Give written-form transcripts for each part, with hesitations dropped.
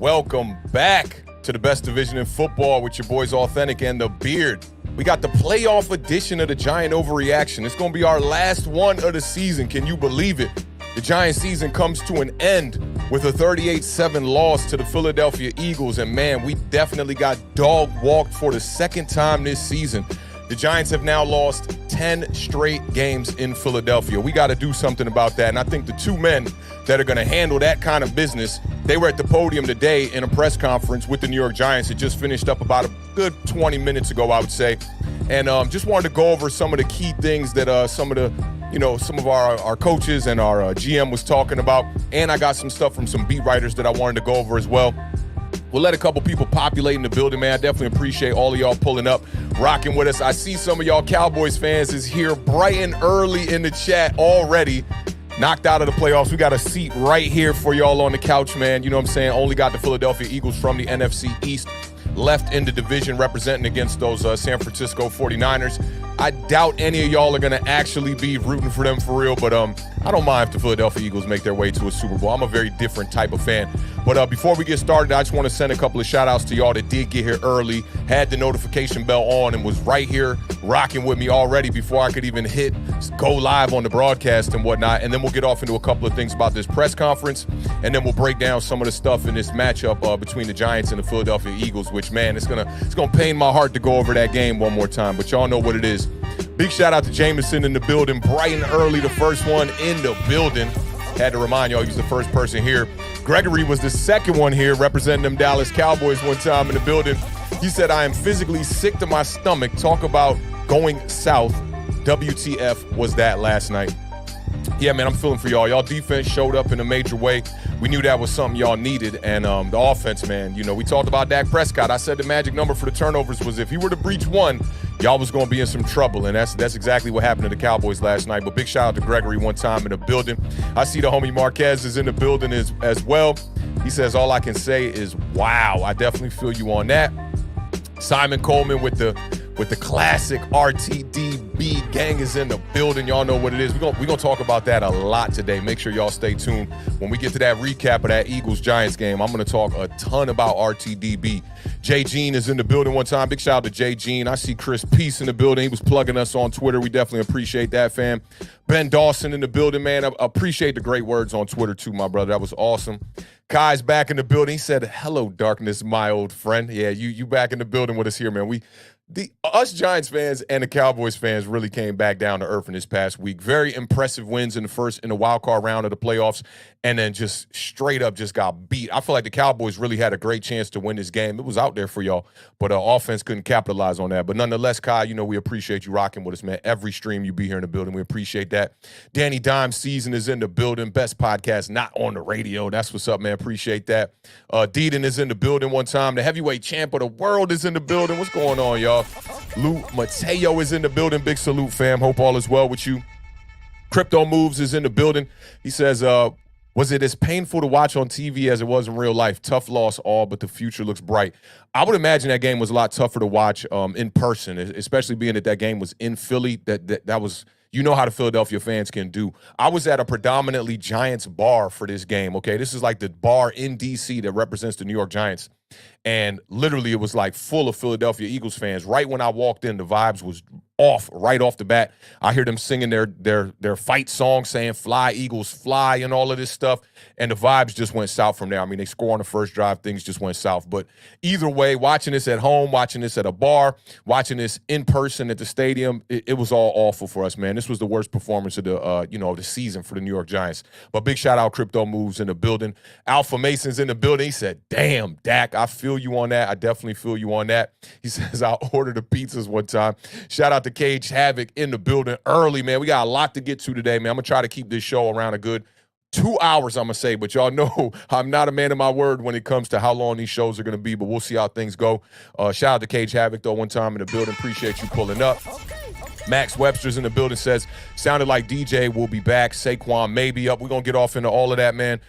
welcome back to the best division in football with your boys Awthentik and the Beard. We got the playoff edition of the Giant Overreaction. It's going to be our last one of the season. Can you believe it? The Giant season comes to an end with a 38-7 loss to the Philadelphia Eagles. And man, we definitely got dog-walked for the second time this season. The Giants have now lost 10 straight games in Philadelphia. We got to do something about that. And I think the two men that are going to handle that kind of business, they were at the podium today in a press conference with the New York Giants. It just finished up about a good 20 minutes ago, I would say. And just wanted to go over some of the key things that some of our coaches and our GM was talking about. And I got some stuff from some beat writers that I wanted to go over as well. We'll let a couple people populate in the building, man. I definitely appreciate all of y'all pulling up, rocking with us. I see some of y'all Cowboys fans is here bright and early in the chat already. Knocked out of the playoffs. We got a seat right here for y'all on the couch, man. You know what I'm saying? Only got the Philadelphia Eagles from the NFC East left in the division representing against those San Francisco 49ers. I doubt any of y'all are going to actually be rooting for them for real, but I don't mind if the Philadelphia Eagles make their way to a Super Bowl. I'm a very different type of fan. But before we get started, I just want to send a couple of shout-outs to y'all that did get here early, had the notification bell on, and was right here rocking with me already before I could even hit go live on the broadcast and whatnot. And then we'll get off into a couple of things about this press conference, and then we'll break down some of the stuff in this matchup between the Giants and the Philadelphia Eagles, which, man, it's gonna pain my heart to go over that game one more time, but y'all know what it is. Big shout out to Jameson in the building, bright and early, the first one in the building. Had to remind y'all he was the first person here. Gregory was the second one here representing them Dallas Cowboys one time in the building. He said, I am physically sick to my stomach. Talk about going south. WTF was that last night. Yeah, man, I'm feeling for y'all. Y'all defense showed up in a major way. We knew that was something y'all needed. And the offense, man, you know, we talked about Dak Prescott. I said the magic number for the turnovers was if he were to breach one, y'all was going to be in some trouble. And that's exactly what happened to the Cowboys last night. But big shout out to Gregory one time in the building. I see the homie Marquez is in the building as well. He says, all I can say is, wow. I definitely feel you on that. Simon Coleman with the classic RTDB gang is in the building. Y'all know what it is. We're gonna talk about that a lot today. Make sure y'all stay tuned. When we get to that recap of that Eagles-Giants game, I'm going to talk a ton about RTDB. Jay Jean is in the building one time. Big shout out to Jay Jean. I see Chris Peace in the building. He was plugging us on Twitter. We definitely appreciate that, fam. Ben Dawson in the building, man. I appreciate the great words on Twitter, too, my brother. That was awesome. Kai's back in the building. He said, hello, darkness, my old friend. Yeah, you back in the building with us here, man. Us Giants fans and the Cowboys fans really came back down to earth in this past week. Very impressive wins in the wild card round of the playoffs, and then just straight up just got beat. I feel like the Cowboys really had a great chance to win this game. It was out there for y'all, but offense couldn't capitalize on that. But nonetheless, Kai, you know we appreciate you rocking with us, man. Every stream you be here in the building, we appreciate that. Danny Dime season is in the building. Best podcast not on the radio. That's what's up, man. Appreciate that. Deedon is in the building one time. The heavyweight champ of the world is in the building. What's going on, y'all? Lou Mateo is in the building. Big salute, fam. Hope all is well with you. Crypto Moves is in the building. He says, was it as painful to watch on TV as it was in real life? Tough loss all, but the future looks bright. I would imagine that game was a lot tougher to watch in person, especially being that game was in Philly. That was, you know how the Philadelphia fans can do. I was at a predominantly Giants bar for this game, okay? This is like the bar in D.C. that represents the New York Giants. And literally it was like full of Philadelphia Eagles fans. Right when I walked in, the vibes was off right off the bat. I hear them singing their fight song saying fly Eagles fly and all of this stuff, and the vibes just went south from there. I mean, they score on the first drive, things just went south. But either way, watching this at home, watching this at a bar, watching this in person at the stadium, it was all awful for us, man. This was the worst performance of the season for the New York Giants. But big shout out Crypto Moves in the building. Alpha Mason's in the building. He said, damn, Dak, I feel you on that. I definitely feel you on that. He says, I'll order the pizzas one time. Shout out to Cage Havoc in the building early, man. We got a lot to get to today, man. I'm going to try to keep this show around a good 2 hours, I'm going to say. But y'all know I'm not a man of my word when it comes to how long these shows are going to be. But we'll see how things go. Shout out to Cage Havoc, though, one time in the building. Appreciate you pulling up. Max Webster's in the building, says, sounded like DJ will be back. Saquon may be up. We're going to get off into all of that, man.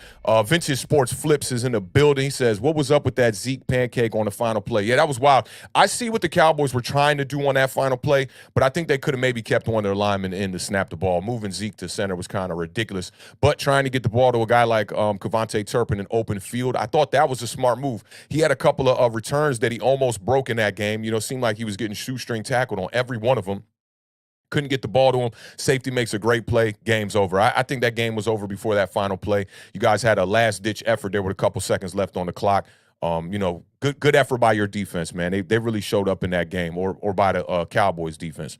Vintage Sports Flips is in the building. He says, what was up with that Zeke pancake on the final play? Yeah, that was wild. I see what the Cowboys were trying to do on that final play, but I think they could have maybe kept one of their linemen in to snap the ball. Moving Zeke to center was kind of ridiculous, but trying to get the ball to a guy like Kevontae Turpin in open field, I thought that was a smart move. He had a couple of returns that he almost broke in that game. You know, seemed like he was getting shoestring tackled on every one of them. Couldn't get the ball to him. Safety makes a great play. Game's over. I think that game was over before that final play. You guys had a last-ditch effort there with a couple seconds left on the clock. You know, good effort by your defense, man. They really showed up in that game, or by the Cowboys defense.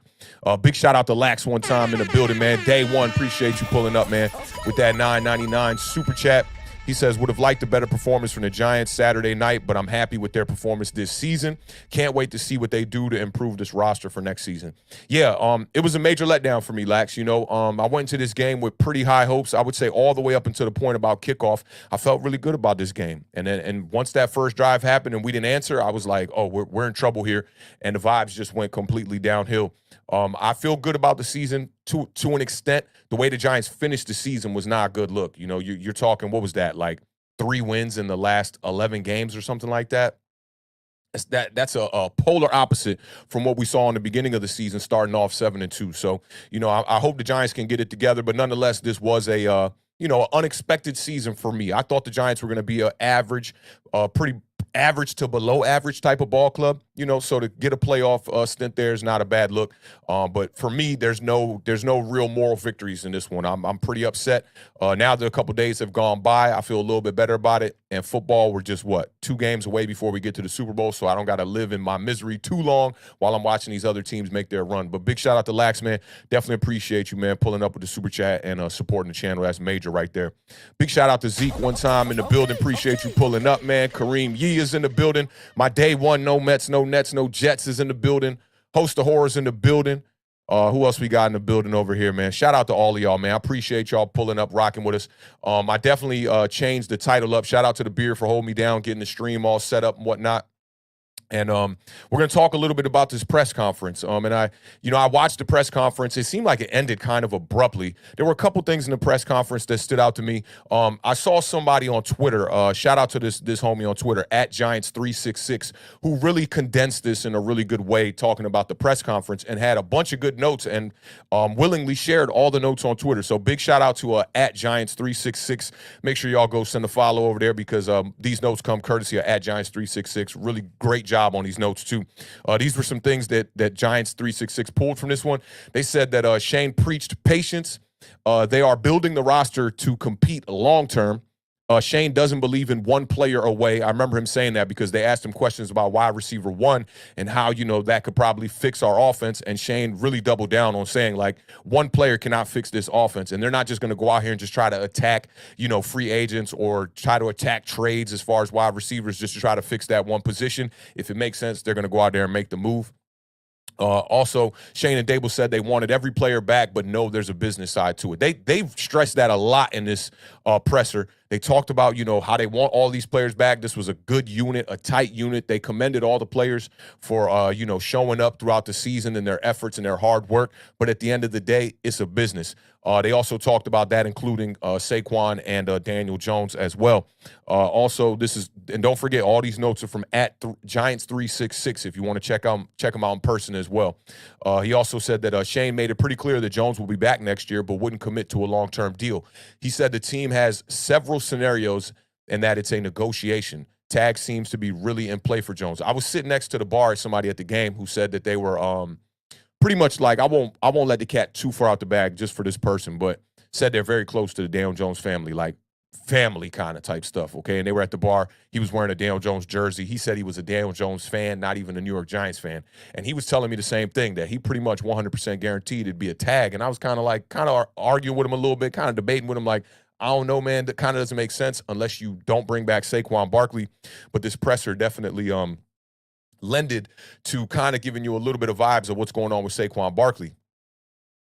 Big shout out to Lax one time in the building, man. Day one, appreciate you pulling up, man, with that $9.99 super chat. He says, would have liked a better performance from the Giants Saturday night, but I'm happy with their performance this season. Can't wait to see what they do to improve this roster for next season. Yeah, it was a major letdown for me, Lax. You know, I went into this game with pretty high hopes. I would say all the way up until the point about kickoff. I felt really good about this game. And once that first drive happened and we didn't answer, I was like, oh, we're in trouble here. And the vibes just went completely downhill. I feel good about the season to an extent. The way the Giants finished the season was not a good look. You know, you're talking, what was that, like 3 wins in the last 11 games or something like that? That's a polar opposite from what we saw in the beginning of the season, starting off 7-2. So, you know, I hope the Giants can get it together. But nonetheless, this was a unexpected season for me. I thought the Giants were going to be an average, pretty average to below average type of ball club, you know, so to get a playoff stint there is not a bad look. But for me, there's no real moral victories in this one. I'm pretty upset. Now that a couple days have gone by, I feel a little bit better about it. And football, we're just, 2 games away before we get to the Super Bowl, so I don't got to live in my misery too long while I'm watching these other teams make their run. But big shout out to Lax, man. Definitely appreciate you, man, pulling up with the super chat and supporting the channel. That's major right there. Big shout out to Zeke one time in the building. Appreciate you pulling up, man. Kareem Yee is in the building. My day one, no Mets, no Nets, no Jets is in the building. Host of Horrors in the building. Who else we got in the building over here, man? Shout out to all of y'all, man. I appreciate y'all pulling up, rocking with us. I definitely changed the title up. Shout out to the beard for holding me down, getting the stream all set up and whatnot. And we're going to talk a little bit about this press conference. And I watched the press conference. It seemed like it ended kind of abruptly. There were a couple things in the press conference that stood out to me. I saw somebody on Twitter, shout out to this homie on Twitter, @Giants366, who really condensed this in a really good way, talking about the press conference and had a bunch of good notes and willingly shared all the notes on Twitter. So big shout out to @Giants366. Make sure y'all go send a follow over there because these notes come courtesy of @Giants366. Really great job on these notes too. These were some things that Giants366 pulled from this one. They said that Shane preached patience. They are building the roster to compete long term. Shane doesn't believe in one player away. I remember him saying that because they asked him questions about wide receiver 1 and how, that could probably fix our offense. And Shane really doubled down on saying, like, one player cannot fix this offense. And they're not just going to go out here and just try to attack, free agents or try to attack trades as far as wide receivers just to try to fix that one position. If it makes sense, they're going to go out there and make the move. Also, Shane and Dable said they wanted every player back, but no, there's a business side to it. They've stressed that a lot in this presser. They talked about, how they want all these players back. This was a good unit, a tight unit. They commended all the players for, showing up throughout the season and their efforts and their hard work. But at the end of the day, it's a business. They also talked about that, including Saquon and Daniel Jones as well. Also, and don't forget, all these notes are from @Giants366 if you want to check them out in person as well. He also said that Shane made it pretty clear that Jones will be back next year, but wouldn't commit to a long-term deal. He said the team has several scenarios and that it's a negotiation. Tag seems to be really in play for Jones. I was sitting next to the bar, somebody at the game who said that they were pretty much like, I won't let the cat too far out the bag just for this person, but said they're very close to the Daniel Jones family, like family kind of type stuff, okay? And they were at the bar. He was wearing a Daniel Jones jersey. He said he was a Daniel Jones fan, not even a New York Giants fan. And he was telling me the same thing, that he pretty much 100% guaranteed it'd be a tag. And I was kind of arguing with him a little bit, kind of debating with him like, I don't know, man, that kind of doesn't make sense unless you don't bring back Saquon Barkley. But this presser definitely lended to kind of giving you a little bit of vibes of what's going on with Saquon Barkley.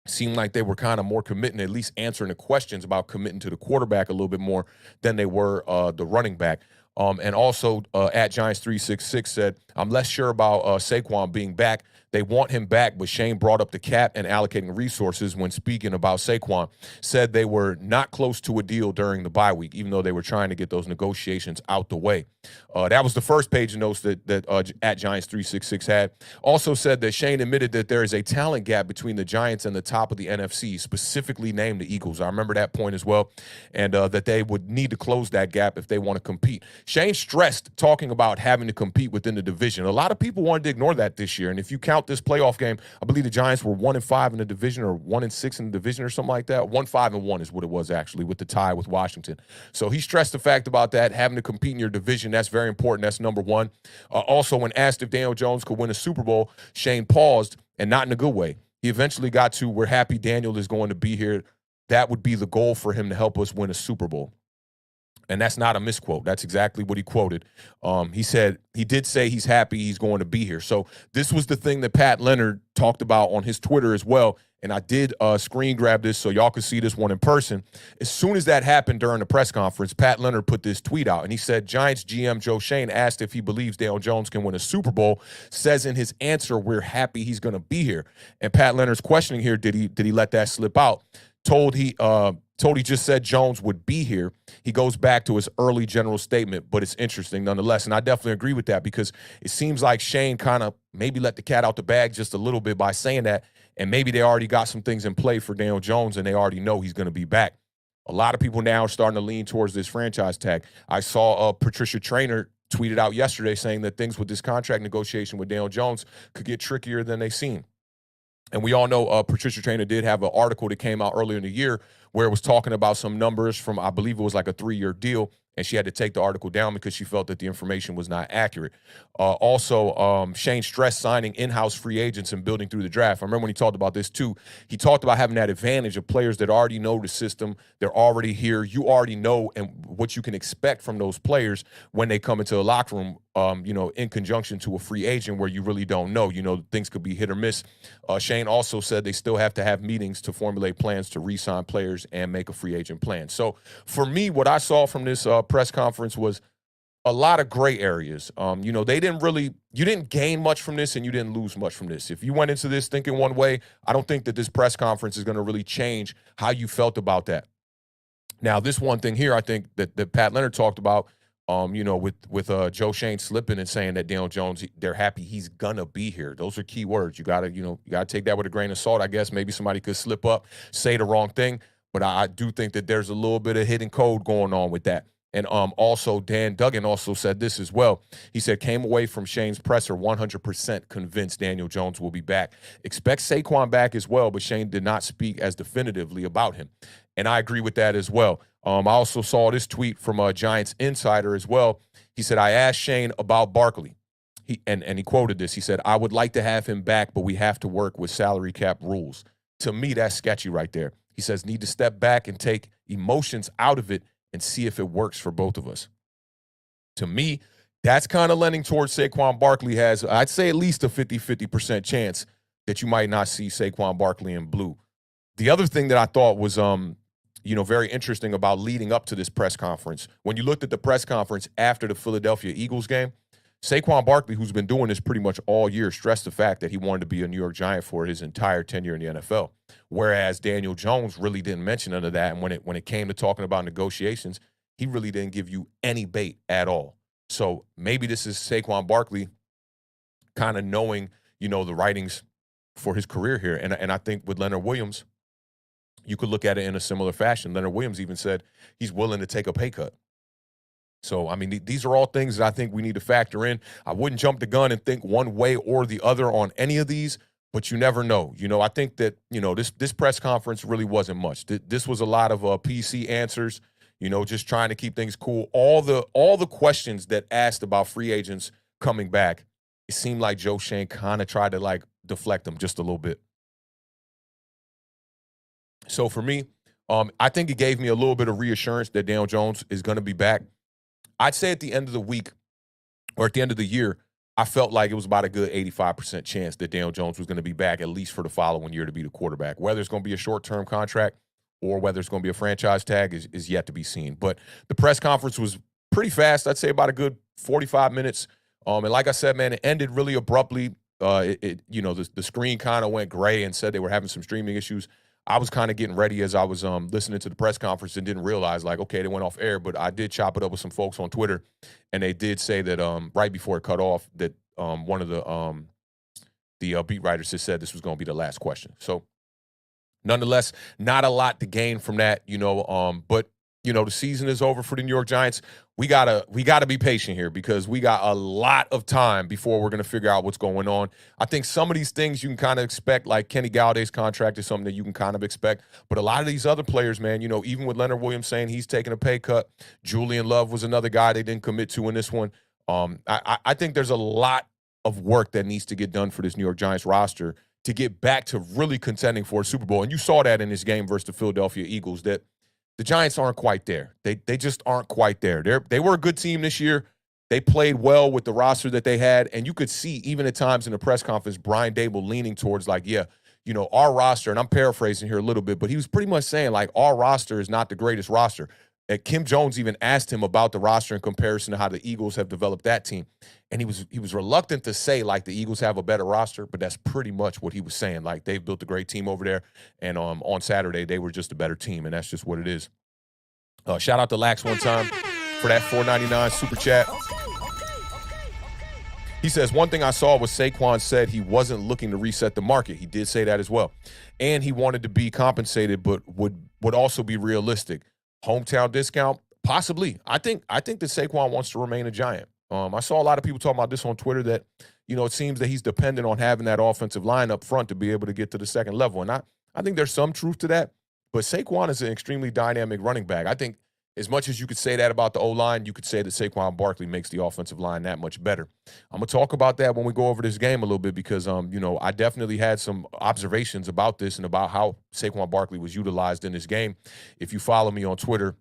Seemed like they were kind of more committing, at least answering the questions about committing to the quarterback a little bit more than they were the running back. And also, @Giants366 said, I'm less sure about Saquon being back. They want him back, but Shane brought up the cap and allocating resources when speaking about Saquon, said they were not close to a deal during the bye week, even though they were trying to get those negotiations out the way. That was the first page of notes that at Giants 366 had. Also said that Shane admitted that there is a talent gap between the Giants and the top of the NFC, specifically named the Eagles. I remember that point as well, and that they would need to close that gap if they want to compete. Shane stressed talking about having to compete within the division. A lot of people wanted to ignore that this year, and if you count this playoff game, I believe the Giants were 1-5 in the division, or 1-6 in the division, or something like that. 1-5-1 is what it was, actually, with the tie with Washington. So he stressed the fact about that, having to compete in your division. That's very important. That's number one. Also, when asked if Daniel Jones could win a Super Bowl, Shane paused, and not in a good way. He eventually got to, "We're happy Daniel is going to be here. That would be the goal for him, to help us win a Super Bowl." And that's not a misquote. That's exactly what he quoted. He said, he did say he's happy he's going to be here. So this was the thing that Pat Leonard talked about on his Twitter as well. And I did screen grab this so y'all could see this one in person. As soon as that happened during the press conference, Pat Leonard put this tweet out. And he said, Giants GM Joe Schoen asked if he believes Daniel Jones can win a Super Bowl, says in his answer, "We're happy he's going to be here." And Pat Leonard's questioning here, did he let that slip out? Told he just said Jones would be here. He goes back to his early general statement, but it's interesting nonetheless. And I definitely agree with that, because it seems like Shane kind of maybe let the cat out the bag just a little bit by saying that. And maybe they already got some things in play for Daniel Jones, and they already know he's going to be back. A lot of people now are starting to lean towards this franchise tag. I saw Patricia Traynor tweeted out yesterday saying that things with this contract negotiation with Daniel Jones could get trickier than they seem. And we all know Patricia Traynor did have an article that came out earlier in the year where it was talking about some numbers from, I believe it was like a 3-year deal, and she had to take the article down because she felt that the information was not accurate. Also, Shane stressed signing in-house free agents and building through the draft. I remember when he talked about this too. He talked about having that advantage of players that already know the system. They're already here. You already know and what you can expect from those players when they come into the locker room, in conjunction to a free agent where you really don't know. Things could be hit or miss. Shane also said they still have to have meetings to formulate plans to re-sign players and make a free agent plan. So for me, what I saw from this press conference was a lot of gray areas. You didn't gain much from this, and you didn't lose much from this. If you went into this thinking one way, I don't think that this press conference is going to really change how you felt about that. Now, this one thing here, I think that Pat Leonard talked about, with Joe Schoen slipping and saying that Daniel Jones, they're happy he's gonna be here. Those are key words. You gotta take that with a grain of salt. I guess maybe somebody could slip up, say the wrong thing, but I do think that there's a little bit of hidden code going on with that. And also, Dan Duggan also said this as well. He said, came away from Shane's presser 100% convinced Daniel Jones will be back. Expect Saquon back as well, but Shane did not speak as definitively about him. And I agree with that as well. I also saw this tweet from a Giants insider as well. He said, I asked Shane about Barkley. He quoted this. He said, I would like to have him back, but we have to work with salary cap rules. To me, that's sketchy right there. He says, need to step back and take emotions out of it and see if it works for both of us. To me, that's kind of lending towards Saquon Barkley has, I'd say, at least a 50% chance that you might not see Saquon Barkley in blue. The other thing that I thought was, very interesting about leading up to this press conference, when you looked at the press conference after the Philadelphia Eagles game, Saquon Barkley, who's been doing this pretty much all year, stressed the fact that he wanted to be a New York Giant for his entire tenure in the NFL, whereas Daniel Jones really didn't mention none of that. And when it came to talking about negotiations, he really didn't give you any bait at all. So maybe this is Saquon Barkley kind of knowing, the writings for his career here. And I think with Leonard Williams, you could look at it in a similar fashion. Leonard Williams even said he's willing to take a pay cut. So, I mean, these are all things that I think we need to factor in. I wouldn't jump the gun and think one way or the other on any of these, but you never know. I think that, this press conference really wasn't much. This was a lot of PC answers, just trying to keep things cool. All the questions that asked about free agents coming back, it seemed like Joe Schoen kind of tried to, deflect them just a little bit. So for me, I think it gave me a little bit of reassurance that Daniel Jones is going to be back. I'd say at the end of the week or at the end of the year, I felt like it was about a good 85% chance that Daniel Jones was going to be back at least for the following year to be the quarterback. Whether it's going to be a short-term contract or whether it's going to be a franchise tag is yet to be seen. But the press conference was pretty fast. I'd say about a good 45 minutes. And like I said, man, it ended really abruptly. The screen kind of went gray and said they were having some streaming issues. I was kind of getting ready as I was listening to the press conference and didn't realize, like, okay, they went off air. But I did chop it up with some folks on Twitter, and they did say that right before it cut off that one of the beat writers had said this was going to be the last question. So nonetheless, not a lot to gain from that, but the season is over for the New York Giants. We gotta be patient here because we got a lot of time before we're gonna figure out what's going on. I think some of these things you can kind of expect, like Kenny Galladay's contract is something that you can kind of expect. But a lot of these other players, man, even with Leonard Williams saying he's taking a pay cut, Julian Love was another guy they didn't commit to in this one. I think there's a lot of work that needs to get done for this New York Giants roster to get back to really contending for a Super Bowl. And you saw that in this game versus the Philadelphia Eagles, that the Giants aren't quite there. They just aren't quite there. They were a good team this year. They played well with the roster that they had, and you could see even at times in the press conference, Brian Daboll leaning towards like, our roster, and I'm paraphrasing here a little bit, but he was pretty much saying like our roster is not the greatest roster. And Kim Jones even asked him about the roster in comparison to how the Eagles have developed that team. And he was reluctant to say, like, the Eagles have a better roster, but that's pretty much what he was saying. Like, they've built a great team over there, and on Saturday, they were just a better team, and that's just what it is. Shout out to Lax one time for that $4.99 super chat. He says, one thing I saw was Saquon said he wasn't looking to reset the market. He did say that as well. And he wanted to be compensated, but would also be realistic. Hometown discount? Possibly. I think that Saquon wants to remain a Giant. I saw a lot of people talking about this on Twitter that, it seems that he's dependent on having that offensive line up front to be able to get to the second level. And I think there's some truth to that. But Saquon is an extremely dynamic running back. I think as much as you could say that about the O-line, you could say that Saquon Barkley makes the offensive line that much better. I'm going to talk about that when we go over this game a little bit because, I definitely had some observations about this and about how Saquon Barkley was utilized in this game. If you follow me on Twitter,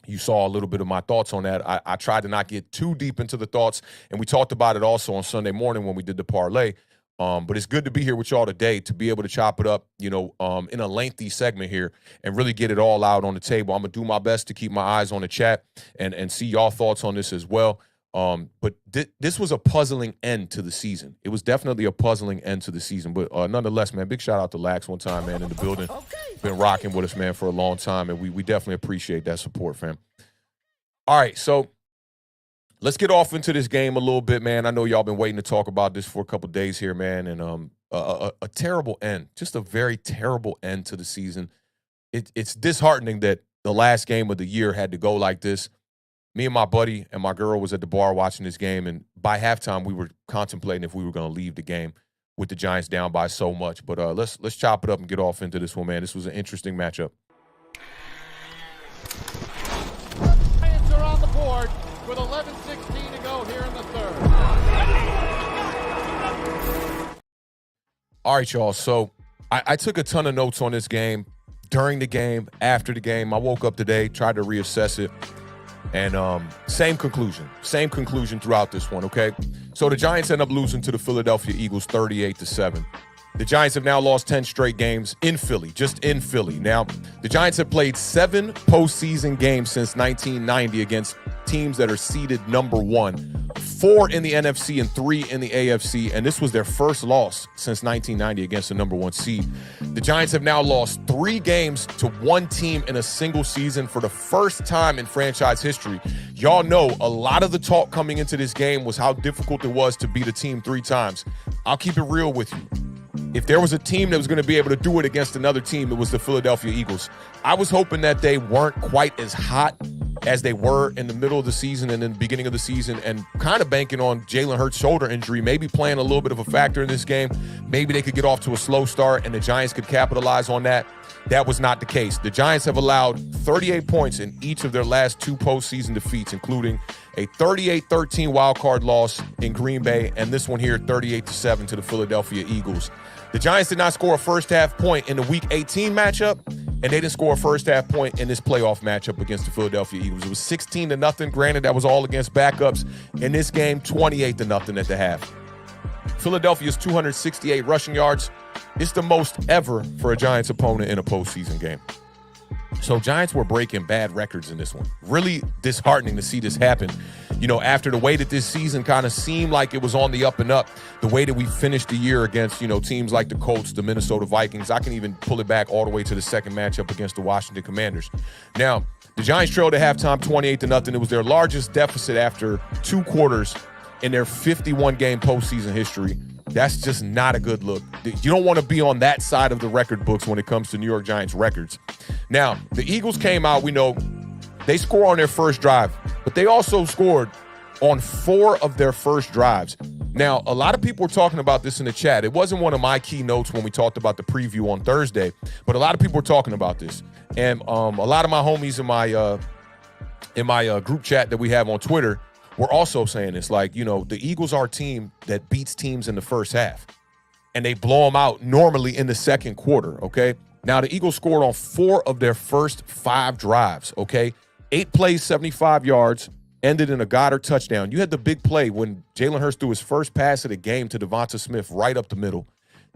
you saw a little bit of my thoughts on that. I tried to not get too deep into the thoughts, and we talked about it also on Sunday morning when we did the parlay. But it's good to be here with y'all today to be able to chop it up, in a lengthy segment here and really get it all out on the table. I'm going to do my best to keep my eyes on the chat and see y'all thoughts on this as well. But this was a puzzling end to the season. It was definitely a puzzling end to the season. But nonetheless, man, big shout out to Lax one time, man, in the building. Been rocking with us, man, for a long time, and we definitely appreciate that support, fam. All right, so let's get off into this game a little bit, man. I know y'all been waiting to talk about this for a couple days here, man, and a terrible end, just a very terrible end to the season. It's disheartening that the last game of the year had to go like this. Me and my buddy and my girl was at the bar watching this game, and by halftime we were contemplating if we were going to leave the game with the Giants down by so much. But let's chop it up and get off into this one, man. This was an interesting matchup. Giants are on the board with 11:16 to go here in the third. All right, y'all. So I took a ton of notes on this game, during the game, after the game. I woke up today, tried to reassess it, and same conclusion throughout this one, okay? So the Giants end up losing to the Philadelphia Eagles 38-7. The Giants have now lost 10 straight games in Philly, just in Philly. Now, the Giants have played 7 postseason games since 1990 against teams that are seeded number 1, 4 in the NFC and 3 in the AFC, and this was their first loss since 1990 against the number 1 seed. The Giants have now lost 3 games to one team in a single season for the first time in franchise history. Y'all know a lot of the talk coming into this game was how difficult it was to beat a team 3 times. I'll keep it real with you. If there was a team that was going to be able to do it against another team, it was the Philadelphia Eagles. I was hoping that they weren't quite as hot as they were in the middle of the season and in the beginning of the season, and kind of banking on Jalen Hurts' shoulder injury, maybe playing a little bit of a factor in this game. Maybe they could get off to a slow start and the Giants could capitalize on that. That was not the case. The Giants have allowed 38 points in each of their last 2 postseason defeats, including a 38-13 wildcard loss in Green Bay, and this one here, 38-7 to the Philadelphia Eagles. The Giants did not score a first-half point in the Week 18 matchup, and they didn't score a first-half point in this playoff matchup against the Philadelphia Eagles. It was 16-0. Granted, that was all against backups. In this game, 28-0 at the half. Philadelphia's 268 rushing yards. It's the most ever for a Giants opponent in a postseason game. So Giants were breaking bad records in this one. Really disheartening to see this happen. You know, after the way that this season kind of seemed like it was on the up and up, the way that we finished the year against, you know, teams like the Colts, the Minnesota Vikings. I can even pull it back all the way to the second matchup against the Washington Commanders. Now, the Giants trailed at halftime 28-0. It was their largest deficit after 2 quarters in their 51-game postseason history. That's just not a good look. You don't want to be on that side of the record books when it comes to New York Giants records. Now, the Eagles came out, we know, they score on their first drive, but they also scored on 4 of their first drives. Now, a lot of people were talking about this in the chat. It wasn't one of my keynotes when we talked about the preview on Thursday, but a lot of people were talking about this. And a lot of my homies in my group chat that we have on Twitter were also saying this. Like, you know, the Eagles are a team that beats teams in the first half, and they blow them out normally in the second quarter, okay? Now, the Eagles scored on 4 of their first 5 drives, okay? 8 plays, 75 yards, ended in a Goddard touchdown. You had the big play when Jalen Hurts threw his first pass of the game to Devonta Smith right up the middle.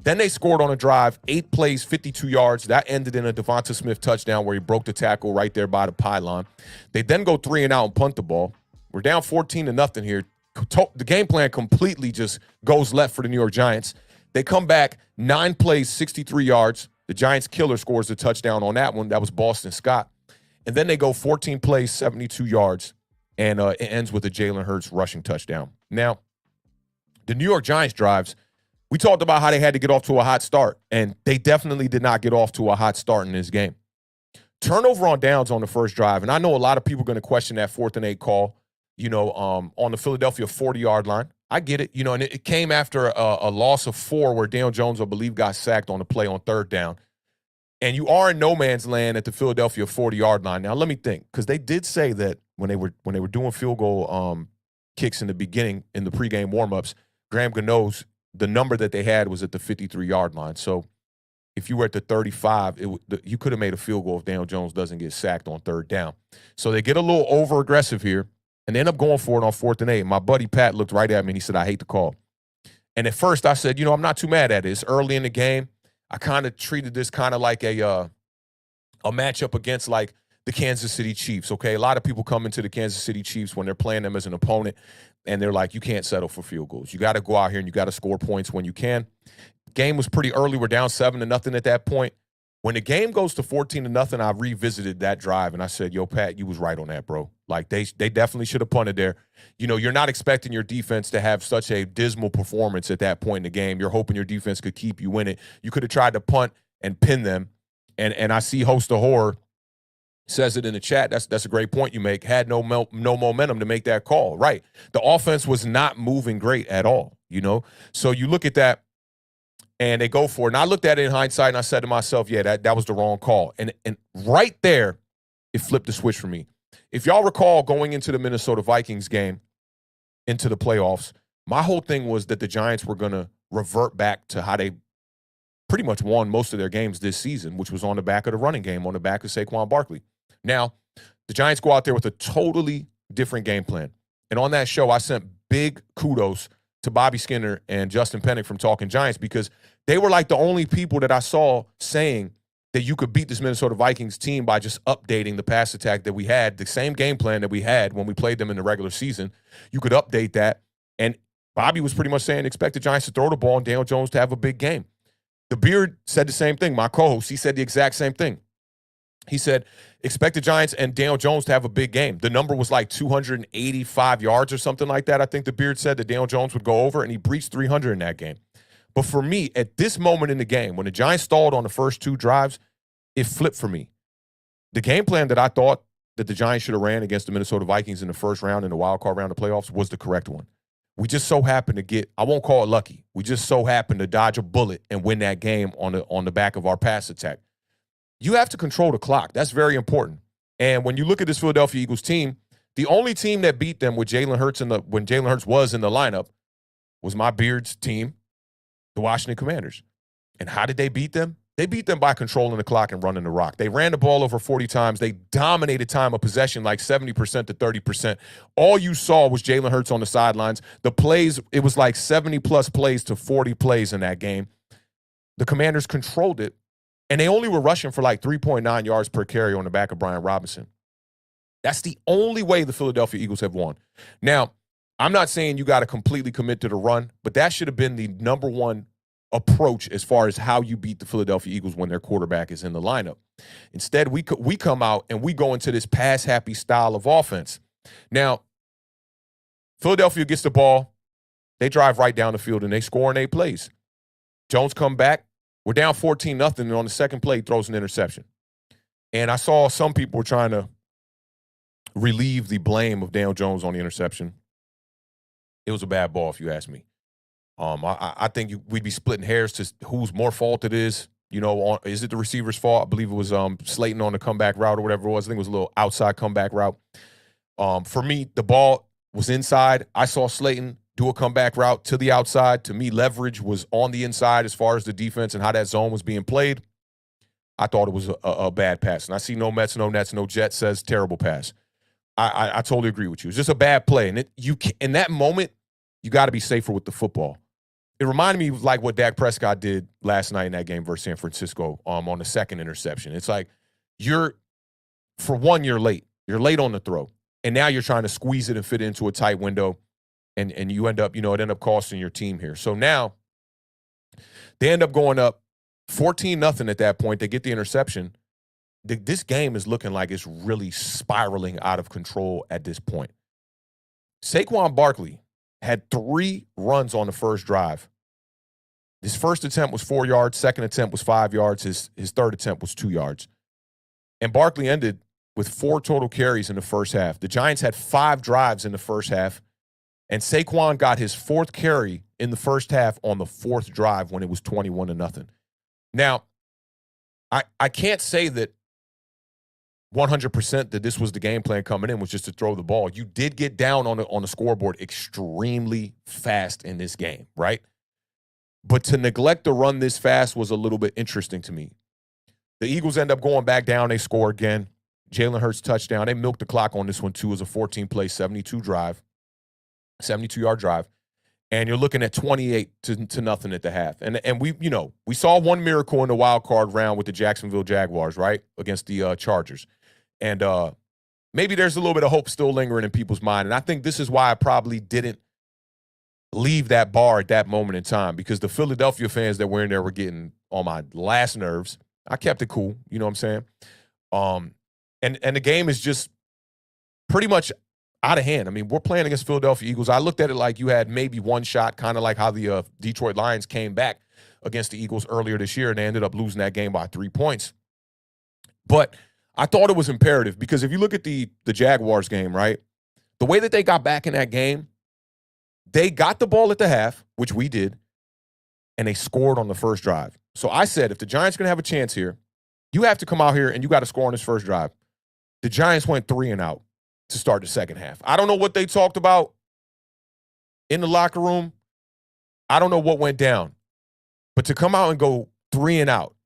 Then they scored on a drive, 8 plays, 52 yards. That ended in a Devonta Smith touchdown where he broke the tackle right there by the pylon. They then go 3 and out and punt the ball. We're down 14-0 here. The game plan completely just goes left for the New York Giants. They come back, 9 plays, 63 yards. The Giants killer scores the touchdown on that one. That was Boston Scott. And then they go 14 plays, 72 yards, and it ends with a Jalen Hurts rushing touchdown. Now, the New York Giants drives, we talked about how they had to get off to a hot start, and they definitely did not get off to a hot start in this game. Turnover on downs on the first drive, and I know a lot of people are going to question that 4th and 8 call, you know, on the Philadelphia 40-yard line. I get it, you know, and it came after a loss of 4 where Daniel Jones, I believe, got sacked on the play on 3rd down. And you are in no man's land at the Philadelphia 40-yard line. Now, let me think, because they did say that when they were doing field goal kicks in the beginning in the pregame warmups, Graham Gano's, the number that they had was at the 53-yard line. So if you were at the 35, you could have made a field goal if Daniel Jones doesn't get sacked on 3rd down. So they get a little over-aggressive here, and they end up going for it on 4th and 8. My buddy Pat looked right at me, and he said, I hate the call. And at first I said, you know, I'm not too mad at it. It's early in the game. I kind of treated this kind of like a matchup against like the Kansas City Chiefs, okay? A lot of people come into the Kansas City Chiefs when they're playing them as an opponent, and they're like, you can't settle for field goals. You got to go out here and you got to score points when you can. Game was pretty early. We're down 7-0 at that point. When the game goes to 14-0, I revisited that drive, and I said, yo, Pat, you was right on that, bro. Like, they definitely should have punted there. You know, you're not expecting your defense to have such a dismal performance at that point in the game. You're hoping your defense could keep you in it. You could have tried to punt and pin them. And I see Host of Horror says it in the chat. That's a great point you make. Had no momentum to make that call. Right. The offense was not moving great at all, you know. So you look at that, and they go for it. And I looked at it in hindsight, and I said to myself, yeah, that was the wrong call. And right there, it flipped the switch for me. If y'all recall going into the Minnesota Vikings game, into the playoffs, my whole thing was that the Giants were going to revert back to how they pretty much won most of their games this season, which was on the back of the running game, on the back of Saquon Barkley. Now, the Giants go out there with a totally different game plan. And on that show, I sent big kudos to Bobby Skinner and Justin Pennick from Talking Giants, because they were like the only people that I saw saying that you could beat this Minnesota Vikings team by just updating the pass attack that we had, the same game plan that we had when we played them in the regular season. You could update that. And Bobby was pretty much saying, expect the Giants to throw the ball and Daniel Jones to have a big game. The Beard said the same thing. My co-host, he said the exact same thing. He said, expect the Giants and Daniel Jones to have a big game. The number was like 285 yards or something like that. I think the Beard said that Daniel Jones would go over, and he breached 300 in that game. But for me, at this moment in the game, when the Giants stalled on the first 2 drives, it flipped for me. The game plan that I thought that the Giants should have ran against the Minnesota Vikings in the first round, in the wild card round of the playoffs, was the correct one. We just so happened to get, I won't call it lucky, we just so happened to dodge a bullet and win that game on the back of our pass attack. You have to control the clock. That's very important. And when you look at this Philadelphia Eagles team, the only team that beat them with Jalen Hurts when Jalen Hurts was in the lineup was my Beard's team, the Washington Commanders. And how did they beat them? They beat them by controlling the clock and running the rock. They ran the ball over 40 times. They dominated time of possession like 70% to 30%. All you saw was Jalen Hurts on the sidelines. The plays, it was like 70-plus plays to 40 plays in that game. The Commanders controlled it, And they only were rushing for like 3.9 yards per carry on the back of Brian Robinson. That's the only way the Philadelphia Eagles have won. Now, I'm not saying you got to completely commit to the run, but that should have been the number one approach as far as how you beat the Philadelphia Eagles when their quarterback is in the lineup. Instead, we come out and we go into this pass-happy style of offense. Now, Philadelphia gets the ball. They drive right down the field, and they score in 8 plays. Jones come back. We're down 14-0, and on the second play, throws an interception. And I saw some people were trying to relieve the blame of Daniel Jones on the interception. It was a bad ball, if you ask me. I think we'd be splitting hairs to whose more fault it is. You know, is it the receiver's fault? I believe it was Slayton on the comeback route or whatever it was. I think it was a little outside comeback route. For me, the ball was inside. I saw Slayton do a comeback route to the outside. To me, leverage was on the inside as far as the defense and how that zone was being played. I thought it was a bad pass. And I see no Mets, no Nets, no Jets says terrible pass. I totally agree with you. It's just a bad play. And in that moment, you got to be safer with the football. It reminded me of like what Dak Prescott did last night in that game versus San Francisco on the second interception. It's like you're late. You're late on the throw. And now you're trying to squeeze it and fit it into a tight window. And you end up, it ended up costing your team here. So now they end up going up 14-0 at that point. They get the interception. This game is looking like it's really spiraling out of control at this point. Saquon Barkley had 3 runs on the first drive. His first attempt was 4 yards. Second attempt was 5 yards. His third attempt was 2 yards. And Barkley ended with 4 total carries in the first half. The Giants had 5 drives in the first half. And Saquon got his 4th carry in the first half on the 4th drive when it was 21-0. Now, I can't say that 100% that this was the game plan coming in was just to throw the ball. You did get down on the scoreboard extremely fast in this game, right? But to neglect to run this fast was a little bit interesting to me. The Eagles end up going back down. They score again. Jalen Hurts touchdown. They milked the clock on this one, too. It was a 14-play, 72-yard drive. And you're looking at 28-0 at the half. And we saw one miracle in the wild card round with the Jacksonville Jaguars, right, against the Chargers. And maybe there's a little bit of hope still lingering in people's mind. And I think this is why I probably didn't leave that bar at that moment in time, because the Philadelphia fans that were in there were getting on my last nerves. I kept it cool, you know what I'm saying? And the game is just pretty much out of hand. I mean, we're playing against Philadelphia Eagles. I looked at it like you had maybe one shot, kind of like how the Detroit Lions came back against the Eagles earlier this year, and they ended up losing that game by 3 points. But I thought it was imperative, because if you look at the Jaguars game, right, the way that they got back in that game, they got the ball at the half, which we did, and they scored on the first drive. So I said, if the Giants are going to have a chance here, you have to come out here and you got to score on this first drive. The Giants went 3 and out to start the second half. I don't know what they talked about in the locker room. I don't know what went down. But to come out and go 3 and out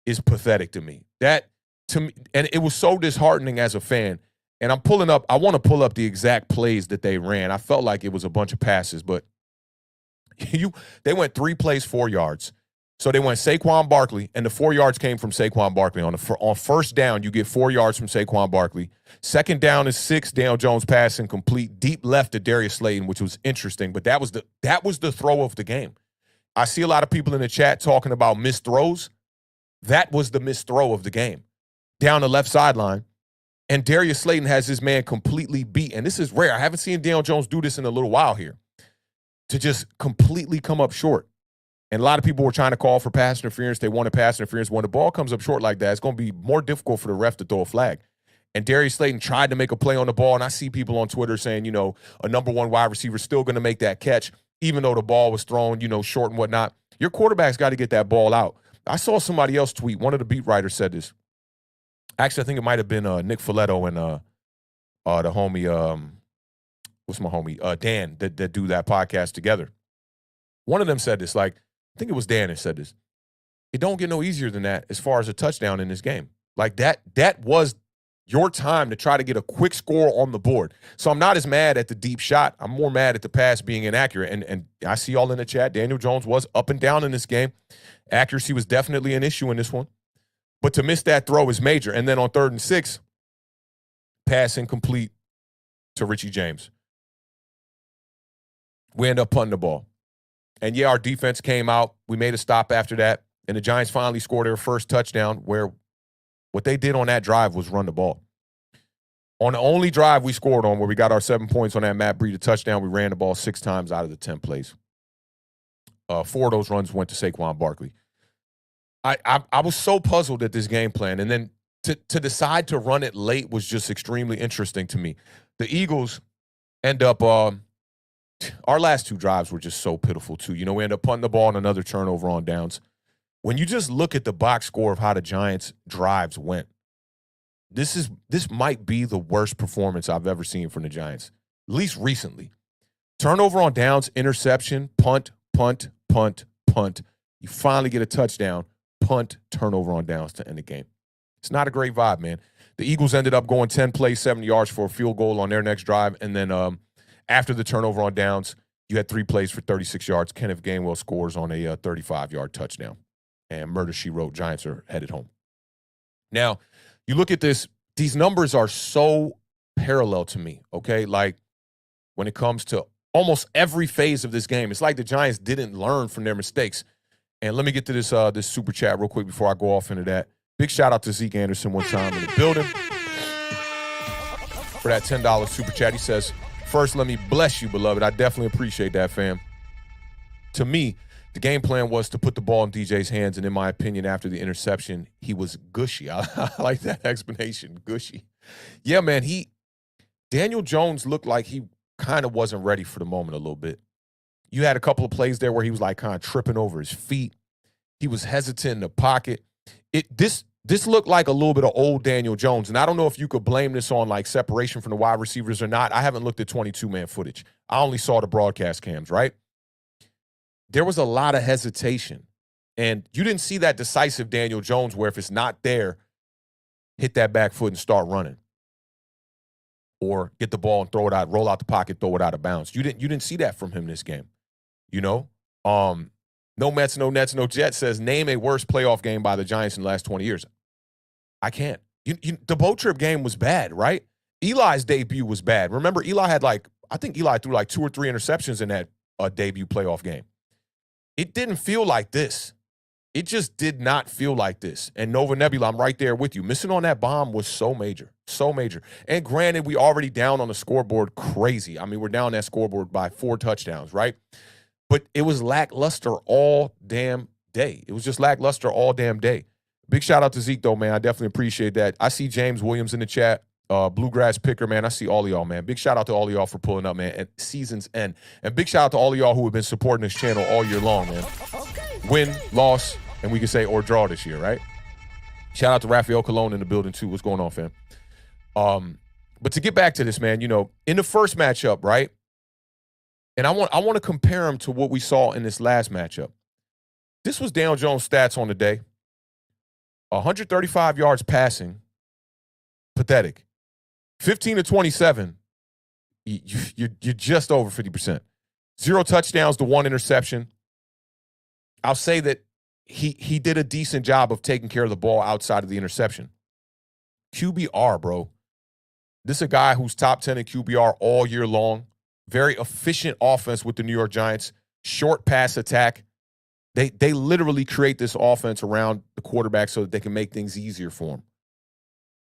is pathetic to me. That, to me, and it was so disheartening as a fan. And I want to pull up the exact plays that they ran. I felt like it was a bunch of passes, but they went 3 plays, 4 yards. So they went Saquon Barkley, and the 4 yards came from Saquon Barkley. On first down, you get 4 yards from Saquon Barkley. Second down is 6. Daniel Jones passing complete deep left to Darius Slayton, which was interesting. But that was the throw of the game. I see a lot of people in the chat talking about missed throws. That was the missed throw of the game. Down the left sideline. And Darius Slayton has his man completely beat. And this is rare. I haven't seen Daniel Jones do this in a little while here. To just completely come up short. And a lot of people were trying to call for pass interference. They wanted pass interference. When the ball comes up short like that, it's going to be more difficult for the ref to throw a flag. And Darius Slayton tried to make a play on the ball, and I see people on Twitter saying, a number 1 wide receiver is still going to make that catch, even though the ball was thrown, short and whatnot. Your quarterback's got to get that ball out. I saw somebody else tweet. One of the beat writers said this. Actually, I think it might have been Nick Folletto and the homie, what's my homie? Dan, that do that podcast together. One of them said this, like, I think it was Dan that said this. It don't get no easier than that as far as a touchdown in this game. Like that was your time to try to get a quick score on the board. So I'm not as mad at the deep shot. I'm more mad at the pass being inaccurate. And I see y'all in the chat, Daniel Jones was up and down in this game. Accuracy was definitely an issue in this one. But to miss that throw is major. And then on 3rd and 6, pass incomplete to Richie James. We end up punting the ball. And, yeah, our defense came out. We made a stop after that. And the Giants finally scored their first touchdown, where what they did on that drive was run the ball. On the only drive we scored on, where we got our 7 points on that Matt Breida touchdown, we ran the ball 6 times out of the 10 plays. 4 of those runs went to Saquon Barkley. I was so puzzled at this game plan. And then to decide to run it late was just extremely interesting to me. The Eagles end up our last 2 drives were just so pitiful, too. You know, we end up punting the ball and another turnover on downs. When you just look at the box score of how the Giants' drives went, this might be the worst performance I've ever seen from the Giants, at least recently. Turnover on downs, interception, punt, punt, punt, punt. You finally get a touchdown, punt, turnover on downs to end the game. It's not a great vibe, man. The Eagles ended up going 10 plays, 70 yards for a field goal on their next drive, and then after the turnover on downs, you had 3 plays for 36 yards. Kenneth Gainwell scores on a 35-yard touchdown. And murder, she wrote, Giants are headed home. Now, you look at this, these numbers are so parallel to me, okay? Like, when it comes to almost every phase of this game, it's like the Giants didn't learn from their mistakes. And let me get to this super chat real quick before I go off into that. Big shout out to Zeke Anderson one time in the building for that $10 super chat. He says, first, let me bless you, beloved. I definitely appreciate that, fam. To me, the game plan was to put the ball in DJ's hands, and in my opinion, after the interception, he was gushy. I like that explanation, gushy. Yeah, man, Daniel Jones looked like he kind of wasn't ready for the moment a little bit. You had a couple of plays there where he was like kind of tripping over his feet. He was hesitant in the pocket. This looked like a little bit of old Daniel Jones, and I don't know if you could blame this on like separation from the wide receivers or not. I haven't looked at 22-man footage. I only saw the broadcast cams, right? There was a lot of hesitation, and you didn't see that decisive Daniel Jones where if it's not there, hit that back foot and start running, or get the ball and throw it out, roll out the pocket, throw it out of bounds. You didn't see that from him this game, you know? No Mets, no Nets, no Jets says, name a worse playoff game by the Giants in the last 20 years. I can't. The boat trip game was bad, right? Eli's debut was bad. Remember, I think Eli threw like 2 or 3 interceptions in that debut playoff game. It didn't feel like this. It just did not feel like this. And Nova Nebula, I'm right there with you. Missing on that bomb was so major, so major. And granted, we already down on the scoreboard crazy. I mean, we're down that scoreboard by 4 touchdowns, right? But it was lackluster all damn day. It was just lackluster all damn day. Big shout out to Zeke, though, man. I definitely appreciate that. I see James Williams in the chat. Bluegrass Picker, man. I see all of y'all, man. Big shout out to all of y'all for pulling up, man, at season's end. And big shout out to all of y'all who have been supporting this channel all year long, man. Win, loss, and we can say or draw this year, right? Shout out to Rafael Colon in the building, too. What's going on, fam? But to get back to this, man, you know, in the first matchup, right? And I want to compare him to what we saw in this last matchup. This was Daniel Jones' stats on the day. 135 yards passing. Pathetic. 15 to 27. You're just over 50%. 0 touchdowns to 1 interception. I'll say that he did a decent job of taking care of the ball outside of the interception. QBR, bro. This is a guy who's top 10 in QBR all year long. Very efficient offense with the New York Giants. Short pass attack. They literally create this offense around the quarterback so that they can make things easier for him.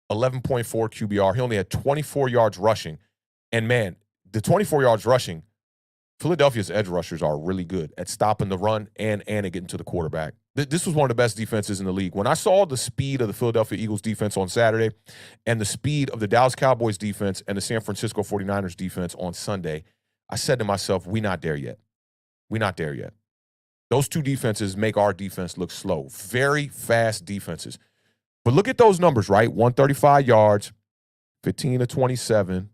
11.4 QBR. He only had 24 yards rushing. And, man, the 24 yards rushing, Philadelphia's edge rushers are really good at stopping the run and getting to the quarterback. This was one of the best defenses in the league. When I saw the speed of the Philadelphia Eagles defense on Saturday and the speed of the Dallas Cowboys defense and the San Francisco 49ers defense on Sunday, I said to myself, we're not there yet. We're not there yet. Those 2 defenses make our defense look slow. Very fast defenses. But look at those numbers, right? 135 yards, 15 to 27.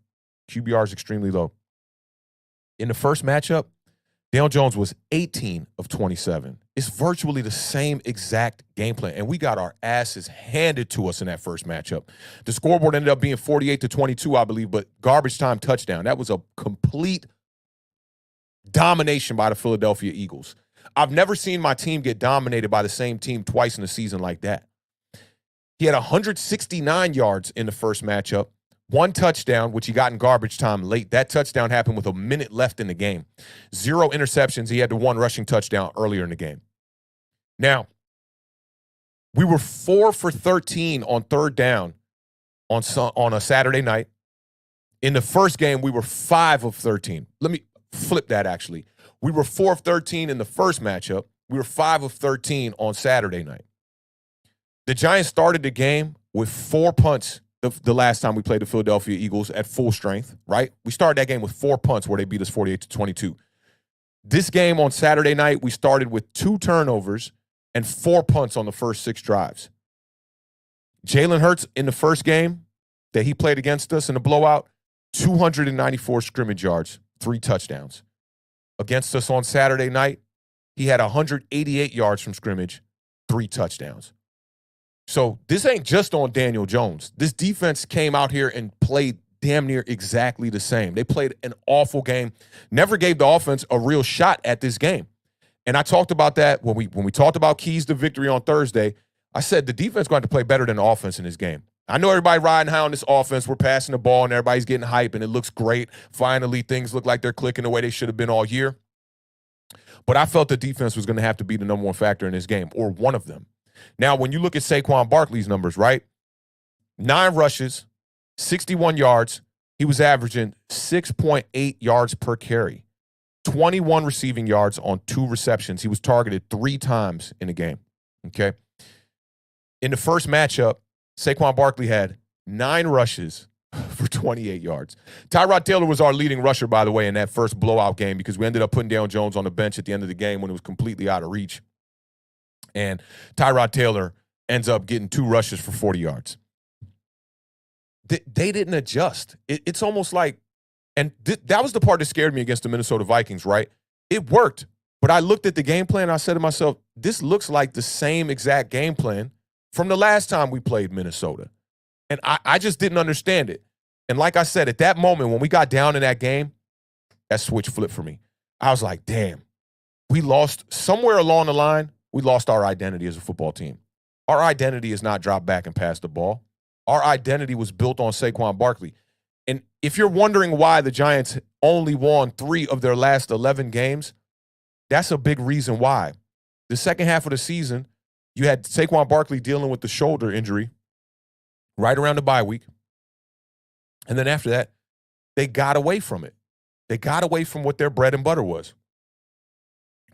QBR is extremely low. In the first matchup, Daniel Jones was 18 of 27. It's virtually the same exact game plan, and we got our asses handed to us in that first matchup. The scoreboard ended up being 48 to 22, I believe, but garbage time touchdown. That was a complete domination by the Philadelphia Eagles. I've never seen my team get dominated by the same team twice in a season like that. He had 169 yards in the first matchup, 1 touchdown, which he got in garbage time late. That touchdown happened with a minute left in the game. 0 interceptions. He had the 1 rushing touchdown earlier in the game. Now, we were 4 for 13 on third down on a Saturday night. In the first game, we were 5 of 13. Let me flip that, actually. We were 4 of 13 in the first matchup. We were 5 of 13 on Saturday night. The Giants started the game with 4 punts the last time we played the Philadelphia Eagles at full strength, right? We started that game with 4 punts where they beat us 48-22. This game on Saturday night, we started with 2 turnovers and 4 punts on the first 6 drives. Jalen Hurts in the first game that he played against us in the blowout, 294 scrimmage yards, 3 touchdowns. Against us on Saturday night, he had 188 yards from scrimmage, 3 touchdowns. So this ain't just on Daniel Jones. This defense came out here and played damn near exactly the same. They played an awful game, never gave the offense a real shot at this game. And I talked about that when we talked about keys to victory on Thursday. I said the defense going to play better than the offense in this game. I know everybody riding high on this offense. We're passing the ball and everybody's getting hype and it looks great. Finally, things look like they're clicking the way they should have been all year. But I felt the defense was going to have to be the number one factor in this game, or one of them. Now, when you look at Saquon Barkley's numbers, right? 9 rushes, 61 yards. He was averaging 6.8 yards per carry, 21 receiving yards on 2 receptions. He was targeted 3 times in the game, okay? In the first matchup, Saquon Barkley had 9 rushes for 28 yards. Tyrod Taylor was our leading rusher, by the way, in that first blowout game because we ended up putting Daniel Jones on the bench at the end of the game when it was completely out of reach. And Tyrod Taylor ends up getting 2 rushes for 40 yards. They didn't adjust. It's almost like, and that was the part that scared me against the Minnesota Vikings, right? It worked, but I looked at the game plan and I said to myself, this looks like the same exact game plan from the last time we played Minnesota. And I just didn't understand it. And like I said, at that moment, when we got down in that game, that switch flipped for me. I was like, damn, we lost somewhere along the line. We lost our identity as a football team. Our identity is not drop back and pass the ball. Our identity was built on Saquon Barkley. And if you're wondering why the Giants only won 3 of their last 11 games, that's a big reason why. The second half of the season, you had Saquon Barkley dealing with the shoulder injury right around the bye week. And then after that, they got away from it. They got away from what their bread and butter was,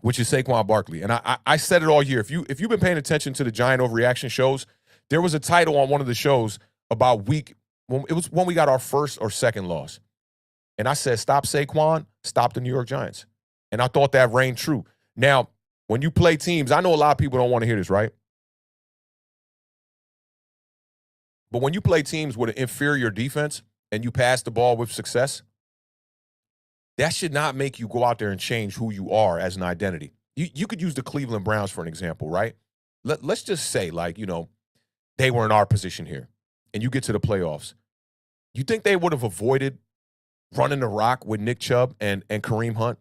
which is Saquon Barkley. And I said it all year. If you've been paying attention to the Giant Overreaction shows, there was a title on one of the shows about when we got our first or second loss. And I said, stop Saquon, stop the New York Giants. And I thought that reigned true. Now, when you play teams, I know a lot of people don't want to hear this, right? But when you play teams with an inferior defense and you pass the ball with success, that should not make you go out there and change who you are as an identity. You could use the Cleveland Browns for an example, right? Let's just say, they were in our position here, and you get to the playoffs. You think they would have avoided running the rock with Nick Chubb and Kareem Hunt?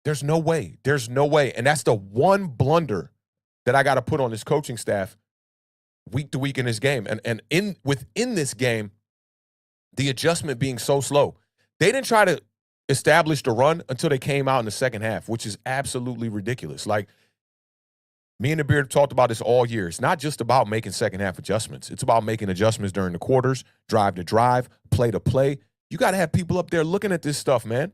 There's no way. There's no way. And that's the one blunder that I got to put on this coaching staff week to week in this game. And within this game, the adjustment being so slow. They didn't try to establish the run until they came out in the second half, which is absolutely ridiculous. Like, me and the Beard talked about this all year. It's not just about making second half adjustments. It's about making adjustments during the quarters, drive to drive, play to play. You got to have people up there looking at this stuff, man,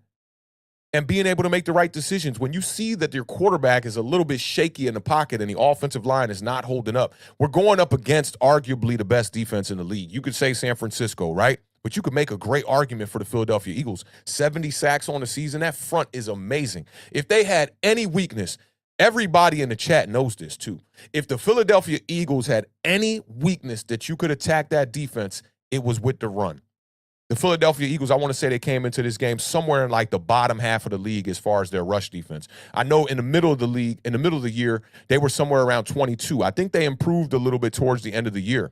and being able to make the right decisions. When you see that your quarterback is a little bit shaky in the pocket and the offensive line is not holding up, we're going up against arguably the best defense in the league. You could say San Francisco, right? But you could make a great argument for the Philadelphia Eagles. 70 sacks on the season. That front is amazing. If they had any weakness, everybody in the chat knows this too. If the Philadelphia Eagles had any weakness that you could attack that defense, it was with the run. The Philadelphia Eagles, I want to say they came into this game somewhere in the bottom half of the league as far as their rush defense. I know in the middle of the league, in the middle of the year, they were somewhere around 22. I think they improved a little bit towards the end of the year.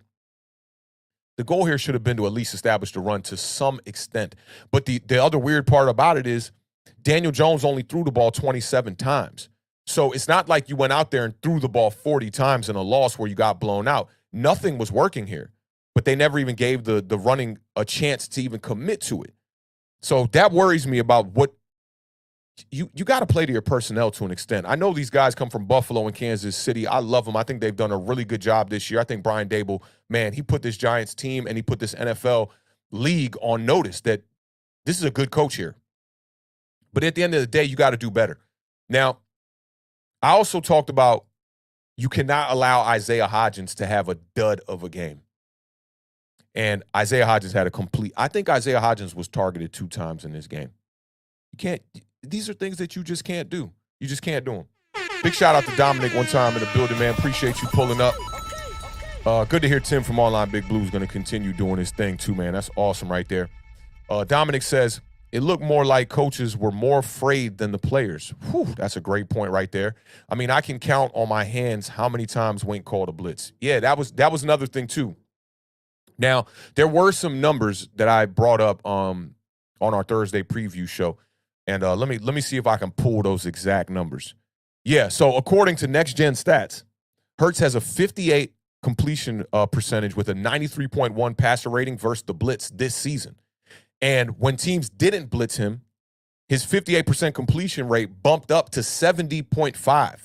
The goal here should have been to at least establish the run to some extent. But the other weird part about it is Daniel Jones only threw the ball 27 times. So it's not like you went out there and threw the ball 40 times in a loss where you got blown out. Nothing was working here, but they never even gave the running a chance to even commit to it. So that worries me about what you got to play to your personnel to an extent. I know these guys come from Buffalo and Kansas City. I love them. I think they've done a really good job this year. I think Brian Dable, man, he put this Giants team and he put this NFL league on notice that this is a good coach here. But at the end of the day, you got to do better. Now, I also talked about you cannot allow Isaiah Hodgins to have a dud of a game. And Isaiah Hodgins had I think Isaiah Hodgins was targeted 2 times in this game. You can't, these are things that you just can't do. You just can't do them. Big shout out to Dominic one time in the building, man. Appreciate you pulling up. Good to hear Tim from Online Big Blue is going to continue doing his thing too, man. That's awesome right there. Dominic says, it looked more like coaches were more afraid than the players. Whew, that's a great point right there. I mean, I can count on my hands how many times Wink called a blitz. Yeah, that was another thing too. Now, there were some numbers that I brought up on our Thursday preview show, and let me see if I can pull those exact numbers. Yeah, so according to Next Gen Stats, Hurts has a 58 completion percentage with a 93.1 passer rating versus the blitz this season. And when teams didn't blitz him, his 58% completion rate bumped up to 70.5.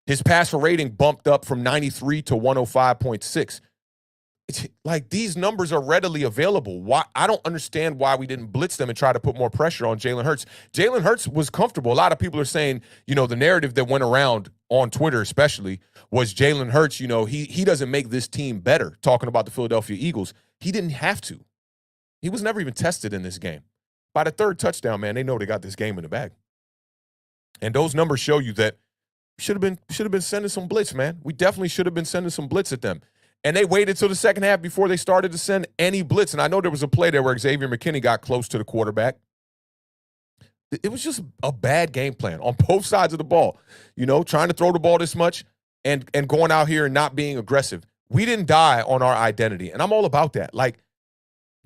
His passer rating bumped up from 93 to 105.6. It's like these numbers are readily available. Why? I don't understand why we didn't blitz them and try to put more pressure on Jalen Hurts. Jalen Hurts was comfortable. A lot of people are saying, the narrative that went around on Twitter especially was Jalen Hurts, he doesn't make this team better, talking about the Philadelphia Eagles. He didn't have to. He was never even tested in this game. By the 3rd touchdown, man, they know they got this game in the bag. And those numbers show you that should have been sending some blitz, man. We definitely should have been sending some blitz at them. And they waited till the second half before they started to send any blitz. And I know there was a play there where Xavier McKinney got close to the quarterback. It was just a bad game plan on both sides of the ball. Trying to throw the ball this much and going out here and not being aggressive. We didn't die on our identity. And I'm all about that. Like,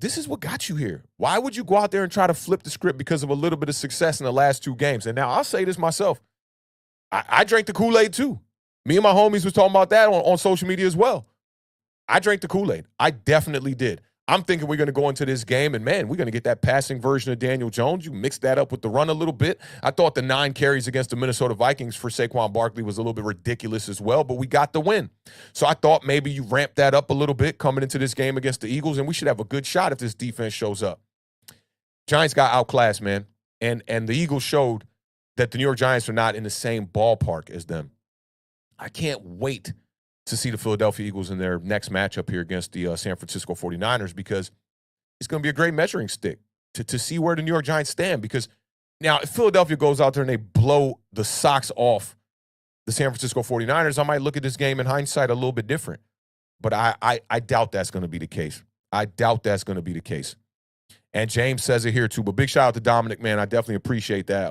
this is what got you here. Why would you go out there and try to flip the script because of a little bit of success in the last 2 games? And now I'll say this myself. I drank the Kool-Aid too. Me and my homies was talking about that on social media as well. I drank the Kool-Aid. I definitely did. I'm thinking we're going to go into this game, and, man, we're going to get that passing version of Daniel Jones. You mix that up with the run a little bit. I thought the 9 carries against the Minnesota Vikings for Saquon Barkley was a little bit ridiculous as well, but we got the win. So I thought maybe you ramp that up a little bit coming into this game against the Eagles, and we should have a good shot if this defense shows up. Giants got outclassed, man, and the Eagles showed that the New York Giants are not in the same ballpark as them. I can't wait to see the Philadelphia Eagles in their next matchup here against the San Francisco 49ers, because it's going to be a great measuring stick to see where the New York Giants stand. Because now if Philadelphia goes out there and they blow the socks off the San Francisco 49ers, I might look at this game in hindsight a little bit different. But I doubt that's going to be the case. I doubt that's going to be the case. And James says it here too. But big shout out to Dominic, man. I definitely appreciate that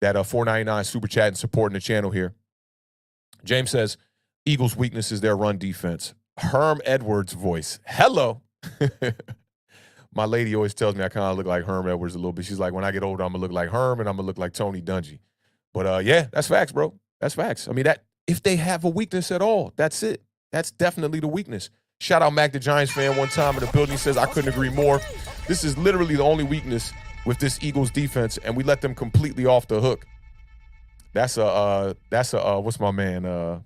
$4.99 super chat and supporting the channel here. James says, Eagles' weakness is their run defense. Herm Edwards' voice. Hello. My lady always tells me I kind of look like Herm Edwards a little bit. She's like, when I get older, I'm going to look like Herm and I'm going to look like Tony Dungy. But, yeah, that's facts, bro. That's facts. I mean, that if they have a weakness at all, that's it. That's definitely the weakness. Shout out Mac, the Giants fan, one time in the building. He says, I couldn't agree more. This is literally the only weakness with this Eagles defense, and we let them completely off the hook. That's a what's my man,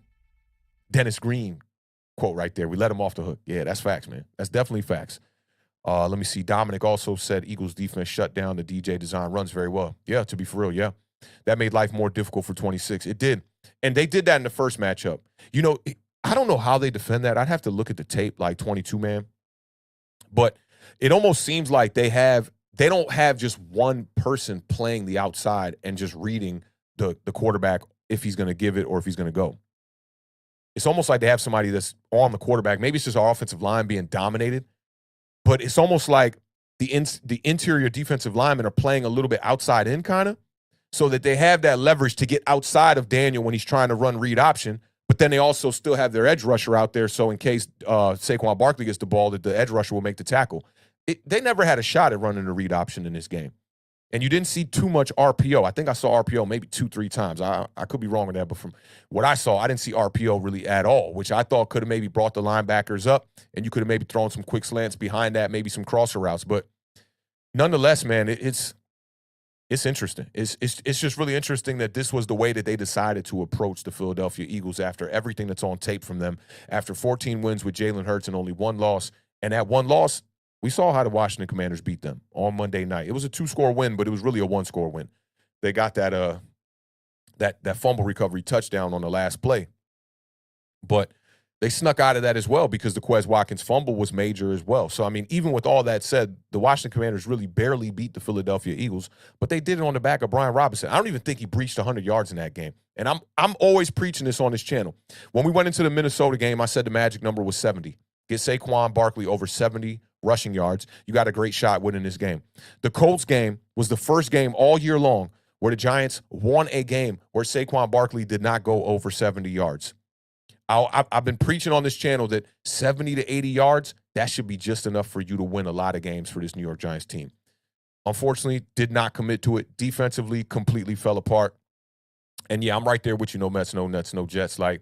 Dennis Green quote right there. We let him off the hook. Yeah, that's facts, man. That's definitely facts. Let me see. Dominic also said Eagles defense shut down the DJ design runs very well. Yeah, to be for real, yeah. That made life more difficult for 26. It did. And they did that in the first matchup. I don't know how they defend that. I'd have to look at the tape, like 22, man. But it almost seems like they don't have just one person playing the outside and just reading the quarterback if he's going to give it or if he's going to go. It's almost like they have somebody that's on the quarterback. Maybe it's just our offensive line being dominated, but it's almost like the interior defensive linemen are playing a little bit outside in kind of, so that they have that leverage to get outside of Daniel when he's trying to run read option, but then they also still have their edge rusher out there, so in case Saquon Barkley gets the ball, that the edge rusher will make the tackle. They never had a shot at running the read option in this game. And you didn't see too much RPO. I think I saw RPO maybe 2-3 times. I could be wrong with that, but from what I saw, I didn't see RPO really at all, which I thought could have maybe brought the linebackers up, and you could have maybe thrown some quick slants behind that, maybe some crosser routes. But nonetheless, man, it's interesting. It's just really interesting that this was the way that they decided to approach the Philadelphia Eagles after everything that's on tape from them, after 14 wins with Jalen Hurts and only one loss. And that one loss, we saw how the Washington Commanders beat them on Monday night. It was a 2-score win, but it was really a 1-score win. They got that fumble recovery touchdown on the last play. But they snuck out of that as well because the Quez Watkins fumble was major as well. So, I mean, even with all that said, the Washington Commanders really barely beat the Philadelphia Eagles, but they did it on the back of Brian Robinson. I don't even think he breached 100 yards in that game. And I'm always preaching this on this channel. When we went into the Minnesota game, I said the magic number was 70. Get Saquon Barkley over 70 rushing yards. You got a great shot winning this game. The Colts game was the first game all year long where the Giants won a game where Saquon Barkley did not go over 70 yards. I've been preaching on this channel that 70 to 80 yards, that should be just enough for you to win a lot of games for this New York Giants team. Unfortunately, did not commit to it. Defensively, completely fell apart. And yeah, I'm right there with you. No Mets, no Nets, no Jets. Like,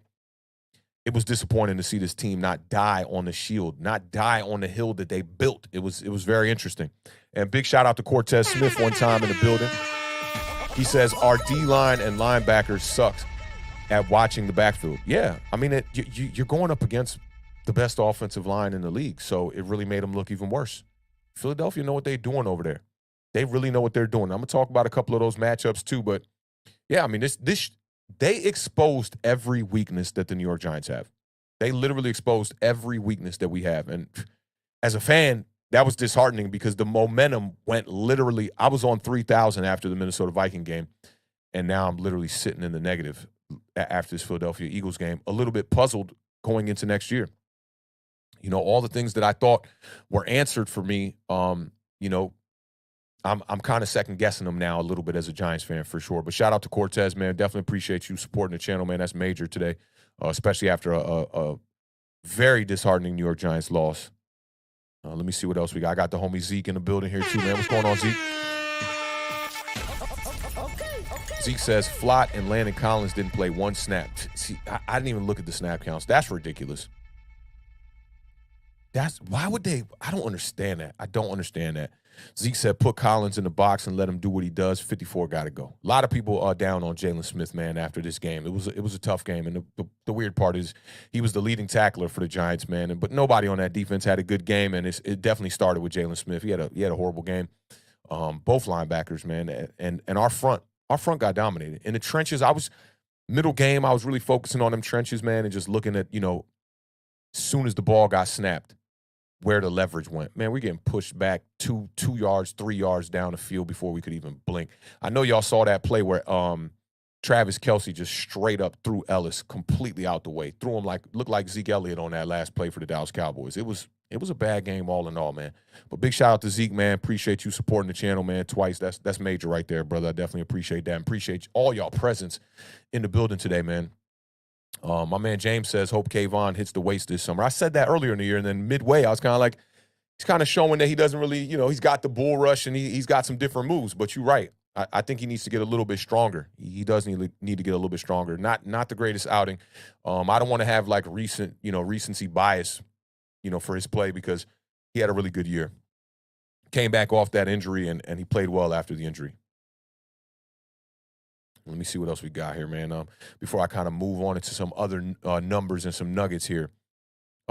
it was disappointing to see this team not die on the shield, not die on the hill that they built. It was very interesting. And big shout out to Cortez Smith one time in the building. He says, our D-line and linebackers sucks at watching the backfield. Yeah, I mean, you're going up against the best offensive line in the league, so it really made them look even worse. Philadelphia know what they're doing over there. They really know what they're doing. I'm going to talk about a couple of those matchups too, but yeah, I mean, they exposed every weakness that the New York Giants have. They literally exposed every weakness that we have. And as a fan, that was disheartening because the momentum went literally, I was on 3,000 after the Minnesota Viking game, and now I'm literally sitting in the negative after this Philadelphia Eagles game, a little bit puzzled going into next year. You know, all the things that I thought were answered for me, you know, I'm kind of second guessing them now a little bit as a Giants fan for sure. But shout out to Cortez, man. Definitely appreciate you supporting the channel, man. That's major today, especially after a very disheartening New York Giants loss. Let me see what else we got. I got the homie Zeke in the building here too, man. What's going on, Zeke? Zeke says Flott and Landon Collins didn't play one snap. See, I didn't even look at the snap counts. That's ridiculous. Why would they? I don't understand that. I don't understand that. Zeke said, put Collins in the box and let him do what he does. 54 got to go. A lot of people are down on Jalen Smith, man, after this game. It was a tough game, and the weird part is he was the leading tackler for the Giants, man. But nobody on that defense had a good game, and it definitely started with Jalen Smith. He had a horrible game. Both linebackers, man, and our front got dominated. In the trenches, middle game, I was really focusing on them trenches, man, and just looking at, you know, as soon as the ball got snapped, where the leverage went. Man, we're getting pushed back 2 yards, 3 yards down the field before we could even blink. I know y'all saw that play where Travis Kelce just straight up threw Ellis completely out the way. Threw him looked like Zeke Elliott on that last play for the Dallas Cowboys. It was a bad game all in all, man. But big shout out to Zeke, man. Appreciate you supporting the channel, man, twice. That's major right there, brother. I definitely appreciate that. And appreciate all y'all presence in the building today, man. My man James says, hope Kayvon hits the waist this summer. I said that earlier in the year, and then midway, I was kind of like, he's kind of showing that he doesn't really, you know, he's got the bull rush and he's got some different moves. But you're right. I think he needs to get a little bit stronger. He does need to get a little bit stronger. Not the greatest outing. I don't want to have like recency bias, you know, for his play because he had a really good year. Came back off that injury and he played well after the injury. Let me see what else we got here, man. Before I kind of move on into some other numbers and some nuggets here.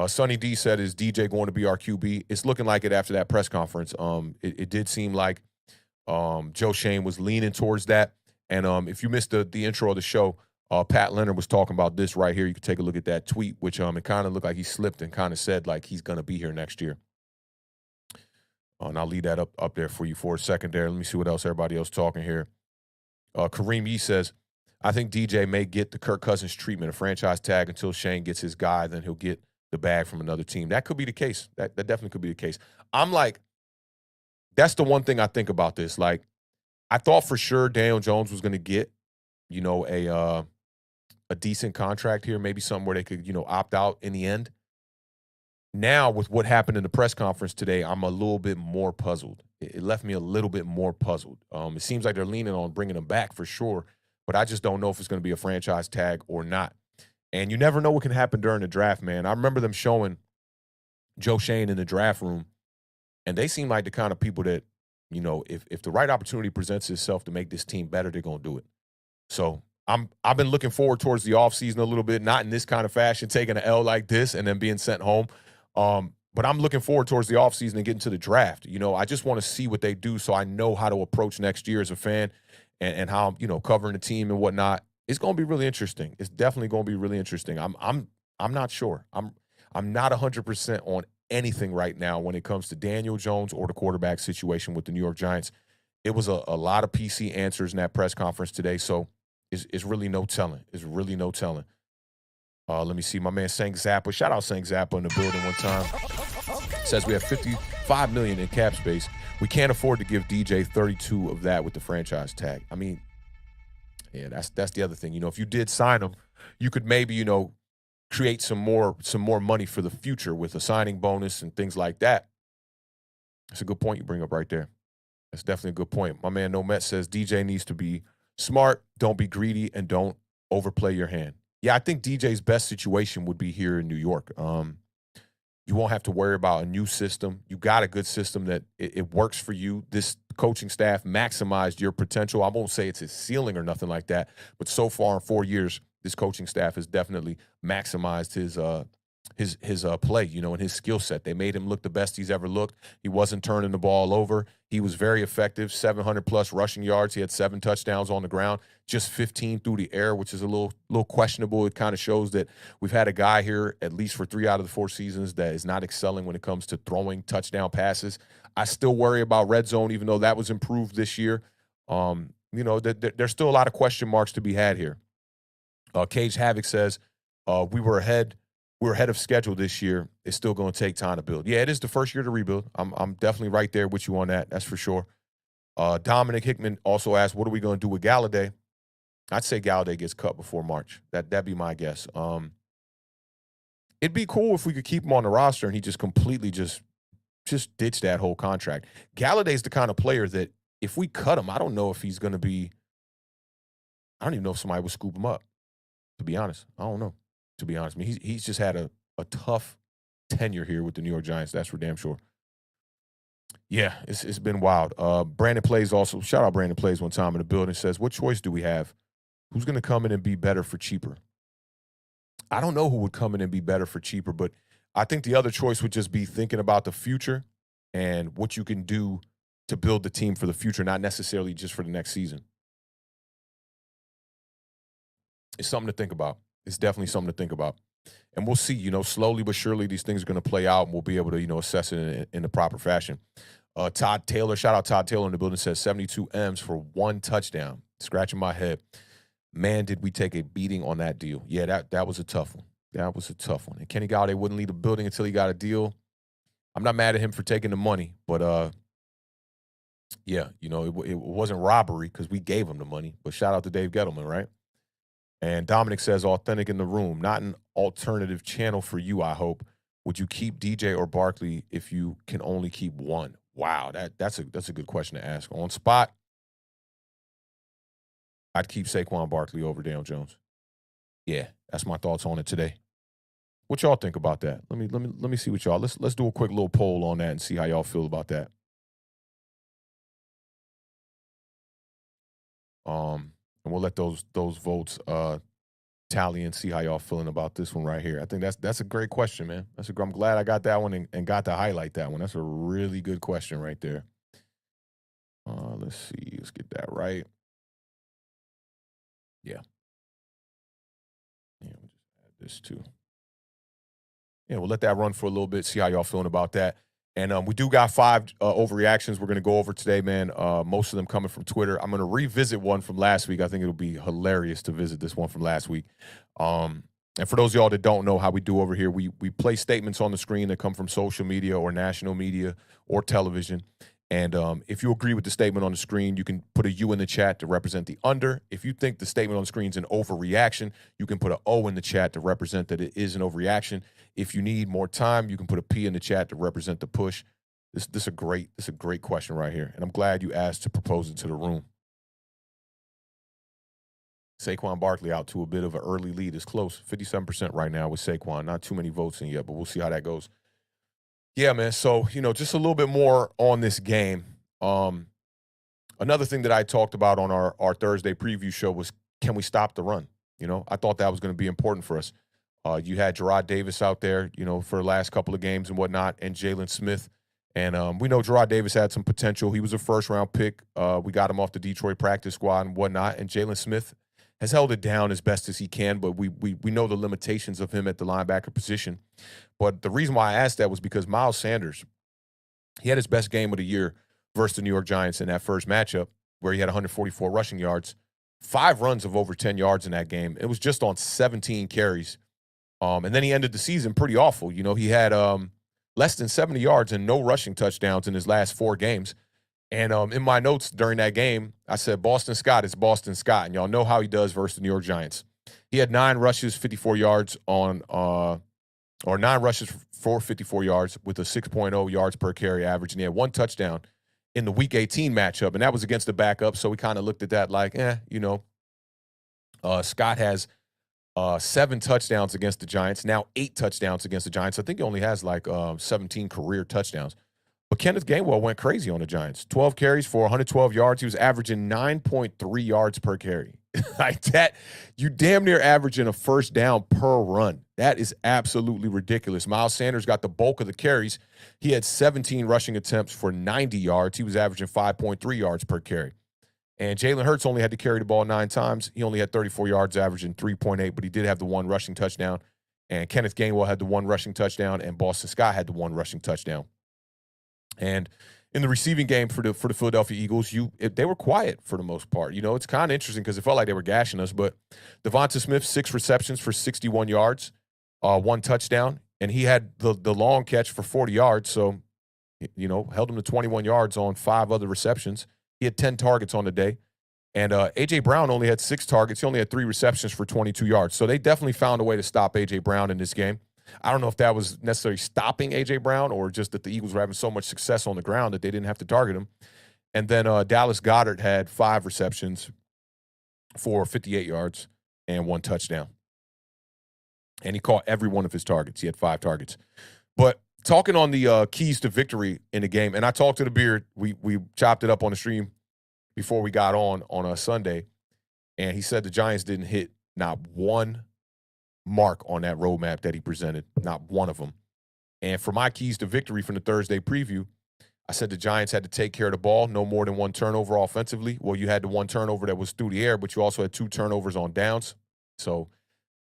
Sonny D said, is DJ going to be our QB? It's looking like it after that press conference. It did seem like Joe Shane was leaning towards that. And if you missed the intro of the show, Pat Leonard was talking about this right here. You can take a look at that tweet, which it kind of looked like he slipped and kind of said like he's going to be here next year. And I'll leave that up there for you for a second there. Let me see what else everybody else talking here. Kareem Yee says, I think DJ may get the Kirk Cousins treatment, a franchise tag until Shane gets his guy, then he'll get the bag from another team. That could be the case. That definitely could be the case. I'm like, that's the one thing I think about this. Like, I thought for sure Daniel Jones was going to get, you know, a decent contract here, maybe something where they could, you know, opt out in the end. Now, with what happened in the press conference today, I'm a little bit more puzzled. it left me a little bit more puzzled. It seems like they're leaning on bringing him back for sure, but I just don't know if it's going to be a franchise tag or not. And you never know what can happen during the draft, man. I remember them showing Joe Shane in the draft room, and they seem like the kind of people that, if the right opportunity presents itself to make this team better, they're going to do it. So I've been looking forward towards the offseason a little bit, not in this kind of fashion, taking an L like this and then being sent home. But I'm looking forward towards the offseason and getting to the draft. I just want to see what they do so I know how to approach next year as a fan and how, covering the team and whatnot. It's going to be really interesting. It's definitely going to be really interesting. I'm not sure. I'm not 100% on anything right now when it comes to Daniel Jones or the quarterback situation with the New York Giants. It was a lot of PC answers in that press conference today, so it's really no telling. It's really no telling. Let me see. My man Sank Zappa. Shout out Sank Zappa in the building one time. Says we have $55 million in cap space. We can't afford to give DJ 32 of that with the franchise tag. I mean, yeah, that's the other thing. If you did sign him, you could maybe, create some more money for the future with a signing bonus and things like that. That's a good point you bring up right there. That's definitely a good point. My man No Met says DJ needs to be smart, don't be greedy, and don't overplay your hand. Yeah, I think DJ's best situation would be here in New York. You won't have to worry about a new system. You got a good system that it works for you. This coaching staff maximized your potential. I won't say it's his ceiling or nothing like that, but so far in 4 years, this coaching staff has definitely maximized his play, and his skill set. They made him look the best he's ever looked. He wasn't turning the ball over. He was very effective, 700-plus rushing yards. He had 7 touchdowns on the ground, just 15 through the air, which is a little questionable. It kind of shows that we've had a guy here, at least for 3 out of the 4 seasons, that is not excelling when it comes to throwing touchdown passes. I still worry about red zone, even though that was improved this year. There's still a lot of question marks to be had here. Cage Havoc says, we were ahead of schedule this year. It's still going to take time to build. Yeah, it is the first year to rebuild. I'm definitely right there with you on that. That's for sure. Dominic Hickman also asked, what are we going to do with Galladay? I'd say Galladay gets cut before March. That'd be my guess. It'd be cool if we could keep him on the roster and he just completely just ditch that whole contract. Galladay's the kind of player that if we cut him, I don't know if he's going to be – I don't even know if somebody would scoop him up, to be honest. I don't know. To be honest, I mean, he's just had a tough tenure here with the New York Giants. That's for damn sure. Yeah, it's been wild. Brandon Plays also, shout out Brandon Plays one time in the building, says, what choice do we have? Who's going to come in and be better for cheaper? I don't know who would come in and be better for cheaper, but I think the other choice would just be thinking about the future and what you can do to build the team for the future, not necessarily just for the next season. It's something to think about. It's definitely something to think about. And we'll see, slowly but surely these things are going to play out and we'll be able to, assess it in the proper fashion. Todd Taylor, shout out Todd Taylor in the building, says 72 M's for 1 touchdown. Scratching my head. Man, did we take a beating on that deal. Yeah, that was a tough one. That was a tough one. And Kenny Galladay wouldn't leave the building until he got a deal. I'm not mad at him for taking the money, but yeah, it wasn't robbery because we gave him the money. But shout out to Dave Gettleman, right? And Dominic says, Awthentik in the room, not an alternative channel for you, I hope. Would you keep DJ or Barkley if you can only keep one? Wow, that's a good question to ask. On spot, I'd keep Saquon Barkley over Daniel Jones. Yeah, that's my thoughts on it today. What y'all think about that? Let me see what y'all. Let's do a quick little poll on that and see how y'all feel about that. And we'll let those votes tally and see how y'all feeling about this one right here. I think that's a great question, man. I'm glad I got that one and got to highlight that one. That's a really good question right there. Let's see. Let's get that right. Yeah. Yeah, we'll just add this too. Yeah, we'll let that run for a little bit, see how y'all feeling about that. And we do got 5 overreactions we're going to go over today, man. Most of them coming from Twitter. I'm going to revisit one from last week. I think it'll be hilarious to visit this one from last week. And for those of y'all that don't know how we do over here, we play statements on the screen that come from social media or national media or television. And if you agree with the statement on the screen, you can put a U in the chat to represent the under. If you think the statement on the screen is an overreaction, you can put an O in the chat to represent that it is an overreaction. If you need more time, you can put a P in the chat to represent the push. This is a great question right here, and I'm glad you asked to propose it to the room. Saquon Barkley out to a bit of an early lead. It's close, 57% right now with Saquon. Not too many votes in yet, but we'll see how that goes. Yeah, man. So, just a little bit more on this game. Another thing that I talked about on our Thursday preview show was, can we stop the run? I thought that was going to be important for us. You had Jarrad Davis out there, for the last couple of games and whatnot, and Jalen Smith. And we know Jarrad Davis had some potential. He was a first-round pick. We got him off the Detroit practice squad and whatnot. And Jalen Smith has held it down as best as he can, but we know the limitations of him at the linebacker position. But the reason why I asked that was because Miles Sanders, he had his best game of the year versus the New York Giants in that first matchup where he had 144 rushing yards, 5 runs of over 10 yards in that game. It was just on 17 carries. And then he ended the season pretty awful. He had less than 70 yards and no rushing touchdowns in his last 4 games. And in my notes during that game, I said, Boston Scott is Boston Scott. And y'all know how he does versus the New York Giants. He had 9 rushes, 54 yards or 9 rushes for 54 yards with a 6.0 yards per carry average. And he had 1 touchdown in the Week 18 matchup. And that was against the backup. So we kind of looked at that like, Scott has 7 touchdowns against the Giants, now 8 touchdowns against the Giants. I think he only has 17 career touchdowns. But Kenneth Gainwell went crazy on the Giants. 12 carries for 112 yards. He was averaging 9.3 yards per carry. Like that, you damn near averaging a first down per run. That is absolutely ridiculous. Miles Sanders got the bulk of the carries. He had 17 rushing attempts for 90 yards. He was averaging 5.3 yards per carry. And Jalen Hurts only had to carry the ball 9 times. He only had 34 yards, averaging 3.8, but he did have the 1 rushing touchdown. And Kenneth Gainwell had the 1 rushing touchdown, and Boston Scott had the 1 rushing touchdown. And in the receiving game for the Philadelphia Eagles, they were quiet for the most part. It's kind of interesting because it felt like they were gashing us. But Devonta Smith, 6 receptions for 61 yards, 1 touchdown, and he had the long catch for 40 yards. So, held him to 21 yards on 5 other receptions. He had 10 targets on the day. And A.J. Brown only had 6 targets. He only had 3 receptions for 22 yards. So they definitely found a way to stop A.J. Brown in this game. I don't know if that was necessarily stopping A.J. Brown or just that the Eagles were having so much success on the ground that they didn't have to target him. And then Dallas Goedert had 5 receptions for 58 yards and 1 touchdown. And he caught every one of his targets. He had 5 targets. But talking on the keys to victory in the game, and I talked to the Beard. We chopped it up on the stream before we got on a Sunday, and he said the Giants didn't hit not one mark on that roadmap that he presented, not one of them. And for my keys to victory from the Thursday preview, I said the Giants had to take care of the ball, no more than 1 turnover offensively. Well, you had the 1 turnover that was through the air, but you also had 2 turnovers on downs. So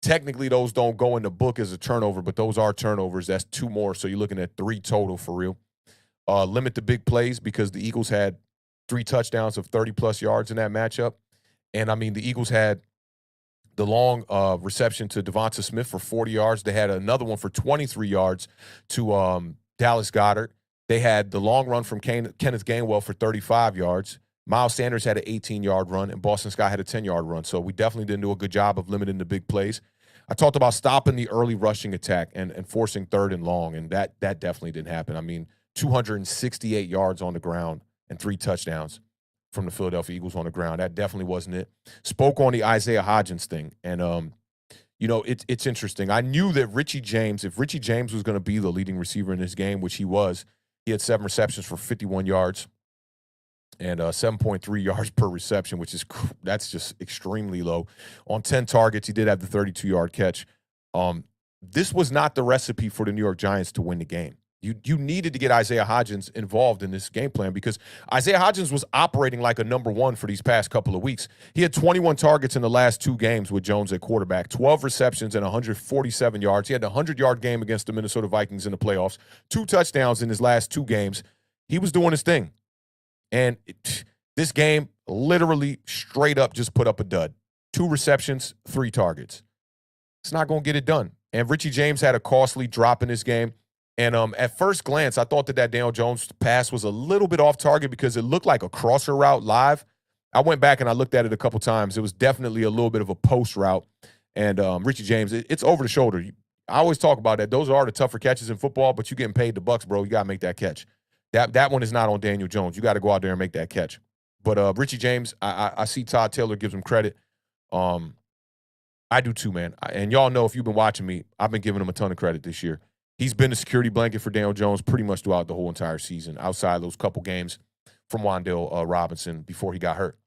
technically those don't go in the book as a turnover, but those are turnovers. That's 2 more, so you're looking at 3 total for real. Limit the big plays because the Eagles had 3 touchdowns of 30-plus yards in that matchup. And, I mean, the Eagles had the long reception to Devonta Smith for 40 yards. They had another one for 23 yards to Dallas Goedert. They had the long run from Kenneth Gainwell for 35 yards. Miles Sanders had an 18-yard run, and Boston Scott had a 10-yard run. So we definitely didn't do a good job of limiting the big plays. I talked about stopping the early rushing attack and forcing 3rd and long, and that definitely didn't happen. I mean, 268 yards on the ground and 3 touchdowns from the Philadelphia Eagles on the ground. That definitely wasn't it. Spoke on the Isaiah Hodgins thing. And, it's interesting. I knew that if Richie James was going to be the leading receiver in this game, which he was, he had 7 receptions for 51 yards and 7.3 yards per reception, that's just extremely low. On 10 targets, he did have the 32-yard catch. This was not the recipe for the New York Giants to win the game. You needed to get Isaiah Hodgins involved in this game plan because Isaiah Hodgins was operating like a number 1 for these past couple of weeks. He had 21 targets in the last 2 games with Jones at quarterback, 12 receptions and 147 yards. He had a 100-yard game against the Minnesota Vikings in the playoffs, 2 touchdowns in his last 2 games. He was doing his thing. And this game literally straight up just put up a dud. 2 receptions, 3 targets. It's not going to get it done. And Richie James had a costly drop in this game. And at first glance, I thought that Daniel Jones pass was a little bit off target because it looked like a crosser route live. I went back and I looked at it a couple times. It was definitely a little bit of a post route. And Richie James, it's over the shoulder. I always talk about that. Those are the tougher catches in football, but you're getting paid the bucks, bro. You got to make that catch. That one is not on Daniel Jones. You got to go out there and make that catch. But Richie James, I see Todd Taylor gives him credit. I do too, man. And y'all know if you've been watching me, I've been giving him a ton of credit this year. He's been a security blanket for Daniel Jones pretty much throughout the whole entire season, outside those couple games from Wan'Dale Robinson before he got hurt.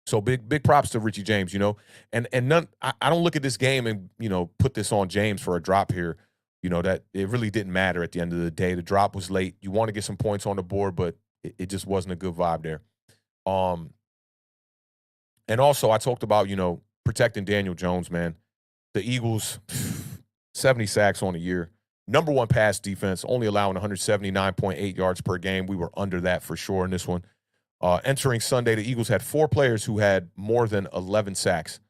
So big props to Richie James, you know. And none, I don't look at this game and, you know, put this on James for a drop here. You know, that it really didn't matter at the end of the day. The drop was late. You want to get some points on the board, but it just wasn't a good vibe there. And also I talked about, you know, protecting Daniel Jones, man. The Eagles, 70 sacks on the year. Number one pass defense, only allowing 179.8 yards per game. We were under that for sure in this one. Entering Sunday, the Eagles had 4 players who had more than 11 sacks.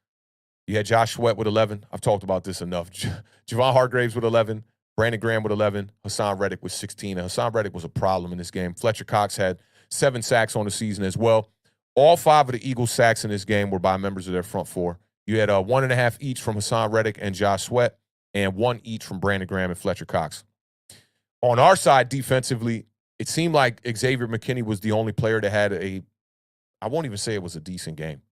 You had Josh Sweat with 11. I've talked about this enough. Javon Hargraves with 11. Brandon Graham with 11. Hassan Reddick with 16. And Hassan Reddick was a problem in this game. Fletcher Cox had 7 sacks on the season as well. All 5 of the Eagles' sacks in this game were by members of their front 4. You had 1.5 each from Hassan Reddick and Josh Sweat, and 1 each from Brandon Graham and Fletcher Cox. On our side, defensively, it seemed like Xavier McKinney was the only player that had I won't even say it was a decent game,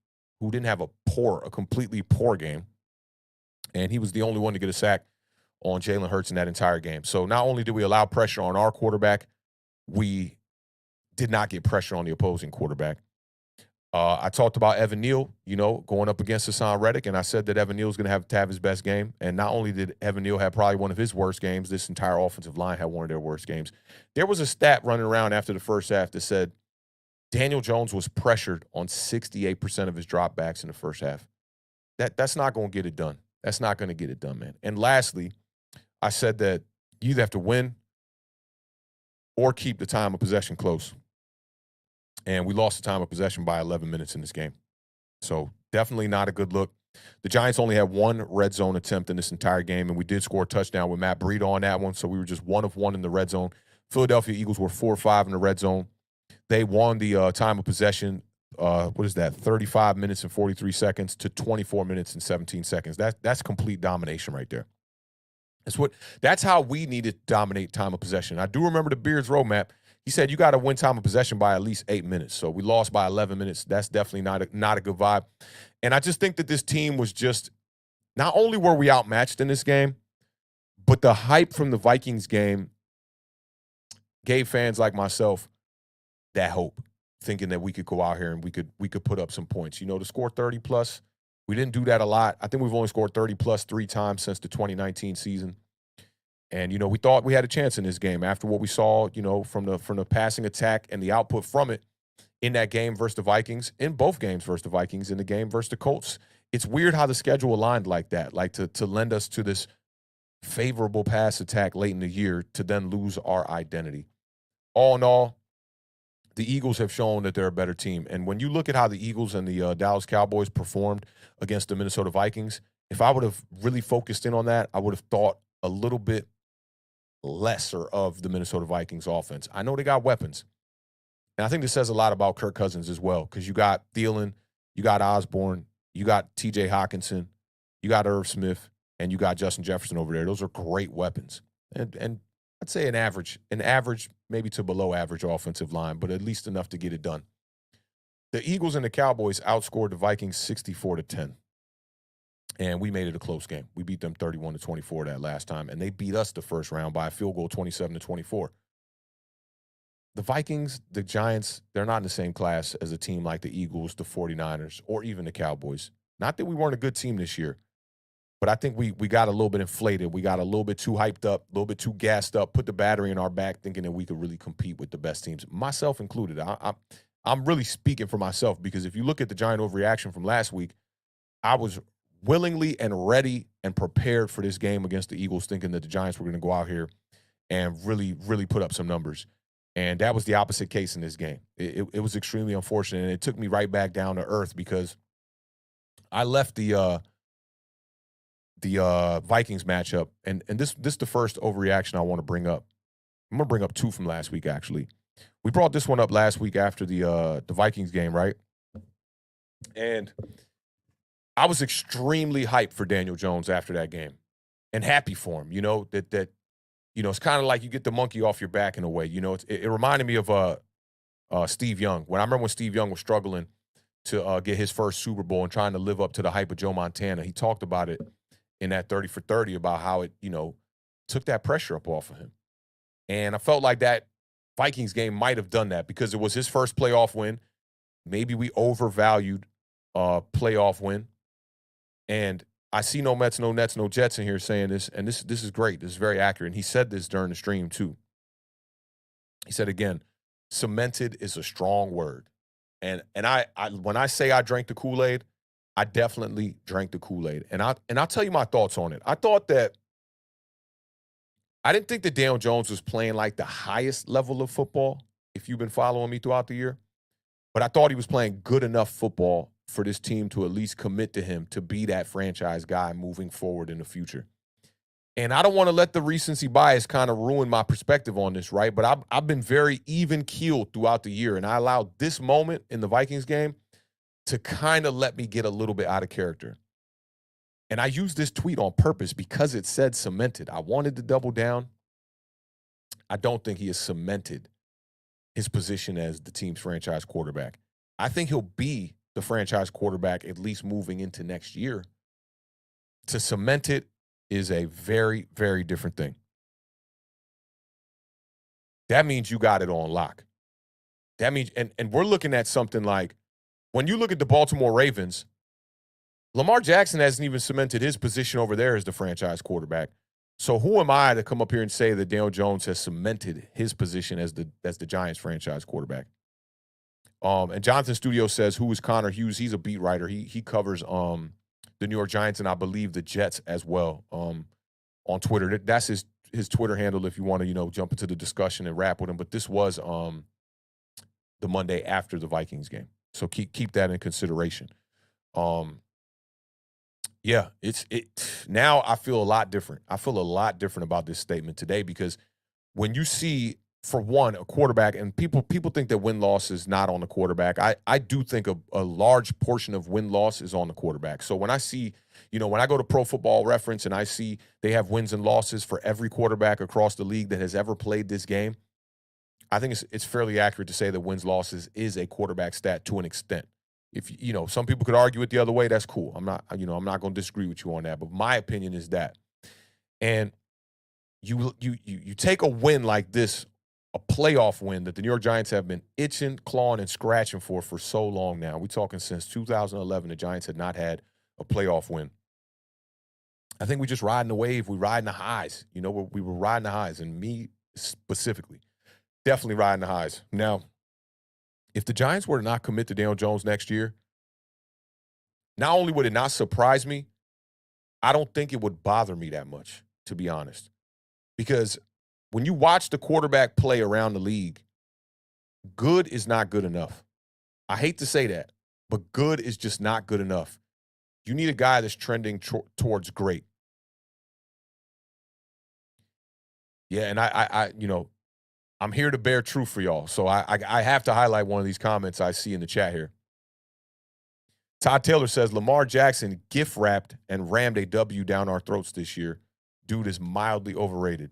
who didn't have a completely poor game. And he was the only one to get a sack on Jalen Hurts in that entire game. So not only did we allow pressure on our quarterback, we did not get pressure on the opposing quarterback. I talked about Evan Neal, you know, going up against Hassan Reddick, and I said that Evan Neal was going to have his best game. And not only did Evan Neal have probably one of his worst games, this entire offensive line had one of their worst games. There was a stat running around after the first half that said Daniel Jones was pressured on 68% of his dropbacks in the first half. That's not going to get it done. That's not going to get it done, man. And lastly, I said that you either have to win or keep the time of possession close. And we lost the time of possession by 11 minutes in this game. So definitely not a good look. The Giants only had 1 red zone attempt in this entire game, and we did score a touchdown with Matt Breida on that one, so we were just 1 of 1 in the red zone. Philadelphia Eagles were 4 of 5 in the red zone. They won the time of possession, 35 minutes and 43 seconds to 24 minutes and 17 seconds. That's complete domination right there. That's how we need to dominate time of possession. I do remember the Beard's roadmap. He said you got to win time of possession by at least 8 minutes. So we lost by 11 minutes. That's definitely not a good vibe. And I just think that this team was just, not only were we outmatched in this game, but the hype from the Vikings game gave fans like myself that hope, thinking that we could go out here and we could put up some points. You know, to score 30 plus, we didn't do that a lot. I think we've only scored 30 plus 3 times since the 2019 season. And, you know, we thought we had a chance in this game after what we saw, you know, from the passing attack and the output from it in that game versus the Vikings, in both games versus the Vikings, in the game versus the Colts. It's weird how the schedule aligned like that, like to lend us to this favorable pass attack late in the year to then lose our identity. All in all, the Eagles have shown that they're a better team. And when you look at how the Eagles and the Dallas Cowboys performed against the Minnesota Vikings, if I would have really focused in on that, I would have thought a little bit lesser of the Minnesota Vikings offense. I know they got weapons. And I think this says a lot about Kirk Cousins as well, because you got Thielen, you got Osborne, you got TJ Hawkinson, you got Irv Smith, and you got Justin Jefferson over there. Those are great weapons. And I'd say an average, maybe to below average offensive line, but at least enough to get it done. The Eagles and the Cowboys outscored the Vikings 64-10. And we made it a close game. We beat them 31-24 that last time, and they beat us the first round by a field goal, 27-24. The Vikings, the Giants, they're not in the same class as a team like the Eagles, the 49ers, or even the Cowboys. Not that we weren't a good team this year, but I think we got a little bit inflated. We got a little bit too hyped up, a little bit too gassed up, put the battery in our back thinking that we could really compete with the best teams, myself included. I'm really speaking for myself, because if you look at the Giant overreaction from last week, I was willingly and ready and prepared for this game against the Eagles, thinking that the Giants were going to go out here and really, really put up some numbers. And that was the opposite case in this game. It was extremely unfortunate, and it took me right back down to earth, because I left the Vikings matchup, and this is the first overreaction I want to bring up. I'm going to bring up 2 from last week, actually. We brought this one up last week after the Vikings game, right? And I was extremely hyped for Daniel Jones after that game and happy for him, you know, that it's kind of like you get the monkey off your back in a way. It reminded me of Steve Young. When I remember when Steve Young was struggling to get his first Super Bowl and trying to live up to the hype of Joe Montana, he talked about it in that 30 for 30 about how it, took that pressure up off of him. And I felt like that Vikings game might have done that because it was his first playoff win. Maybe we overvalued playoff win. And I see no Mets, no Nets, no Jets in here saying this, and this is great. This is very accurate. And he said this during the stream too. He said again, cemented is a strong word. And I when I say I drank the Kool-Aid, I definitely drank the Kool-Aid. And I'll tell you my thoughts on it. I didn't think that Daniel Jones was playing like the highest level of football, if you've been following me throughout the year. But I thought he was playing good enough football for this team to at least commit to him to be that franchise guy moving forward in the future. And I don't want to let the recency bias kind of ruin my perspective on this, right? But I've been very even-keeled throughout the year, and I allowed this moment in the Vikings game to kind of let me get a little bit out of character. And I used this tweet on purpose because it said cemented. I wanted to double down. I don't think he has cemented his position as the team's franchise quarterback. I think he'll be the franchise quarterback at least moving into next year. To cement it is a very, very different thing. That means you got it on lock. That means, and we're looking at something like, when you look at the Baltimore Ravens, Lamar Jackson hasn't even cemented his position over there as the franchise quarterback. So who am I to come up here and say that Daniel Jones has cemented his position as the Giants franchise quarterback? And Jonathan Studio says, who is Connor Hughes? He's a beat writer. He covers the New York Giants and I believe the Jets as well on Twitter. That's his Twitter handle if you want to, jump into the discussion and rap with him. But this was the Monday after the Vikings game. So keep that in consideration. Yeah, now I feel a lot different. I feel a lot different about this statement today because when you see, for one, a quarterback, and people think that win-loss is not on the quarterback. I do think a large portion of win-loss is on the quarterback. So when I see, when I go to Pro Football Reference and I see they have wins and losses for every quarterback across the league that has ever played this game, I think it's fairly accurate to say that wins-losses is a quarterback stat to an extent. If some people could argue it the other way, that's cool. I'm not going to disagree with you on that. But my opinion is that, and you take a win like this, a playoff win that the New York Giants have been itching, clawing, and scratching for so long now. We're talking since 2011, the Giants had not had a playoff win. I think we just riding the wave. We riding the highs. We were riding the highs, and me specifically, definitely riding the highs. Now, if the Giants were to not commit to Daniel Jones next year, not only would it not surprise me, I don't think it would bother me that much, to be honest. Because when you watch the quarterback play around the league, good is not good enough. I hate to say that, but good is just not good enough. You need a guy that's trending towards great. Yeah, and I'm here to bear truth for y'all. So I have to highlight one of these comments I see in the chat here. Todd Taylor says, Lamar Jackson gift wrapped and rammed a W down our throats this year. Dude is mildly overrated.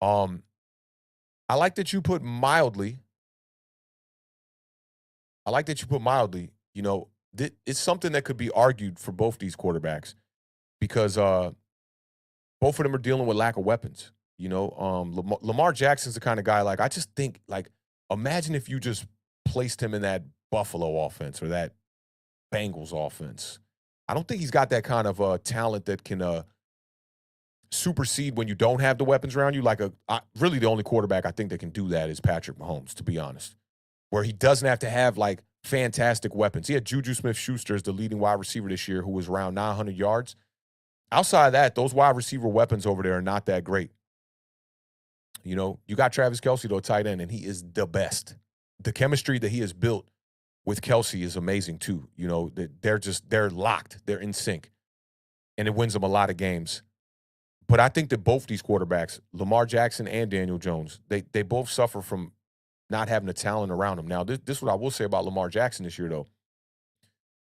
I like that you put mildly. It's something that could be argued for both these quarterbacks because both of them are dealing with lack of weapons. Lamar Jackson's the kind of guy, I just think, imagine if you just placed him in that Buffalo offense or that Bengals offense. I don't think he's got that kind of talent that can supersede when you don't have the weapons around you. Really the only quarterback I think that can do that is Patrick Mahomes, to be honest, where he doesn't have to have, fantastic weapons. He had Juju Smith-Schuster as the leading wide receiver this year who was around 900 yards. Outside of that, those wide receiver weapons over there are not that great. You got Travis Kelce, though, tight end, and he is the best. The chemistry that he has built with Kelce is amazing, too. They're locked. They're in sync. And it wins them a lot of games. But I think that both these quarterbacks, Lamar Jackson and Daniel Jones, they both suffer from not having the talent around them. Now, this is what I will say about Lamar Jackson this year, though.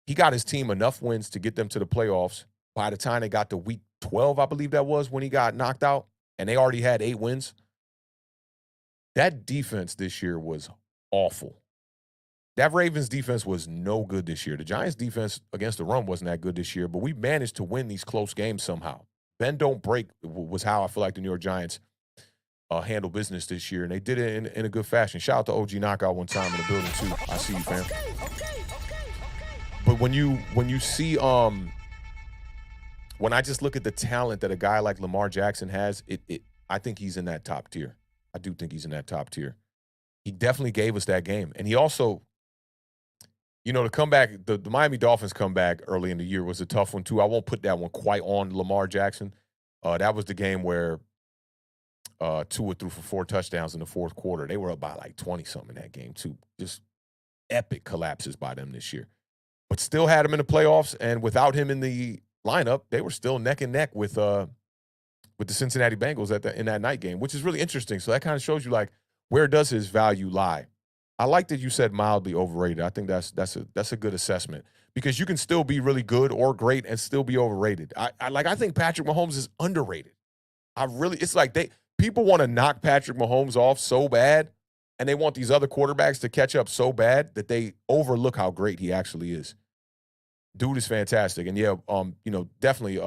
He got his team enough wins to get them to the playoffs by the time they got to week 12, I believe that was, when he got knocked out. and they already had 8 wins. That defense this year was awful. That Ravens defense was no good this year. The Giants defense against the run wasn't that good this year, but we managed to win these close games somehow. Bend don't break was how I feel like the New York Giants handle business this year, and they did it in a good fashion. Shout out to OG Knockout one time in the building too. I see you, fam. But when you see when I just look at the talent that a guy like Lamar Jackson has, I think he's in that top tier. I do think he's in that top tier. He definitely gave us that game. And he also, the comeback, the Miami Dolphins comeback early in the year was a tough one too. I won't put that one quite on Lamar Jackson. That was the game where Tua threw for 4 touchdowns in the fourth quarter. They were up by like 20-something in that game too. Just epic collapses by them this year. But still had him in the playoffs, and without him in the lineup, they were still neck and neck with the Cincinnati Bengals in that night game, which is really interesting. So that kind of shows you like where does his value lie. I like that you said mildly overrated. I think that's a good assessment because you can still be really good or great and still be overrated. I think Patrick Mahomes is underrated. It's like people want to knock Patrick Mahomes off so bad, and they want these other quarterbacks to catch up so bad that they overlook how great he actually is. Dude is fantastic. And yeah, definitely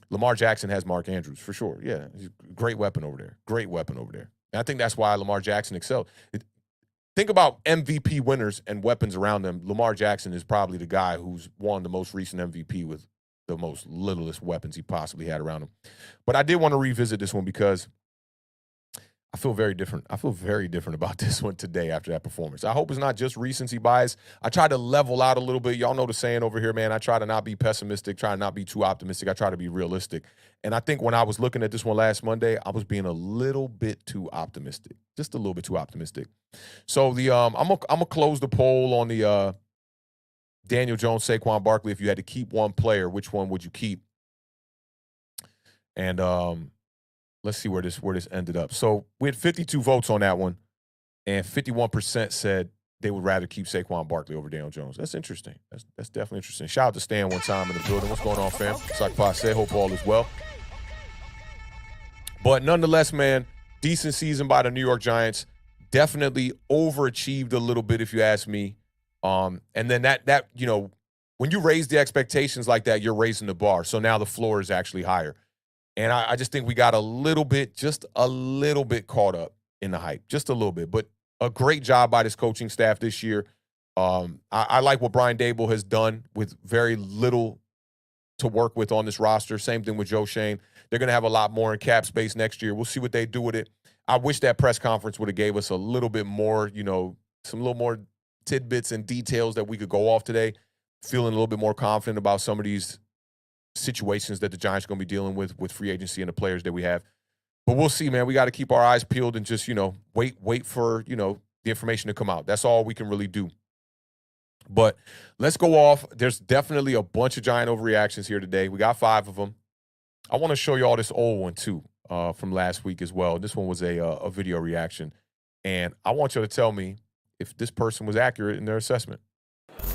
Lamar Jackson has Mark Andrews for sure. Yeah, he's a great weapon over there. Great weapon over there. And I think that's why Lamar Jackson excelled. Think about MVP winners and weapons around them. Lamar Jackson is probably the guy who's won the most recent MVP with the most littlest weapons he possibly had around him. But I did want to revisit this one because I feel very different. I feel very different about this one today after that performance. I hope it's not just recency bias. I try to level out a little bit. Y'all know the saying over here, man. I try to not be pessimistic, try to not be too optimistic. I try to be realistic. And I think when I was looking at this one last Monday, I was being a little bit too optimistic. Just a little bit too optimistic. So I'm gonna close the poll on the Daniel Jones, Saquon Barkley. If you had to keep one player, which one would you keep? And let's see where this ended up. So we had 52 votes on that one, and 51% said they would rather keep Saquon Barkley over Daniel Jones. That's interesting. That's definitely interesting. Shout out to Stan one time in the building. What's going on, fam? Sakpa say, hope all is well. But nonetheless, man, decent season by the New York Giants. Definitely overachieved a little bit, if you ask me. And then that when you raise the expectations like that, you're raising the bar. So now the floor is actually higher. And I just think we got just a little bit caught up in the hype, just a little bit. But a great job by this coaching staff this year. I like what Brian Daboll has done with very little to work with on this roster. Same thing with Joe Shane. They're going to have a lot more in cap space next year. We'll see what they do with it. I wish that press conference would have gave us a little bit more, some little more tidbits and details that we could go off today. Feeling a little bit more confident about some of these situations that the Giants are going to be dealing with free agency and the players that we have. But we'll see, man. We got to keep our eyes peeled and just, wait for, the information to come out. That's all we can really do. But let's go off. There's definitely a bunch of Giant overreactions here today. We got 5 of them. I want to show you all this old one, too, from last week as well. This one was a video reaction. And I want you to tell me if this person was accurate in their assessment.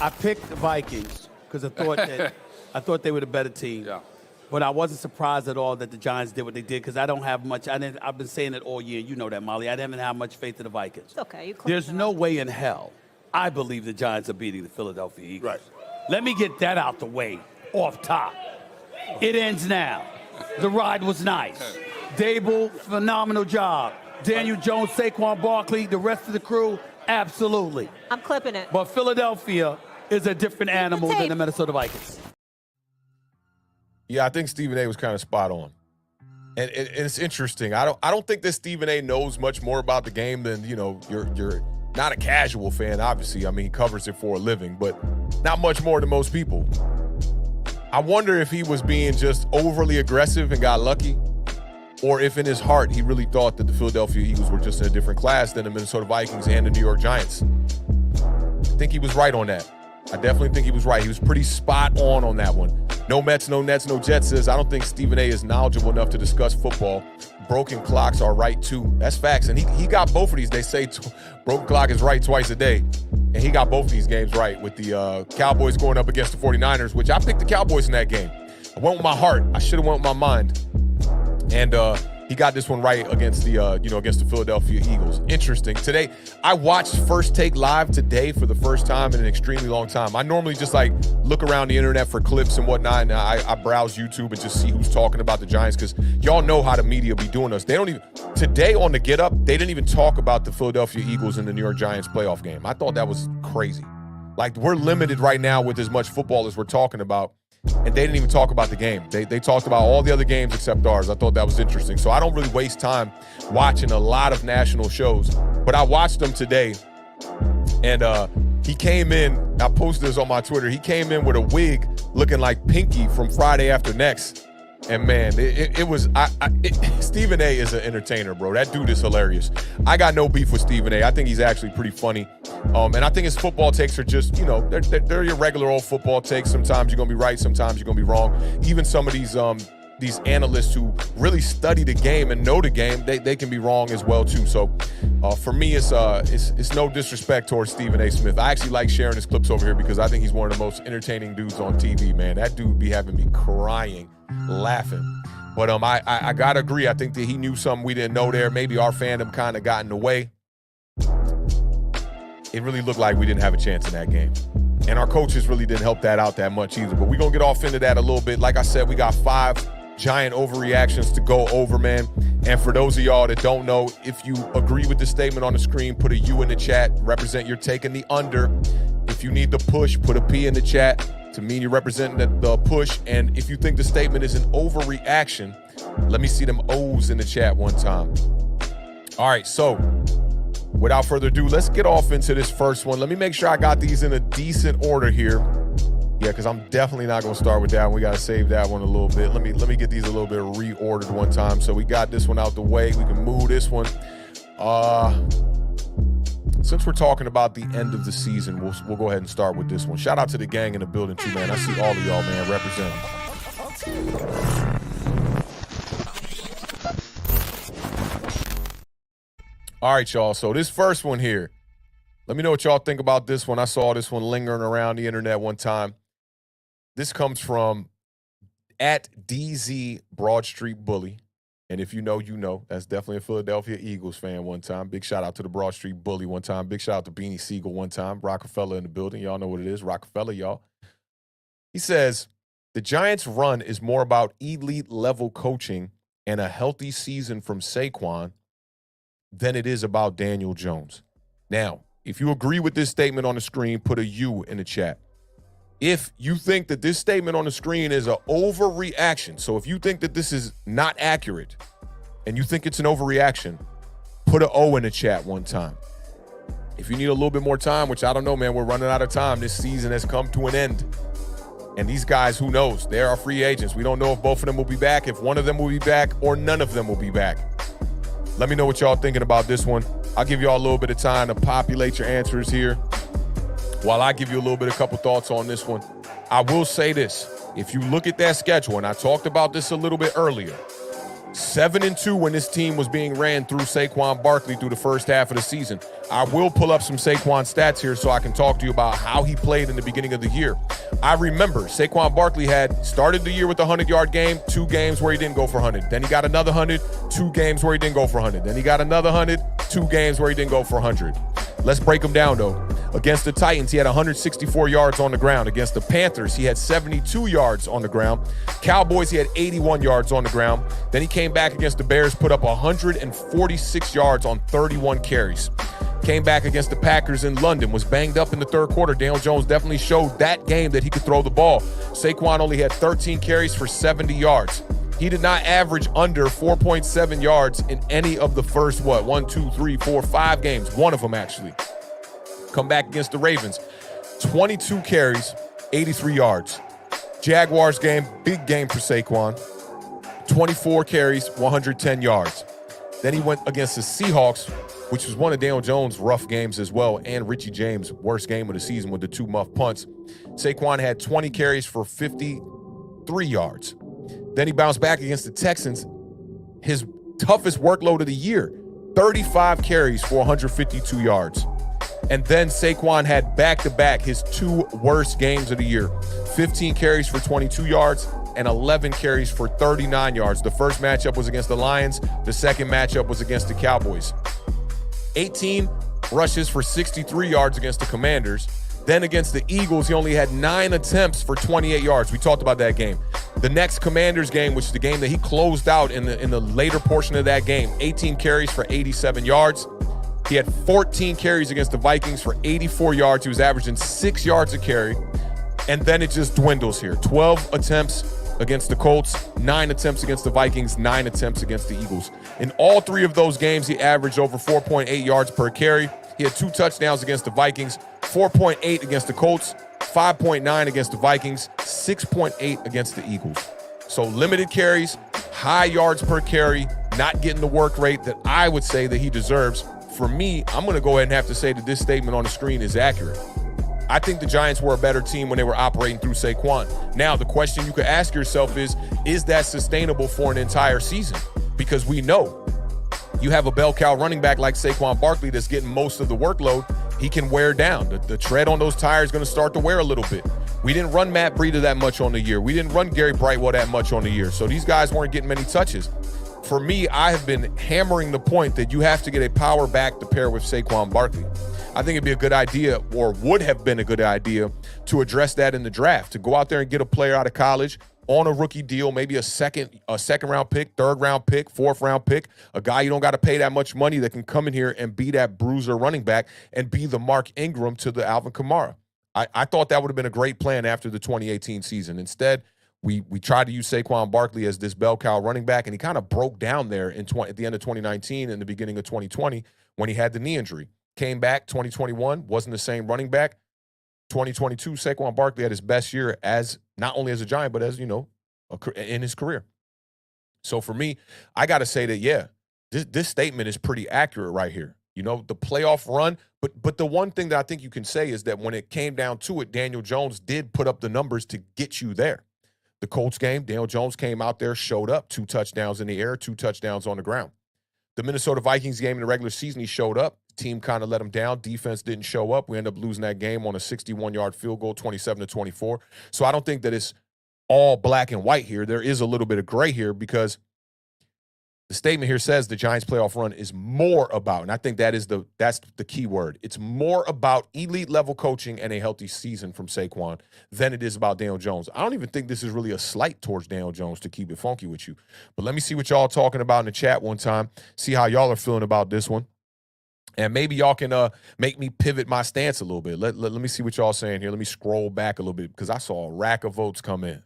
I picked the Vikings because I thought they were the better team. Yeah. But I wasn't surprised at all that the Giants did what they did because I don't have much. I've been saying it all year. You know that, Molly. I didn't have much faith in the Vikings. It's okay. There's no way in hell I believe the Giants are beating the Philadelphia Eagles. Right. Let me get that out the way off top. It ends now. The ride was nice. Daboll, phenomenal job. Daniel Jones, Saquon Barkley, the rest of the crew, absolutely. I'm clipping it. But Philadelphia is a different animal than the Minnesota Vikings. Yeah, I think Stephen A was kind of spot on. And it's interesting. I don't think that Stephen A knows much more about the game than, you're not a casual fan, obviously. I mean, he covers it for a living, but not much more than most people. I wonder if he was being just overly aggressive and got lucky, or if in his heart he really thought that the Philadelphia Eagles were just in a different class than the Minnesota Vikings and the New York Giants. I think he was right on that. I definitely think he was right. He was pretty spot on that one. No Mets, no Nets, no Jets says, I don't think Stephen A is knowledgeable enough to discuss football. Broken clocks are right, too. That's facts. And he got both of these. They say broken clock is right twice a day. And he got both of these games right with the Cowboys going up against the 49ers, which I picked the Cowboys in that game. I went with my heart. I should have went with my mind. And he got this one right against the against the Philadelphia Eagles. Interesting. Today, I watched First Take Live today for the first time in an extremely long time. I normally just like look around the internet for clips and whatnot, and I browse YouTube and just see who's talking about the Giants, because y'all know how the media be doing us. They don't even, today on the Get Up, they didn't even talk about the Philadelphia Eagles and the New York Giants playoff game. I thought that was crazy. Like, we're limited right now with as much football as we're talking about, and they didn't even talk about the game. They talked about all the other games except ours. I thought that was interesting. So I don't really waste time watching a lot of national shows, but I watched them today, and he came in, I posted this on my Twitter, he came in with a wig looking like Pinky from Friday After Next. And man, it was Stephen A is an entertainer, bro. That dude is hilarious. I got no beef with Stephen A. I think he's actually pretty funny. And I think his football takes are just, they're your regular old football takes. Sometimes you're going to be right, sometimes you're going to be wrong. Even some of these analysts who really study the game and know the game, they can be wrong as well too. So for me, it's no disrespect towards Stephen A. Smith. I actually like sharing his clips over here because I think he's one of the most entertaining dudes on TV, man. That dude be having me crying, laughing. But I gotta agree. I think that he knew something we didn't know there. Maybe our fandom kind of got in the way. It really looked like we didn't have a chance in that game. And our coaches really didn't help that out that much either. But we're going to get off into that a little bit. Like I said, we got 5 giant overreactions to go over, man. And for those of y'all that don't know, if you agree with the statement on the screen, put a U in the chat. Represent you're taking the under. If you need the push, put a P in the chat to mean you're representing the push. And if you think the statement is an overreaction, let me see them O's in the chat one time. All right, so without further ado, let's get off into this first one. Let me make sure I got these in a decent order here. Yeah, because I'm definitely not going to start with that one. We got to save that one a little bit. Let me get these a little bit reordered one time. So we got this one out the way. We can move this one. Since we're talking about the end of the season, we'll go ahead and start with this one. Shout out to the gang in the building too, man. I see all of y'all, man, representing. All right, y'all. So this first one here, let me know what y'all think about this one. I saw this one lingering around the internet one time. This comes from @DZ Broad Street Bully. And if you know, you know. That's definitely a Philadelphia Eagles fan one time. Big shout out to the Broad Street Bully one time. Big shout out to Beanie Siegel one time. Rockefeller in the building. Y'all know what it is. Rockefeller, y'all. He says, the Giants' run is more about elite level coaching and a healthy season from Saquon than it is about Daniel Jones. Now, if you agree with this statement on the screen, put a U in the chat. If you think that this statement on the screen is an overreaction, so if you think that this is not accurate and you think it's an overreaction, put an O in the chat one time. If you need a little bit more time, which I don't know, man, we're running out of time. This season has come to an end. And these guys, who knows? They are free agents. We don't know if both of them will be back, if one of them will be back, or none of them will be back. Let me know what y'all thinking about this one. I'll give y'all a little bit of time to populate your answers here while I give you a couple thoughts on this one. I will say this. If you look at that schedule, and I talked about this a little bit earlier, 7-2 when this team was being ran through Saquon Barkley through the first half of the season. I will pull up some Saquon stats here so I can talk to you about how he played in the beginning of the year. I remember Saquon Barkley had started the year with a 100-yard game, 2 games where he didn't go for 100. Then he got another 100, 2 games where he didn't go for 100. Then he got another 100, 2 games where he didn't go for 100. Let's break them down, though. Against the Titans, he had 164 yards on the ground. Against the Panthers, he had 72 yards on the ground. Cowboys, he had 81 yards on the ground. Then he came back against the Bears, put up 146 yards on 31 carries. Came back against the Packers in London, was banged up in the third quarter. Daniel Jones definitely showed that game that he could throw the ball. Saquon only had 13 carries for 70 yards. He did not average under 4.7 yards in any of the first, 5 games. One of them, actually. Come back against the Ravens. 22 carries, 83 yards. Jaguars game, big game for Saquon. 24 carries, 110 yards. Then he went against the Seahawks, which was one of Daniel Jones' rough games as well, and Richie James' worst game of the season with the 2 muff punts. Saquon had 20 carries for 53 yards. Then he bounced back against the Texans, his toughest workload of the year, 35 carries for 152 yards. And then Saquon had back-to-back his 2 worst games of the year, 15 carries for 22 yards and 11 carries for 39 yards. The first matchup was against the Lions. The second matchup was against the Cowboys. 18 rushes for 63 yards against the Commanders. Then against the Eagles, he only had 9 attempts for 28 yards. We talked about that game. The next Commanders game, which is the game that he closed out in the later portion of that game, 18 carries for 87 yards. He had 14 carries against the Vikings for 84 yards. He was averaging 6 yards a carry. And then it just dwindles here. 12 attempts against the Colts, 9 attempts against the Vikings, 9 attempts against the Eagles. In all 3 of those games, he averaged over 4.8 yards per carry. He had 2 touchdowns against the Vikings, 4.8 against the Colts, 5.9 against the Vikings, 6.8 against the Eagles. So limited carries, high yards per carry, not getting the work rate that I would say that he deserves. For me, I'm going to go ahead and have to say that this statement on the screen is accurate. I think the Giants were a better team when they were operating through Saquon. Now, the question you could ask yourself is that sustainable for an entire season? Because we know you have a bell cow running back like Saquon Barkley that's getting most of the workload. He can wear down. The tread on those tires is going to start to wear a little bit. We didn't run Matt Breida that much on the year. We didn't run Gary Brightwell that much on the year. So these guys weren't getting many touches. For me, I have been hammering the point that you have to get a power back to pair with Saquon Barkley. I think it'd be a good idea, or would have been a good idea, to address that in the draft, to go out there and get a player out of college on a rookie deal, maybe a second round pick, third round pick, fourth round pick, a guy you don't got to pay that much money that can come in here and be that bruiser running back and be the Mark Ingram to the Alvin Kamara. I thought that would have been a great plan after the 2018 season. Instead, we tried to use Saquon Barkley as this bell cow running back, and he kind of broke down there at the end of 2019 and the beginning of 2020 when he had the knee injury. Came back 2021, wasn't the same running back. 2022, Saquon Barkley had his best year as not only as a Giant, but as, in his career. So for me, I got to say that, yeah, this statement is pretty accurate right here. The playoff run. But the one thing that I think you can say is that when it came down to it, Daniel Jones did put up the numbers to get you there. The Colts game, Daniel Jones came out there, showed up, 2 touchdowns in the air, 2 touchdowns on the ground. The Minnesota Vikings game in the regular season, he showed up. Team kind of let him down. Defense didn't show up. We ended up losing that game on a 61-yard field goal, 27-24. So I don't think that it's all black and white here. There is a little bit of gray here because the statement here says the Giants playoff run is more about, and I think that's the key word. It's more about elite level coaching and a healthy season from Saquon than it is about Daniel Jones. I don't even think this is really a slight towards Daniel Jones, to keep it funky with you. But let me see what y'all talking about in the chat one time. See how y'all are feeling about this one. And maybe y'all can make me pivot my stance a little bit. Let me see what y'all saying here. Let me scroll back a little bit because I saw a rack of votes come in.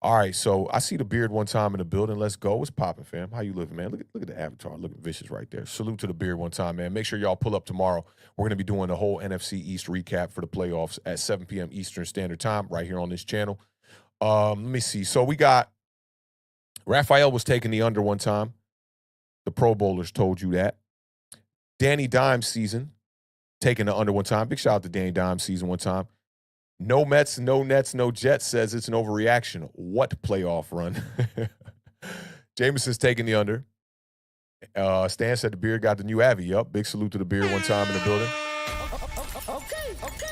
All right, so I see the beard one time in the building. Let's go. What's popping, fam? How you living, man? Look at the avatar. Looking vicious right there. Salute to the beard one time, man. Make sure y'all pull up tomorrow. We're going to be doing the whole NFC East recap for the playoffs at 7 p.m. Eastern Standard Time right here on this channel. Let me see. So we got Raphael was taking the under one time. The Pro Bowlers told you that. Danny Dimes season taking the under one time. Big shout out to Danny Dimes season one time. No Mets, no Nets, no Jets says it's an overreaction. What playoff run? Jameson's taking the under. Stan said the beard got the new Avi. Yup. Big salute to the beard one time in the building.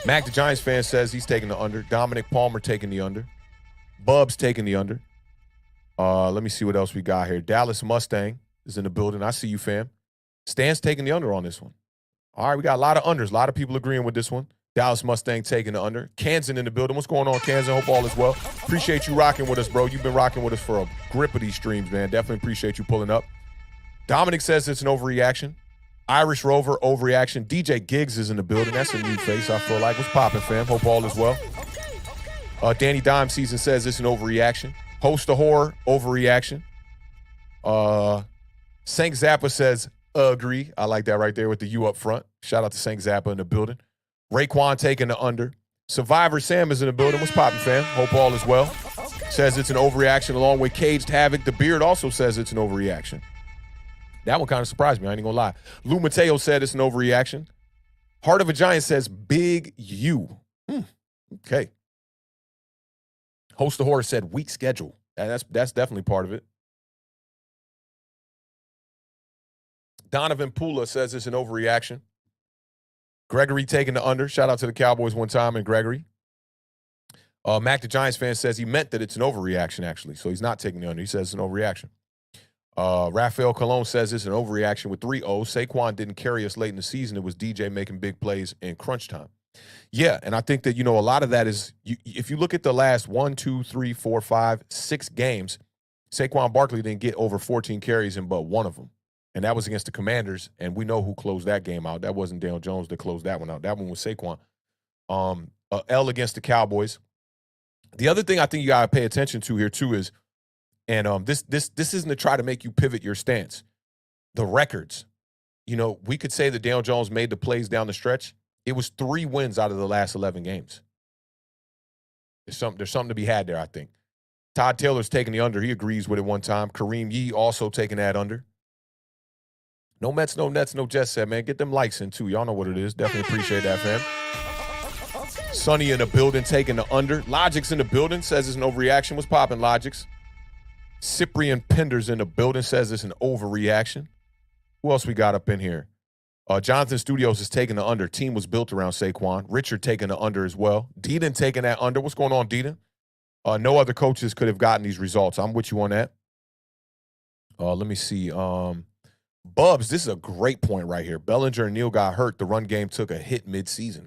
Mac, the Giants fan, says he's taking the under. Dominic Palmer taking the under. Bub's taking the under. Let me see what else we got here. Dallas Mustang is in the building. I see you, fam. Stan's taking the under on this one. All right, we got a lot of unders. A lot of people agreeing with this one. Dallas Mustang taking the under. Kansan in the building. What's going on, Kansan? Hope all is well. Appreciate you rocking with us, bro. You've been rocking with us for a grip of these streams, man. Definitely appreciate you pulling up. Dominic says it's an overreaction. Irish Rover, overreaction. DJ Giggs is in the building. That's a new face, I feel like. What's popping, fam? Hope all is well. Danny Dime season says it's an overreaction. Host of Horror, overreaction. Sank Zappa says, agree. I like that right there with the U up front. Shout out to Sank Zappa in the building. Raekwon taking the under. Survivor Sam is in the building. What's popping, fam? Hope all is well. Says it's an overreaction along with Caged Havoc. The Beard also says it's an overreaction. That one kind of surprised me. I ain't gonna lie. Lou Mateo said it's an overreaction. Heart of a Giant says Big U. Okay. Host of Horror said weak schedule. That's definitely part of it. Donovan Pula says it's an overreaction. Gregory taking the under. Shout out to the Cowboys one time and Gregory. Mac the Giants fan says he meant that it's an overreaction, actually. So he's not taking the under. He says it's an overreaction. Rafael Colon says it's an overreaction with 3 O's. Saquon didn't carry us late in the season. It was DJ making big plays in crunch time. Yeah, and I think that, a lot of that is, if you look at the last 1, 2, 3, 4, 5, 6 games, Saquon Barkley didn't get over 14 carries in but one of them. And that was against the Commanders, and we know who closed that game out. That wasn't Daniel Jones that closed that one out. That one was Saquon. L against the Cowboys. The other thing I think you got to pay attention to here, too, is, and this isn't to try to make you pivot your stance, the records. We could say that Daniel Jones made the plays down the stretch. It was 3 wins out of the last 11 games. There's something to be had there, I think. Todd Taylor's taking the under. He agrees with it one time. Kareem Yee also taking that under. No Mets, no Nets, no Jets said, man, get them likes in, too. Y'all know what it is. Definitely appreciate that, fam. Sonny in the building taking the under. Logic's in the building, says it's an overreaction. What's popping, Logic's? Cyprian Pender's in the building, says it's an overreaction. Who else we got up in here? Jonathan Studios is taking the under. Team was built around Saquon. Richard taking the under as well. Deedon taking that under. What's going on, Deedon? No other coaches could have gotten these results. I'm with you on that. Let me see. Bubs, this is a great point right here. Bellinger and Neal got hurt. The run game took a hit midseason.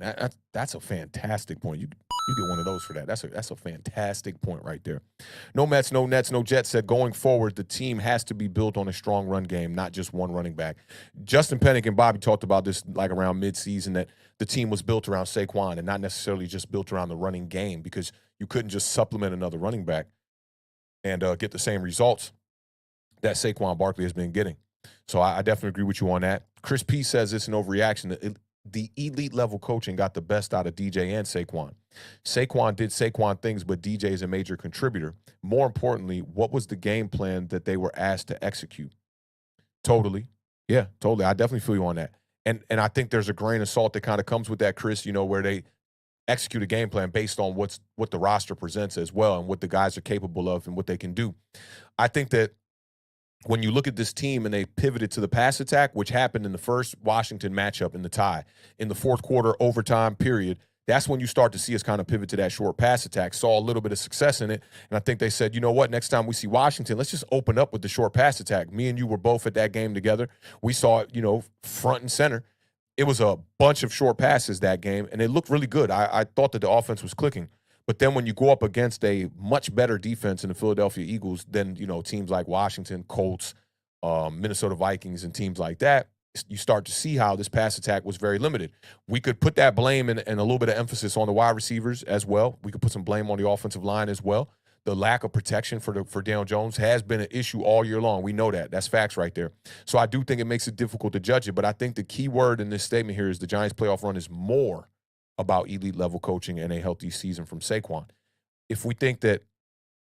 That's a fantastic point. You get one of those for that. That's a fantastic point right there. No Mets, no Nets, no Jets said going forward, the team has to be built on a strong run game, not just one running back. Justin Pennick and Bobby talked about this like around midseason, that the team was built around Saquon and not necessarily just built around the running game, because you couldn't just supplement another running back and get the same results that Saquon Barkley has been getting. So I definitely agree with you on that. Chris P says it's an overreaction. The elite level coaching got the best out of DJ and Saquon. Saquon did Saquon things, but DJ is a major contributor. More importantly, what was the game plan that they were asked to execute? Totally. Yeah, totally. I definitely feel you on that. And I think there's a grain of salt that kind of comes with that, Chris, where they execute a game plan based on what the roster presents as well and what the guys are capable of and what they can do. I think that when you look at this team and they pivoted to the pass attack, which happened in the first Washington matchup in the tie, in the fourth quarter overtime period, that's when you start to see us kind of pivot to that short pass attack. Saw a little bit of success in it, and I think they said, you know what, next time we see Washington, let's just open up with the short pass attack. Me and you were both at that game together. We saw it, front and center. It was a bunch of short passes that game, and it looked really good. I thought that the offense was clicking. But then when you go up against a much better defense in the Philadelphia Eagles than, teams like Washington, Colts, Minnesota Vikings, and teams like that, you start to see how this pass attack was very limited. We could put that blame and a little bit of emphasis on the wide receivers as well. We could put some blame on the offensive line as well. The lack of protection for Daniel Jones has been an issue all year long. We know that. That's facts right there. So I do think it makes it difficult to judge it. But I think the key word in this statement here is the Giants' playoff run is more about elite level coaching and a healthy season from Saquon. If we think that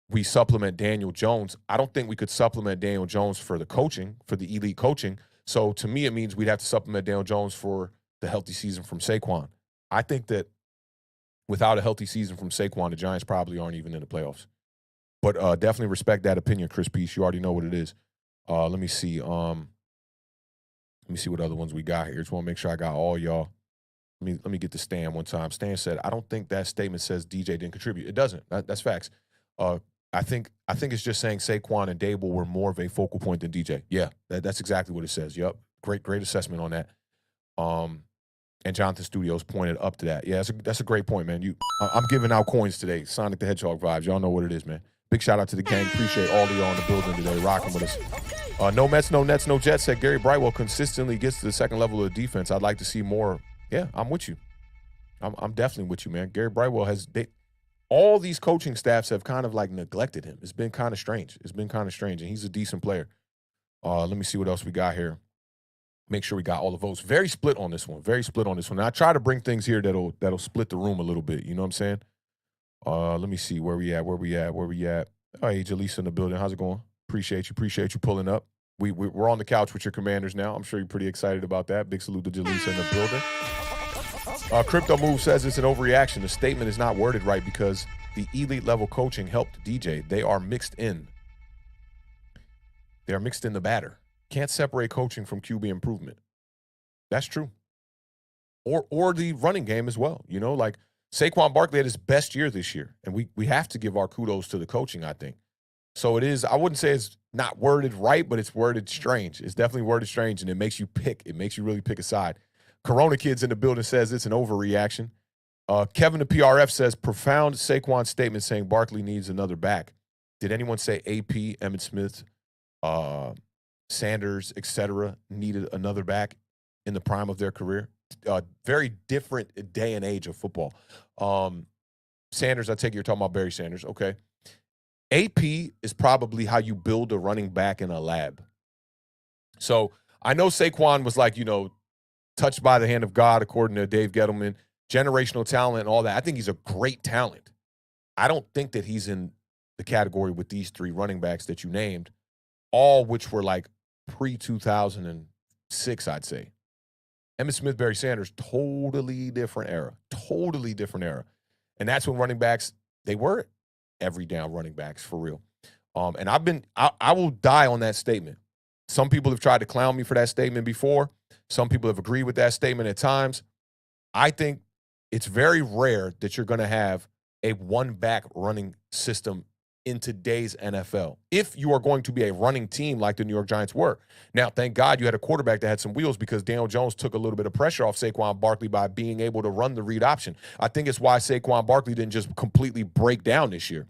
we supplement Daniel Jones, I don't think we could supplement Daniel Jones for the coaching, for the elite coaching. So to me, it means we'd have to supplement Daniel Jones for the healthy season from Saquon. I think that without a healthy season from Saquon, the Giants probably aren't even in the playoffs. But definitely respect that opinion, Chris Peace. You already know what it is. Let me see. Let me see what other ones we got here. Just want to make sure I got all y'all. Let me get to Stan one time. Stan said, I don't think that statement says DJ didn't contribute. It doesn't. That's facts. I think it's just saying Saquon and Dable were more of a focal point than DJ. Yeah, that's exactly what it says. Yep. Great assessment on that. And Jonathan Studios pointed up to that. Yeah, that's a great point, man. I'm giving out coins today. Sonic the Hedgehog vibes. Y'all know what it is, man. Big shout out to the gang. Appreciate all of y'all in the building today, rocking with us. No Mets, no Nets, no Jets said Gary Brightwell consistently gets to the second level of the defense. I'd like to see more. Yeah, I'm with you. I'm definitely with you, man. Gary Brightwell all these coaching staffs have kind of like neglected him. It's been kind of strange. And he's a decent player. Let me see what else we got here. Make sure we got all the votes. Very split on this one. And I try to bring things here that'll split the room a little bit. You know what I'm saying? Let me see where we at. Oh, hey, Jaleesa in the building. How's it going? Appreciate you pulling up. We're on the couch with your Commanders now. I'm sure you're pretty excited about that. Big salute to Jaleesa in the building. Crypto Move says it's an overreaction. The statement is not worded right because the elite level coaching helped DJ. They are mixed in. The batter. Can't separate coaching from QB improvement. That's true. Or the running game as well. Like Saquon Barkley had his best year this year, and we have to give our kudos to the coaching, I think. So it is, I wouldn't say it's not worded right, but it's worded strange. It's definitely worded strange, and it makes you pick. It makes you really pick a side. Corona Kids in the building says it's an overreaction. Kevin the PRF says, profound Saquon statement saying Barkley needs another back. Did anyone say AP, Emmitt Smith, Sanders, etc., needed another back in the prime of their career? Very different day and age of football. Sanders, I take it you're talking about Barry Sanders. Okay. AP is probably how you build a running back in a lab. So I know Saquon was like, touched by the hand of God, according to Dave Gettleman, generational talent and all that. I think he's a great talent. I don't think that he's in the category with these three running backs that you named, all which were like pre-2006, I'd say. Emmitt Smith, Barry Sanders, totally different era. Totally different era. And that's when running backs, they were every down running backs for real. And I will die on that statement. Some people have tried to clown me for that statement before. Some people have agreed with that statement at times. I think it's very rare that you're going to have a one-back running system in today's NFL, if you are going to be a running team like the New York Giants were. Now, thank God you had a quarterback that had some wheels, because Daniel Jones took a little bit of pressure off Saquon Barkley by being able to run the read option. I think it's why Saquon Barkley didn't just completely break down this year.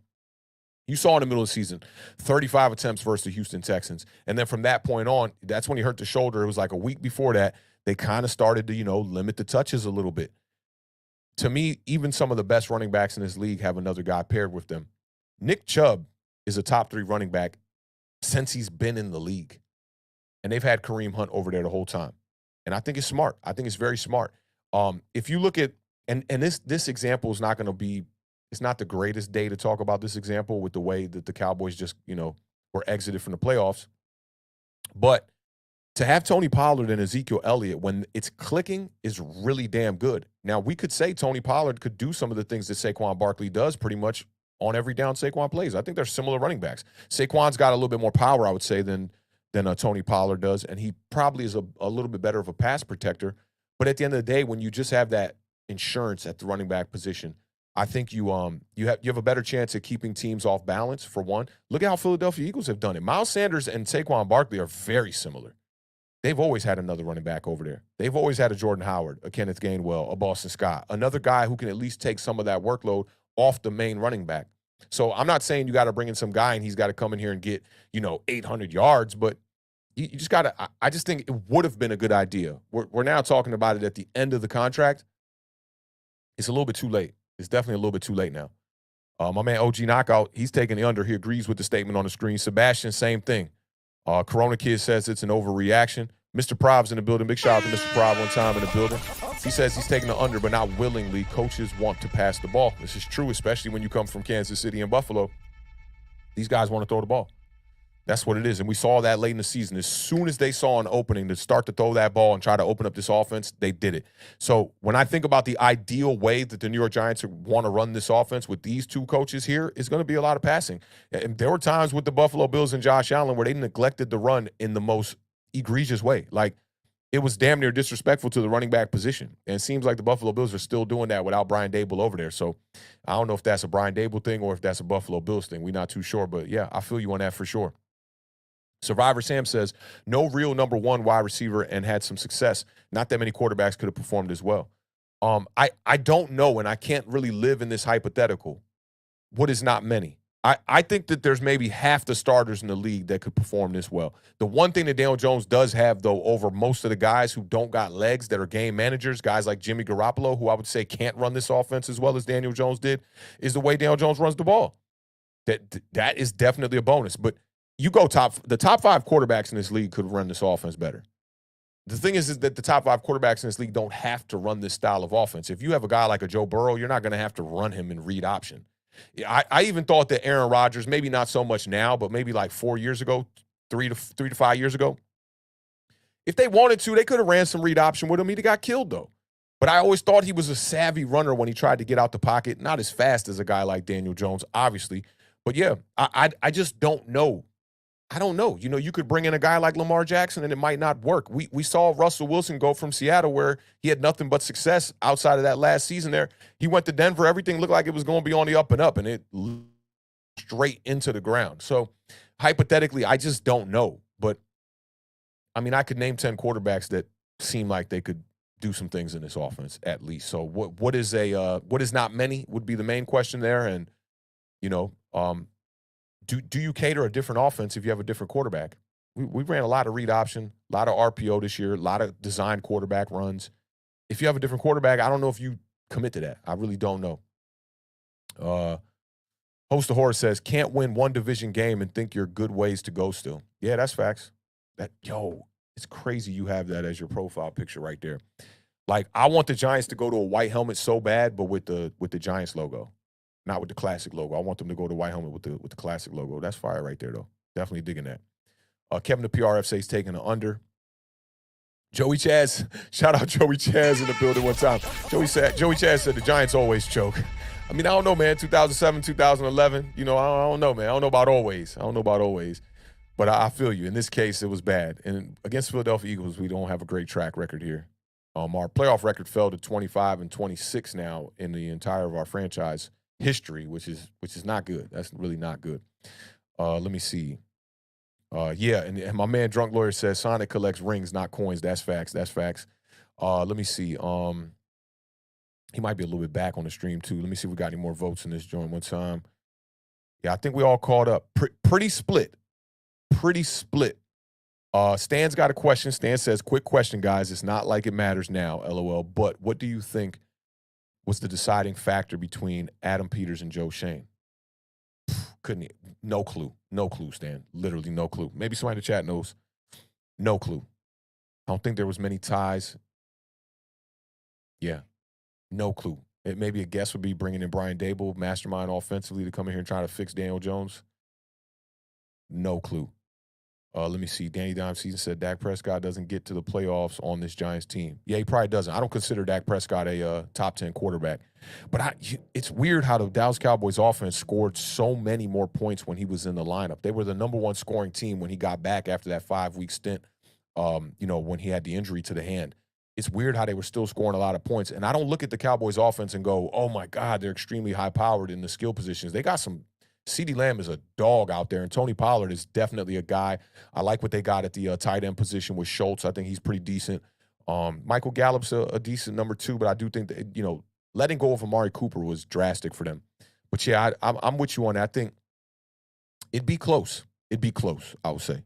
You saw in the middle of the season, 35 attempts versus the Houston Texans. And then from that point on, that's when he hurt the shoulder. It was like a week before that, they kind of started to, limit the touches a little bit. To me, even some of the best running backs in this league have another guy paired with them. Nick Chubb is a top 3 running back since he's been in the league. And they've had Kareem Hunt over there the whole time. And I think it's smart. I think it's very smart. If you look at, and this example is not going to be, it's not the greatest day to talk about this example with the way that the Cowboys just, were exited from the playoffs. But to have Tony Pollard and Ezekiel Elliott when it's clicking is really damn good. Now, we could say Tony Pollard could do some of the things that Saquon Barkley does pretty much on every down Saquon plays. I think they're similar running backs. Saquon's got a little bit more power, I would say, than Tony Pollard does, and he probably is a little bit better of a pass protector. But at the end of the day, when you just have that insurance at the running back position, I think you have a better chance at keeping teams off balance, for one. Look at how Philadelphia Eagles have done it. Miles Sanders and Saquon Barkley are very similar. They've always had another running back over there. They've always had a Jordan Howard, a Kenneth Gainwell, a Boston Scott, another guy who can at least take some of that workload off the main running back. So I'm not saying you got to bring in some guy and he's got to come in here and get, 800 yards, but you just got to – I just think it would have been a good idea. We're now talking about it at the end of the contract. It's a little bit too late. It's definitely a little bit too late now. My man OG Knockout, he's taking the under. He agrees with the statement on the screen. Sebastian, same thing. Corona Kid says it's an overreaction. Mr. Prob's in the building. Big shout out to Mr. Prob one time in the building. He says he's taking the under, but not willingly. Coaches want to pass the ball. This is true, especially when you come from Kansas City and Buffalo. These guys want to throw the ball. That's what it is. And we saw that late in the season. As soon as they saw an opening to start to throw that ball and try to open up this offense, they did it. So when I think about the ideal way that the New York Giants want to run this offense with these two coaches here, it's going to be a lot of passing. And there were times with the Buffalo Bills and Josh Allen where they neglected the run in the most egregious way. Like, it was damn near disrespectful to the running back position. And it seems like the Buffalo Bills are still doing that without Brian Daboll over there. So I don't know if that's a Brian Daboll thing or if that's a Buffalo Bills thing. We're not too sure. But, yeah, I feel you on that for sure. Survivor Sam says, no real number one wide receiver and had some success. Not that many quarterbacks could have performed as well. I don't know, and I can't really live in this hypothetical. What is not many? I think that there's maybe half the starters in the league that could perform this well. The one thing that Daniel Jones does have, though, over most of the guys who don't got legs that are game managers, guys like Jimmy Garoppolo, who I would say can't run this offense as well as Daniel Jones did, is the way Daniel Jones runs the ball. That is definitely a bonus. But you go the top 5 quarterbacks in this league could run this offense better. The thing is that the top 5 quarterbacks in this league don't have to run this style of offense. If you have a guy like a Joe Burrow, you're not going to have to run him in read option. I even thought that Aaron Rodgers, maybe not so much now, but maybe like 4 years ago, 3 to 5 years ago, if they wanted to, they could have ran some read option with him. He'd have got killed, though. But I always thought he was a savvy runner when he tried to get out the pocket. Not as fast as a guy like Daniel Jones, obviously. But, yeah, I just don't know I don't know. You know, you could bring in a guy like Lamar Jackson and it might not work. We saw Russell Wilson go from Seattle where he had nothing but success outside of that last season there. He went to Denver. Everything looked like it was going to be on the up and up, and it straight into the ground. So hypothetically, I just don't know. But, I mean, I could name 10 quarterbacks that seem like they could do some things in this offense at least. So what is not many would be the main question there. And, you know, do you cater a different offense if you have a different quarterback? We ran a lot of read option, a lot of RPO this year, a lot of designed quarterback runs. If you have a different quarterback, I don't know if you commit to that. I really don't know. Host of Horror says, can't win one division game and think you're good ways to go still. Yeah, that's facts. It's crazy you have that as your profile picture right there. Like, I want the Giants to go to a white helmet so bad, but with the Giants logo. Not with the classic logo. I want them to go to white helmet with the classic logo. That's fire right there, though. Definitely digging that. Kevin the PRF says taking an under. Joey Chaz, shout out Joey Chaz in the building one time. Joey Chaz said the Giants always choke. I mean, I don't know, man. 2007, 2011. You know, I don't know, man. I don't know about always. But I feel you. In this case, it was bad. And against Philadelphia Eagles, we don't have a great track record here. Our playoff record fell to 25-26 now in the entire of our franchise history, which is not good. That's really not good. Let me see. And my man Drunk Lawyer says Sonic collects rings, not coins. That's facts. Let me see. He might be a little bit back on the stream too. Let me see if we got any more votes in this joint one time. Yeah, I think we all caught up. Pretty split. Stan's got a question. Stan says, quick question, guys. It's not like it matters now, LOL. But what do you think was the deciding factor between Adam Peters and Joe Shane? No clue, Stan. Literally no clue. Maybe somebody in the chat knows. No clue. I don't think there was many ties. Yeah, no clue. It maybe a guess would be bringing in Brian Dable, mastermind offensively, to come in here and try to fix Daniel Jones. No clue. Let me see. Danny Dime Season said Dak Prescott doesn't get to the playoffs on this Giants team. Yeah, he probably doesn't. I don't consider Dak Prescott a top 10 quarterback. But it's weird how the Dallas Cowboys offense scored so many more points when he was in the lineup. They were the number one scoring team when he got back after that 5-week stint, when he had the injury to the hand. It's weird how they were still scoring a lot of points. And I don't look at the Cowboys offense and go, oh, my God, they're extremely high-powered in the skill positions. They got some – CeeDee Lamb is a dog out there, and Tony Pollard is definitely a guy. I like what they got at the tight end position with Schultz. I think he's pretty decent. Michael Gallup's a decent number 2, but I do think that, letting go of Amari Cooper was drastic for them. But, yeah, I'm with you on that. I think it'd be close. I would say.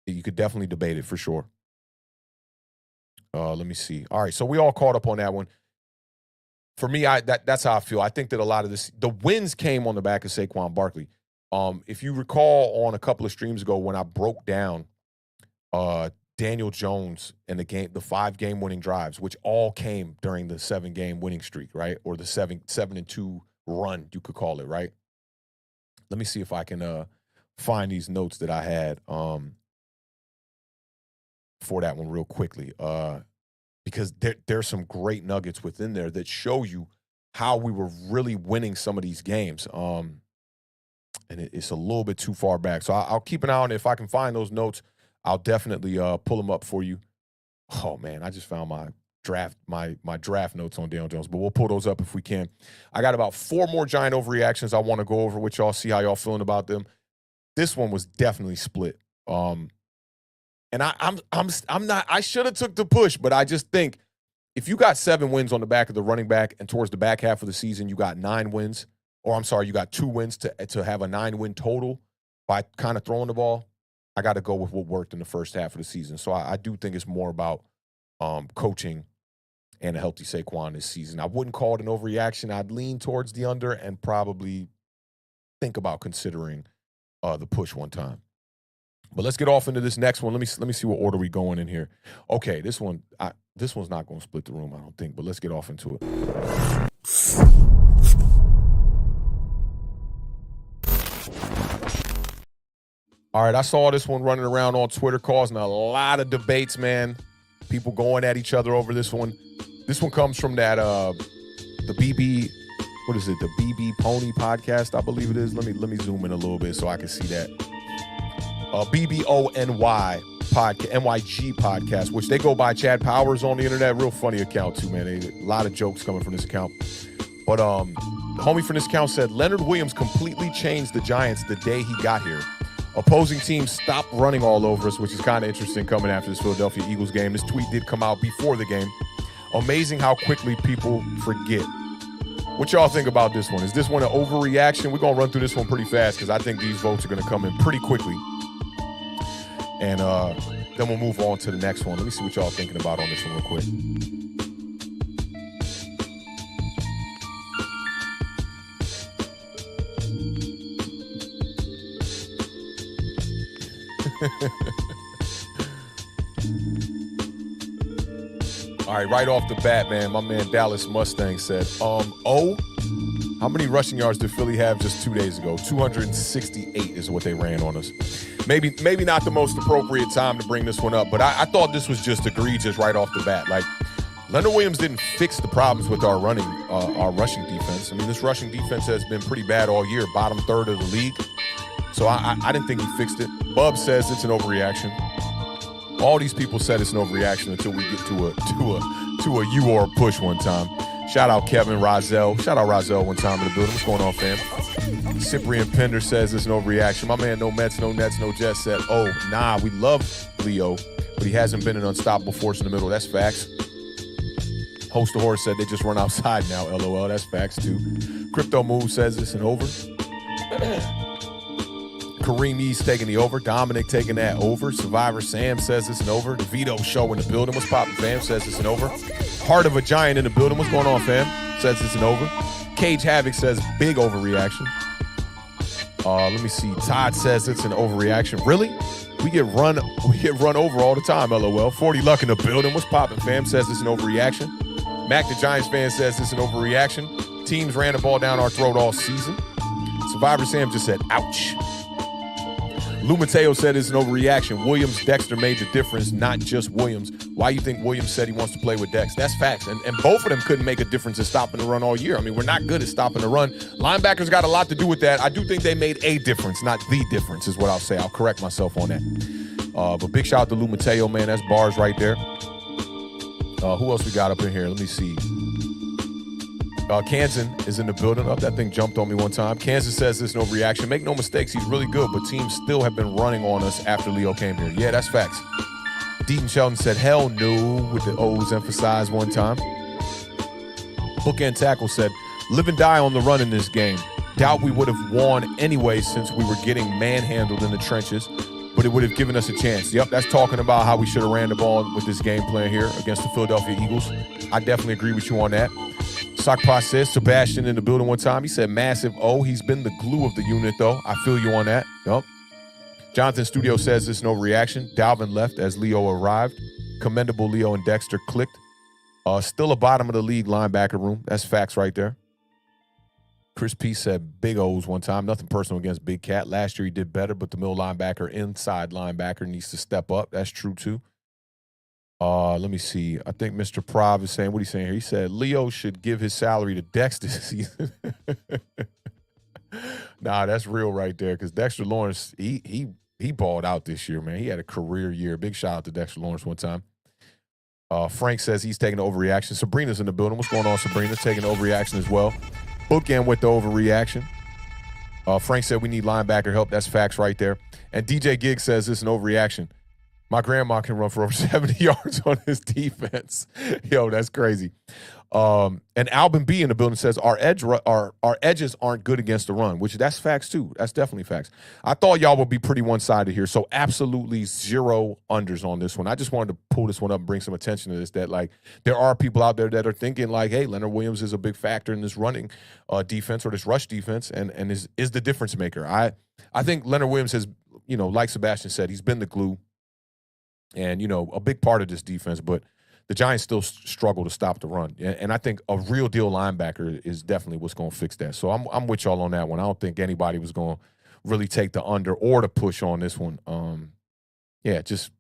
You could definitely debate it for sure. Let me see. All right, so we all caught up on that one. For me, that's how I feel. I think that a lot of the wins came on the back of Saquon Barkley. If you recall on a couple of streams ago when I broke down Daniel Jones and the 5-game winning drives, which all came during the 7-game winning streak, right? Or the 7-2 run, you could call it, right? Let me see if I can find these notes that I had for that one real quickly. Because there's some great nuggets within there that show you how we were really winning some of these games. And it's a little bit too far back. So I'll keep an eye on it. If I can find those notes, I'll definitely pull them up for you. Oh, man, I just found my draft notes on Daniel Jones, but we'll pull those up if we can. I got about 4 more Giant overreactions I want to go over with y'all, see how y'all feeling about them. This one was definitely split. And I'm not. I should have took the push, but I just think if you got 7 wins on the back of the running back, and towards the back half of the season you got 9 wins, or I'm sorry, you got 2 wins to have a 9-win total by kind of throwing the ball. I got to go with what worked in the first half of the season. So I do think it's more about coaching and a healthy Saquon this season. I wouldn't call it an overreaction. I'd lean towards the under and probably think about considering the push one time. But let's get off into this next one. Let me see what order we going in here. Okay, this one's not going to split the room, I don't think. But let's get off into it. All right, I saw this one running around on Twitter, causing a lot of debates, man. People going at each other over this one. This one comes from that the BB. What is it? The BB Pony podcast, I believe it is. Let me zoom in a little bit so I can see that. BBONY podcast, NYG podcast, which they go by Chad Powers on the internet. Real funny account too, man. A lot of jokes coming from this account. But the homie from this account said Leonard Williams completely changed the Giants the day he got here. Opposing teams stopped running all over us, which is kind of interesting coming after this Philadelphia Eagles game. This tweet did come out before the game. Amazing how quickly people forget. What y'all think about this one? Is this one an overreaction? We're going to run through this one pretty fast because I think these votes are going to come in pretty quickly. And then we'll move on to the next one. Let me see what y'all thinking about on this one real quick. All right, right off the bat, man, my man Dallas Mustang said, how many rushing yards did Philly have just 2 days ago? 268 is what they ran on us. Maybe not the most appropriate time to bring this one up, but I thought this was just egregious right off the bat. Like, Leonard Williams didn't fix the problems with our rushing defense. I mean, this rushing defense has been pretty bad all year, bottom third of the league. So I didn't think he fixed it. Bub says it's an overreaction. All these people said it's an overreaction until we get to a you or a push one time. Shout out Kevin Rozelle. Shout out Rozelle one time in the building. What's going on, fam? Cyprian Pender says it's an overreaction. My man, no Mets, no Nets, no Jets said, oh, nah, we love Leo, but he hasn't been an unstoppable force in the middle. That's facts. Host the Horse said they just run outside now. LOL. That's facts, too. Crypto Move says it's an over. Kareem E's taking the over. Dominic taking that over. Survivor Sam says it's an over. The Vito Show in the building. What's poppin', fam? Says it's an over. Heart of a Giant in the building. What's going on, fam? Says it's an over. Cage Havoc says big overreaction. Let me see. Todd says it's an overreaction. Really? We get run over all the time, LOL. 40 Luck in the building. What's poppin', fam? Says it's an overreaction. Mac the Giants fan says it's an overreaction. Teams ran the ball down our throat all season. Survivor Sam just said, ouch. Lou Mateo said it's an overreaction. Williams, Dexter made the difference, not just Williams. Why you think Williams said he wants to play with Dex? That's facts. And both of them couldn't make a difference in stopping the run all year. I mean, we're not good at stopping the run. Linebackers got a lot to do with that. I do think they made a difference, not the difference is what I'll say. I'll correct myself on that. But big shout out to Lou Mateo, man. That's bars right there. Who else we got up in here? Let me see. Kansan is in the building. That thing jumped on me one time. Kansas says there's no reaction. Make no mistakes, he's really good, but teams still have been running on us after Leo came here. Yeah, that's facts. Deaton Shelton said, hell no, with the O's emphasized one time. Bookend Tackle said, live and die on the run in this game. Doubt we would have won anyway since we were getting manhandled in the trenches, but it would have given us a chance. Yep, that's talking about how we should have ran the ball with this game plan here against the Philadelphia Eagles. I definitely agree with you on that. Sockpot says, Sebastian in the building one time. He said, massive O. He's been the glue of the unit, though. I feel you on that. Yup. Jonathan Studio says there's no reaction. Dalvin left as Leo arrived. Commendable Leo and Dexter clicked. Still a bottom of the league linebacker room. That's facts right there. Chris P said big O's one time. Nothing personal against Big Cat. Last year he did better, but the middle linebacker, inside linebacker needs to step up. That's true, too. Let me see. I think Mr. Prov is saying, what he's saying here? He said Leo should give his salary to Dex this season. Nah, that's real right there. Because Dexter Lawrence, he balled out this year, man. He had a career year. Big shout out to Dexter Lawrence one time. Frank says he's taking the overreaction. Sabrina's in the building. What's going on, Sabrina? Taking the overreaction as well. Bookend with the overreaction. Frank said we need linebacker help. That's facts right there. And DJ Giggs says it's an overreaction. My grandma can run for over 70 yards on his defense. Yo, that's crazy. And Albin B in the building says our edges aren't good against the run, which that's facts too. That's definitely facts. I thought y'all would be pretty one-sided here, so absolutely zero unders on this one. I just wanted to pull this one up and bring some attention to this, that like there are people out there that are thinking like, hey, Leonard Williams is a big factor in this running defense or this rush defense and is the difference maker. I think Leonard Williams has, like Sebastian said, he's been the glue. And, a big part of this defense, but the Giants still struggle to stop the run. And I think a real deal linebacker is definitely what's going to fix that. So I'm with y'all on that one. I don't think anybody was going to really take the under or the push on this one. Yeah, just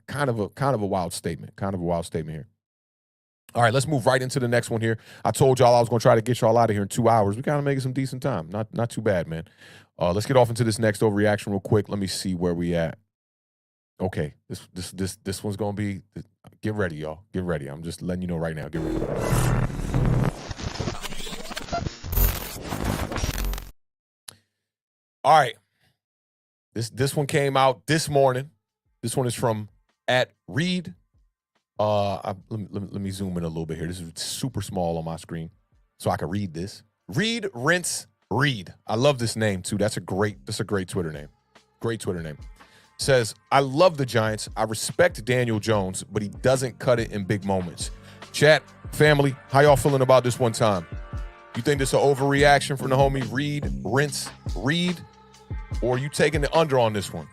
kind of a wild statement. Kind of a wild statement here. All right, let's move right into the next one here. I told y'all I was going to try to get y'all out of here in 2 hours. We kind of making some decent time. Not too bad, man. Let's get off into this next overreaction real quick. Let me see where we at. Okay, this one's going to be. Get ready, y'all. Get ready. I'm just letting you know right now. Get ready. All right. This one came out this morning. This one is from @Reed. Let me zoom in a little bit here. This is super small on my screen, so I can read this. Reed, rinse, read. I love this name too. That's a great Twitter name. Great Twitter name. Says, I love the Giants. I respect Daniel Jones, but he doesn't cut it in big moments. Chat, family, how y'all feeling about this one time? You think this an overreaction from the homie Reed, rinse, read? Or are you taking the under on this one?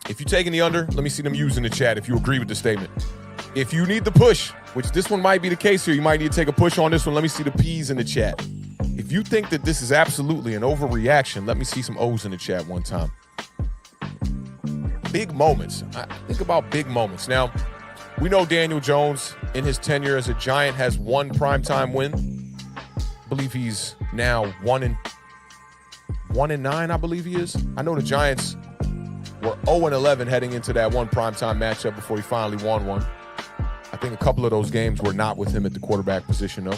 If you're taking the under, let me see them use in the chat if you agree with the statement. If you need the push, which this one might be the case here, you might need to take a push on this one. Let me see the P's in the chat. If you think that this is absolutely an overreaction, let me see some O's in the chat one time. Big moments. Think about big moments. Now, we know Daniel Jones in his tenure as a Giant has one primetime win. I believe he's now 1-9, I believe he is. I know the Giants were 0-11 heading into that one primetime matchup before he finally won one. I think a couple of those games were not with him at the quarterback position, though.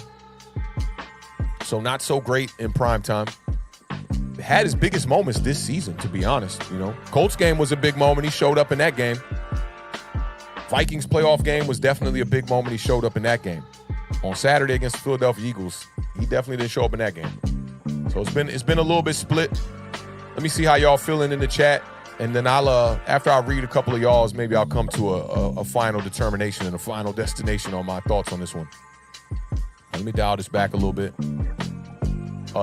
So not so great in primetime. Had his biggest moments this season, to be honest. You know, Colts game was a big moment. He showed up in that game. Vikings playoff game was definitely a big moment. He showed up in that game. On Saturday against the Philadelphia Eagles, he definitely didn't show up in that game. So it's been a little bit split. Let me see how y'all feeling in the chat, and then I'll after I read a couple of y'all's, maybe I'll come to a final determination and a final destination on my thoughts on this one. Let me dial this back a little bit.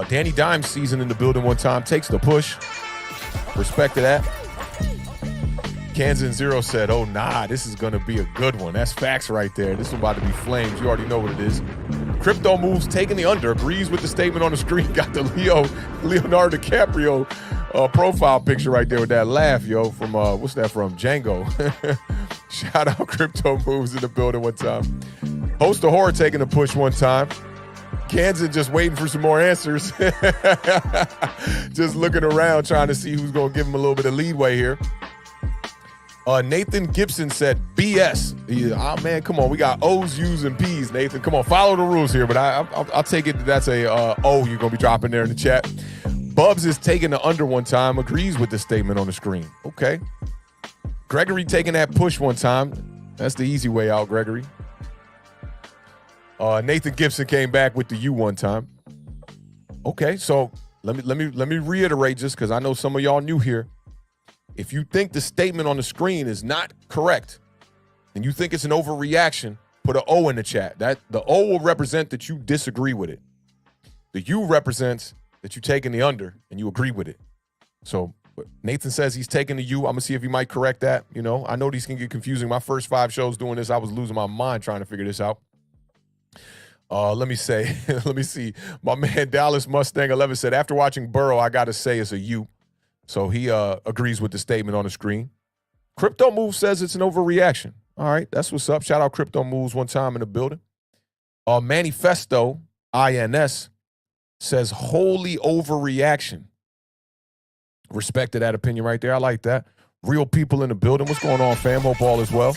Danny Dimes season in the building one time, takes the push. Respect to that. Kansas Zero said, oh, nah, this is going to be a good one. That's facts right there. This is about to be flames. You already know what it is. Crypto Moves taking the under, agrees with the statement on the screen. Got the Leonardo DiCaprio profile picture right there with that laugh, yo, from, what's that from? Django. Shout out Crypto Moves in the building one time. Host of Horror taking the push one time. Kansas just waiting for some more answers. Just looking around trying to see who's going to give him a little bit of leeway here. Nathan Gibson said BS. Man, come on. We got O's, U's, and P's, Nathan. Come on, follow the rules here. But I'll take it that's a O you're going to be dropping there in the chat. Bubs is taking the under one time, agrees with the statement on the screen. Okay. Gregory taking that push one time. That's the easy way out, Gregory. Nathan Gibson came back with the U one time. Okay, so let me reiterate just because I know some of y'all new here. If you think the statement on the screen is not correct and you think it's an overreaction, put an O in the chat. That the O will represent that you disagree with it. The U represents that you're taking the under and you agree with it. So Nathan says he's taking the U. I'm gonna see if he might correct that. You know, I know these can get confusing. My first 5 shows doing this, I was losing my mind trying to figure this out. Let me see. My man Dallas Mustang 11 said, after watching Burrow, I got to say it's a U. So he agrees with the statement on the screen. Crypto Move says it's an overreaction. All right, that's what's up. Shout out Crypto Moves one time in the building. Manifesto, INS, says wholly overreaction. Respect to that opinion right there. I like that. Real people in the building. What's going on, fam? Hope all is well.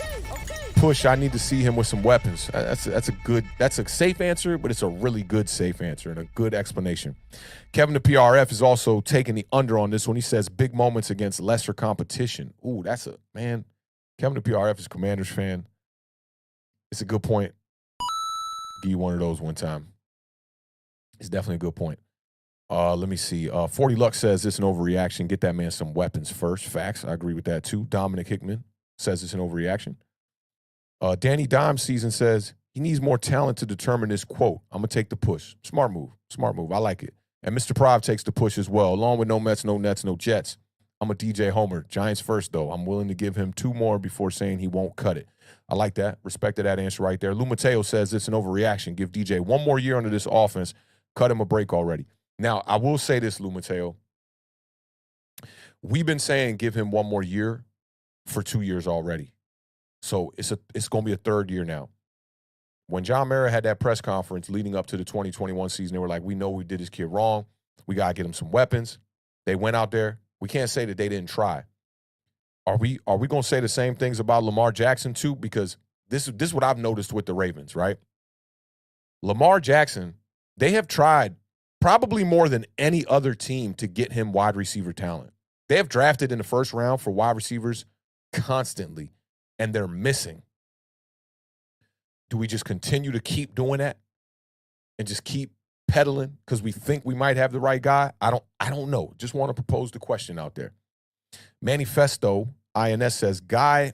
Push, I need to see him with some weapons. That's a safe answer, but it's a really good safe answer and a good explanation. Kevin the PRF is also taking the under on this one. He says big moments against lesser competition. Ooh, that's a man. Kevin the PRF is a Commanders fan. It's a good point. Give you one of those one time. It's definitely a good point. Let me see. 40 Lux says it's an overreaction. Get that man some weapons first. Facts. I agree with that too. Dominic Hickman says it's an overreaction. Danny Dimes season says he needs more talent to determine this quote. I'm going to take the push. Smart move. Smart move. I like it. And Mr. Prov takes the push as well. Along with no Mets, no Nets, no Jets. I'm a DJ Homer. Giants first, though. I'm willing to give him 2 more before saying he won't cut it. I like that. Respected that answer right there. Lou Mateo says it's an overreaction. Give DJ 1 more year under this offense. Cut him a break already. Now, I will say this, Lou Mateo. We've been saying give him 1 more year for 2 years already. So it's going to be a 3rd year now. When John Mara had that press conference leading up to the 2021 season, they were like, we know we did this kid wrong. We got to get him some weapons. They went out there. We can't say that they didn't try. Are we going to say the same things about Lamar Jackson too? Because this is what I've noticed with the Ravens, right? Lamar Jackson, they have tried probably more than any other team to get him wide receiver talent. They have drafted in the first round for wide receivers constantly, and they're missing. Do we just continue to keep doing that and just keep peddling because we think we might have the right guy? I don't know. Just want to propose the question out there. Manifesto INS says, Guy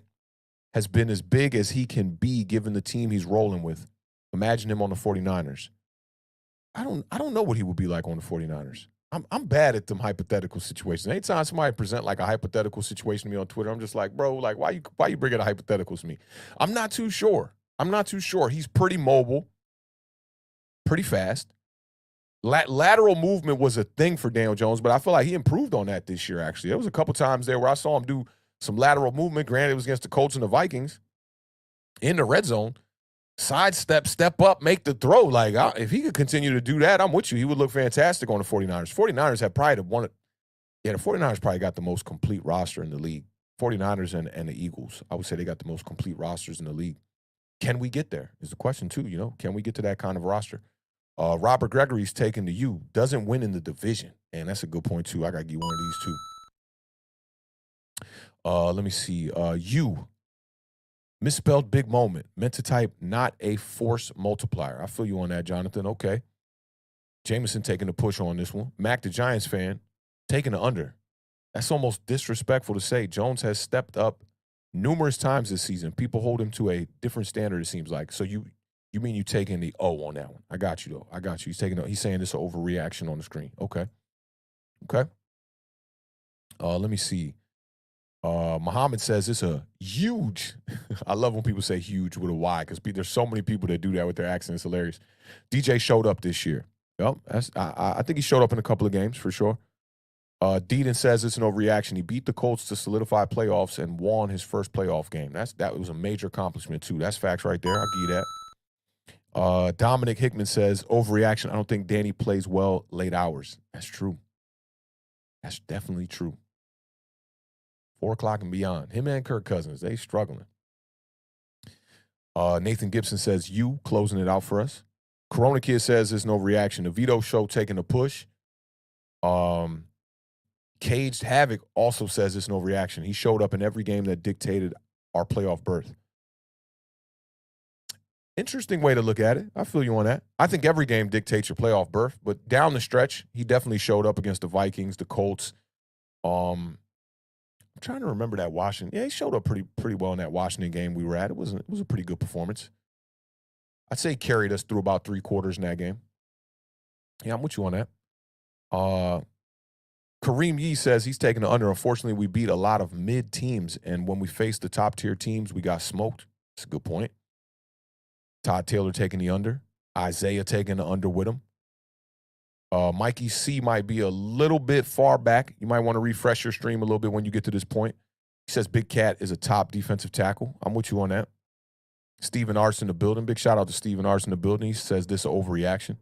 has been as big as he can be given the team he's rolling with. Imagine him on the 49ers. I don't know what he would be like on the 49ers. I'm bad at them hypothetical situations. Anytime somebody present like a hypothetical situation to me on Twitter, I'm just like, bro, like why you bringing a hypothetical to me? I'm not too sure. He's pretty mobile, pretty fast. Lateral movement was a thing for Daniel Jones, but I feel like he improved on that this year, actually. There was a couple times there where I saw him do some lateral movement. Granted, it was against the Colts and the Vikings in the red zone. Sidestep, step up, make the throw. Like, if he could continue to do that, I'm with you. He would look fantastic on the 49ers. 49ers have probably the 49ers probably got the most complete roster in the league. 49ers and the Eagles, I would say they got the most complete rosters in the league. Can we get there is the question, too, you know? Can we get to that kind of roster? Robert Gregory's taken to you. Doesn't win in the division. And that's a good point, too. I got to get one of these, too. Let me see. You. Misspelled big moment. Meant to type not a force multiplier. I feel you on that, Jonathan. Okay. Jameson taking the push on this one. Mac, the Giants fan, taking the under. That's almost disrespectful to say. Jones has stepped up numerous times this season. People hold him to a different standard, it seems like. So you mean you taking the O on that one. I got you, though. I got you. He's saying this is an overreaction on the screen. Okay. Let me see. Muhammad says it's a huge. I love when people say huge with a Y because there's so many people that do that with their accent. It's hilarious. DJ showed up this year. Yep, I think he showed up in a couple of games for sure. Deedon says it's an overreaction. He beat the Colts to solidify playoffs and won his first playoff game. That was a major accomplishment too. That's facts right there. I'll give you that. Dominic Hickman says overreaction. I don't think Danny plays well late hours. That's true. That's definitely true. 4 o'clock and beyond. Him and Kirk Cousins, they struggling. Nathan Gibson says, you closing it out for us. Corona Kid says there's no reaction. The Vito Show taking a push. Caged Havoc also says there's no reaction. He showed up in every game that dictated our playoff berth. Interesting way to look at it. I feel you on that. I think every game dictates your playoff berth, but down the stretch, he definitely showed up against the Vikings, the Colts. I'm trying to remember that Washington. Yeah, he showed up pretty well in that Washington game we were at. It was a pretty good performance. I'd say he carried us through about 3 quarters in that game. Yeah, I'm with you on that. Kareem Yee says he's taking the under. Unfortunately, we beat a lot of mid teams, and when we faced the top-tier teams, we got smoked. That's a good point. Todd Taylor taking the under. Isaiah taking the under with him. Mikey C might be a little bit far back. You might want to refresh your stream a little bit when you get to this point. He says Big Cat is a top defensive tackle. I'm with you on that. Stephen Arts in the building. Big shout out to Stephen Arts in the building. He says this is an overreaction.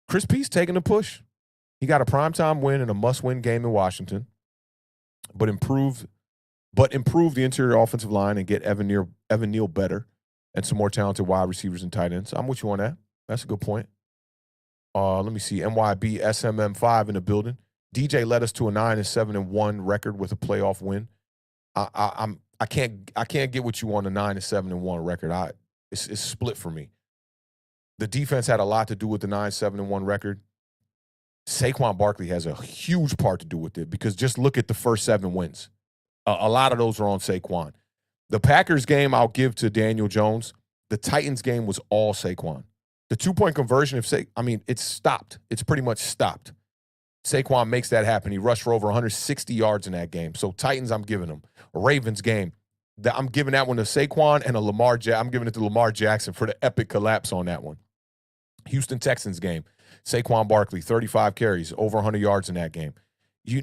Chris Peace taking the push. He got a primetime win in a must-win game in Washington, but improved the interior offensive line and get Evan Neal better and some more talented wide receivers and tight ends. I'm with you on that. That's a good point. Let me see. MYB SMM5 in the building. DJ led us to a 9-7-1 record with a playoff win. I can't get with you on the 9-7-1 record. It's split for me. The defense had a lot to do with the 9-7-1 record. Saquon Barkley has a huge part to do with it because just look at the first 7 wins. A lot of those are on Saquon. The Packers game I'll give to Daniel Jones. The Titans game was all Saquon. The 2-point conversion, it's stopped. It's pretty much stopped. Saquon makes that happen. He rushed for over 160 yards in that game. So Titans, I'm giving him. Ravens game, I'm giving that one to Saquon and I'm giving it to Lamar Jackson for the epic collapse on that one. Houston Texans game, Saquon Barkley, 35 carries, over 100 yards in that game.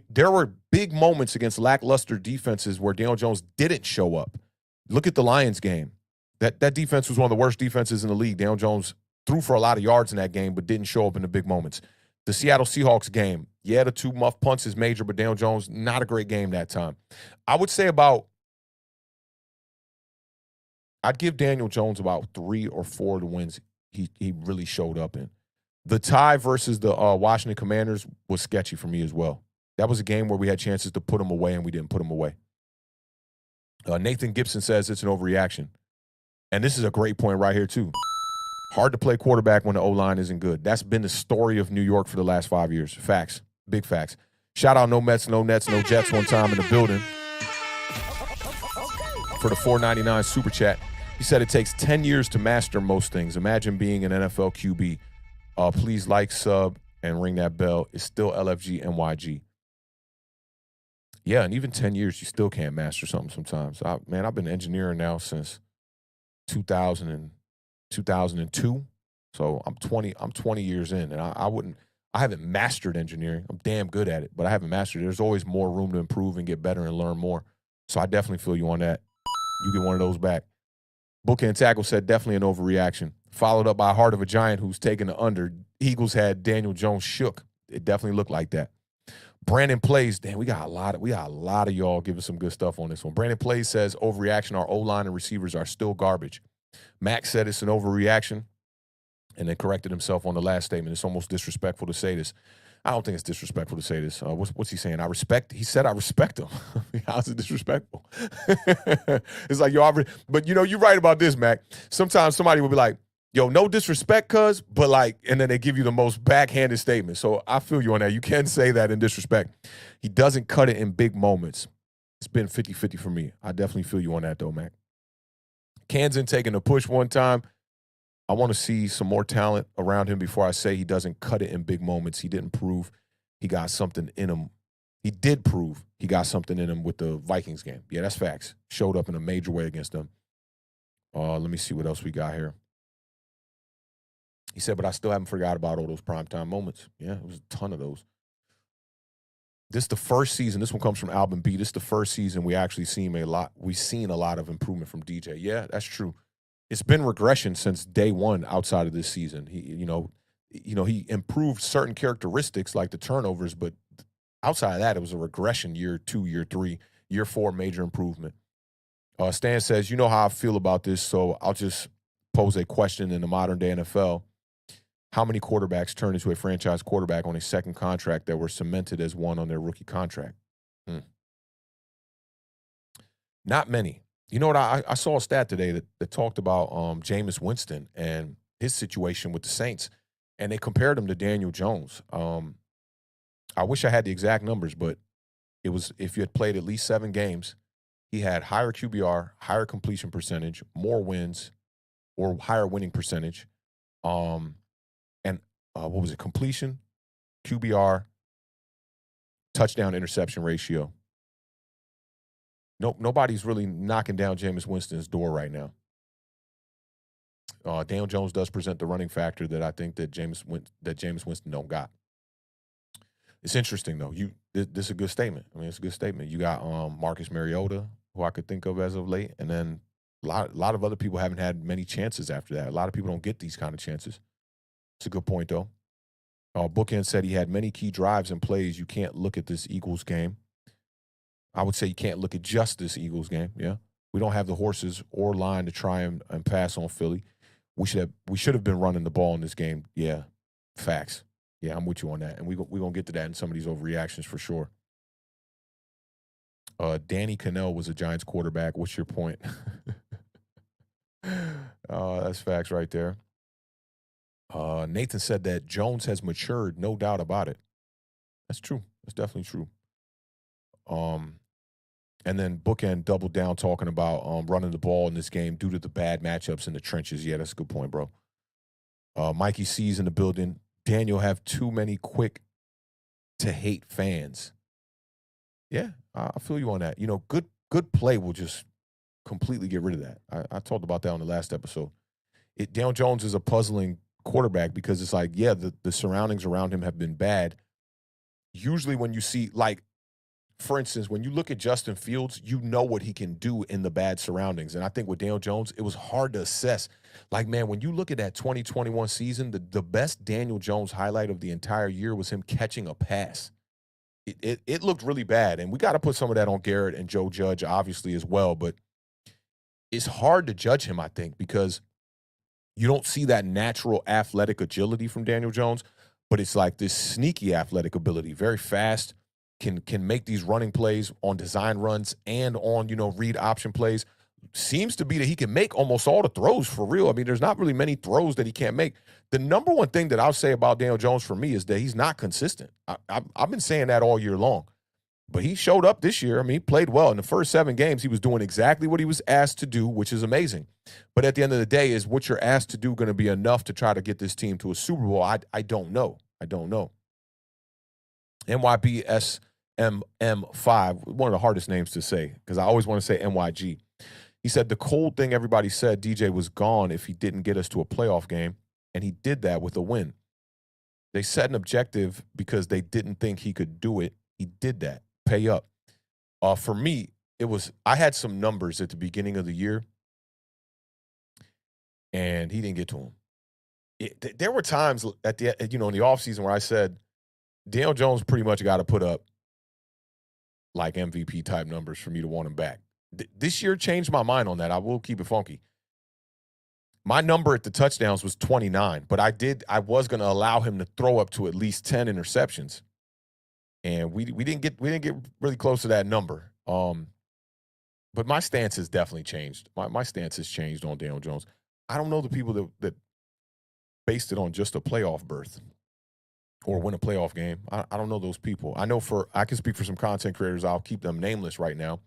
There were big moments against lackluster defenses where Daniel Jones didn't show up. Look at the Lions game. That defense was one of the worst defenses in the league. Daniel Jones threw for a lot of yards in that game, but didn't show up in the big moments. The Seattle Seahawks game, yeah, the 2 muff punts is major, but Daniel Jones, not a great game that time. I would say I'd give Daniel Jones about 3 or 4 of the wins he really showed up in. The tie versus the Washington Commanders was sketchy for me as well. That was a game where we had chances to put them away, and we didn't put them away. Nathan Gibson says it's an overreaction. And this is a great point right here, too. Hard to play quarterback when the O-line isn't good. That's been the story of New York for the last 5 years. Facts. Big facts. Shout out No Mets, No Nets, No Jets one time in the building for the $4.99 super chat. He said it takes 10 years to master most things. Imagine being an NFL QB. Please like, sub, and ring that bell. It's still LFG NYG. Yeah, and even 10 years, you still can't master something sometimes. I've been engineering now since 2002. So I'm 20 years in, and I haven't mastered engineering. I'm damn good at it, but I haven't mastered it. There's always more room to improve and get better and learn more. So I definitely feel you on that. You get one of those back. Bookend Tackle said definitely an overreaction. Followed up by Heart of a Giant, who's taking the under. Eagles had Daniel Jones shook. It definitely looked like that. Brandon Plays, damn, we got a lot of y'all giving some good stuff on this one. Brandon Plays says overreaction. Our O-line and receivers are still garbage. Max said it's an overreaction, and then corrected himself on the last statement. It's almost disrespectful to say this. I don't think it's disrespectful to say this. What's he saying? He said I respect him. How's it disrespectful? It's like, but you're right about this, Mac. Sometimes somebody will be like, yo, no disrespect, cuz, but like, and then they give you the most backhanded statement. So I feel you on that. You can say that in disrespect. He doesn't cut it in big moments. It's been 50-50 for me. I definitely feel you on that, though, Mac. Kansan taking a push one time. I want to see some more talent around him before I say he doesn't cut it in big moments. He didn't prove he got something in him. He did prove he got something in him with the Vikings game. Yeah, that's facts. Showed up in a major way against them. Let me see what else we got here. He said, but I still haven't forgot about all those primetime moments. Yeah, it was a ton of those. This is the first season. This one comes from Alvin B. This is the first season we actually seen a lot of improvement from DJ. Yeah, that's true. It's been regression since day one outside of this season. He improved certain characteristics like the turnovers, but outside of that, it was a regression year 2, year 3, year 4, major improvement. Stan says, you know how I feel about this, so I'll just pose a question in the modern day NFL. How many quarterbacks turn into a franchise quarterback on a second contract that were cemented as one on their rookie contract? Not many. You know what? I saw a stat today that talked about Jameis Winston and his situation with the Saints, and they compared him to Daniel Jones. I wish I had the exact numbers, but it was if you had played at least 7 games, he had higher QBR, higher completion percentage, more wins, or higher winning percentage. And what was it? Completion, QBR, touchdown interception ratio. Nobody's really knocking down Jameis Winston's door right now. Daniel Jones does present the running factor that I think that Jameis Winston don't got. It's interesting though. This is a good statement. I mean, it's a good statement. You got Marcus Mariota, who I could think of as of late, and then a lot of other people haven't had many chances after that. A lot of people don't get these kind of chances. It's a good point though. Bookend said he had many key drives and plays. You can't look at this Eagles game. I would say you can't look at just this Eagles game. Yeah, we don't have the horses or line to try and pass on Philly. We should have been running the ball in this game. Yeah, facts. Yeah, I'm with you on that, and we're gonna get to that in some of these overreactions for sure. Danny Cannell was a Giants quarterback. What's your point? That's facts right there. Nathan said that Jones has matured, no doubt about it. That's true. That's definitely true. And then Bookend doubled down talking about running the ball in this game due to the bad matchups in the trenches. Yeah, that's a good point, bro. Mikey C's in the building. Daniel have too many quick to hate fans. Yeah, I feel you on that. You know, good play will just completely get rid of that. I talked about that on the last episode. Daniel Jones is a puzzling quarterback because it's like, yeah, the surroundings around him have been bad. Usually when you see, like, for instance, when you look at Justin Fields, you know what he can do in the bad surroundings. And I think with Daniel Jones, it was hard to assess. Like, man, when you look at that 2021 season, the best Daniel Jones highlight of the entire year was him catching a pass. It looked really bad. And we got to put some of that on Garrett and Joe Judge, obviously, as well. But it's hard to judge him, I think, because you don't see that natural athletic agility from Daniel Jones, but it's like this sneaky athletic ability, very fast, can make these running plays on design runs and on, read option plays. Seems to be that he can make almost all the throws for real. I mean, there's not really many throws that he can't make. The number one thing that I'll say about Daniel Jones for me is that he's not consistent. I've been saying that all year long. But he showed up this year. I mean, he played well. In the first 7 games, he was doing exactly what he was asked to do, which is amazing. But at the end of the day, is what you're asked to do going to be enough to try to get this team to a Super Bowl? I don't know. I don't know. NYBSMM5, one of the hardest names to say because I always want to say NYG. He said the cold thing everybody said DJ was gone if he didn't get us to a playoff game, and he did that with a win. They set an objective because they didn't think he could do it. He did that. Pay up. For me, I had some numbers at the beginning of the year, and he didn't get to them. There were times at the in the offseason where I said Daniel Jones pretty much got to put up like MVP type numbers for me to want him back. This year changed my mind on that. I will keep it funky. My number at the touchdowns was 29, but I was going to allow him to throw up to at least 10 interceptions. And we didn't get really close to that number. But my stance has definitely changed. My stance has changed on Daniel Jones. I don't know the people that based it on just a playoff berth or win a playoff game. I don't know those people. I know I can speak for some content creators. I'll keep them nameless right now.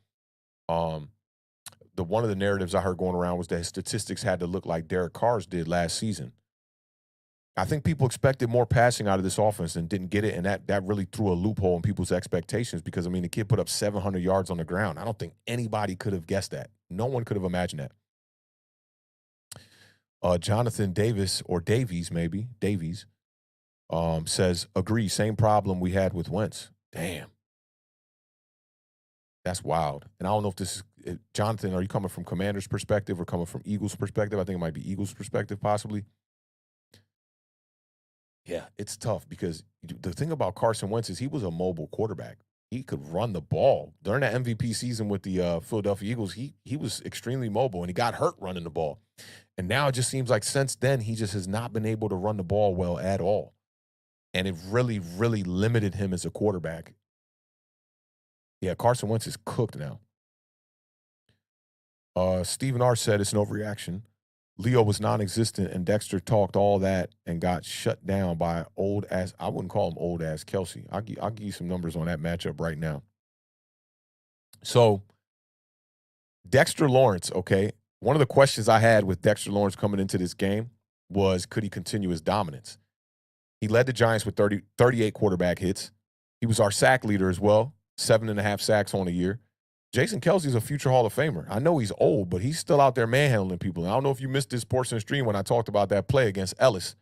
One of the narratives I heard going around was that his statistics had to look like Derek Carr's did last season. I think people expected more passing out of this offense and didn't get it, and that really threw a loophole in people's expectations because, I mean, the kid put up 700 yards on the ground. I don't think anybody could have guessed that. No one could have imagined that. Jonathan Davis, or Davies maybe, says, agree, same problem we had with Wentz. Damn. That's wild. And I don't know if this is, Jonathan, are you coming from Commander's perspective or coming from Eagles' perspective? I think it might be Eagles' perspective possibly. Yeah, it's tough because the thing about Carson Wentz is he was a mobile quarterback. He could run the ball. During that MVP season with the Philadelphia Eagles, he was extremely mobile, and he got hurt running the ball. And now it just seems like since then he just has not been able to run the ball well at all. And it really, really limited him as a quarterback. Yeah, Carson Wentz is cooked now. Stephen R. said it's an overreaction. Leo was non-existent, and Dexter talked all that and got shut down by old-ass, I wouldn't call him old-ass Kelsey. I'll give you some numbers on that matchup right now. So, Dexter Lawrence, okay, one of the questions I had with Dexter Lawrence coming into this game was, could he continue his dominance? He led the Giants with 38 quarterback hits. He was our sack leader as well, 7.5 sacks on the year. Jason Kelsey's a future Hall of Famer. I know he's old, but he's still out there manhandling people. And I don't know if you missed this portion of the stream when I talked about that play against Ellis.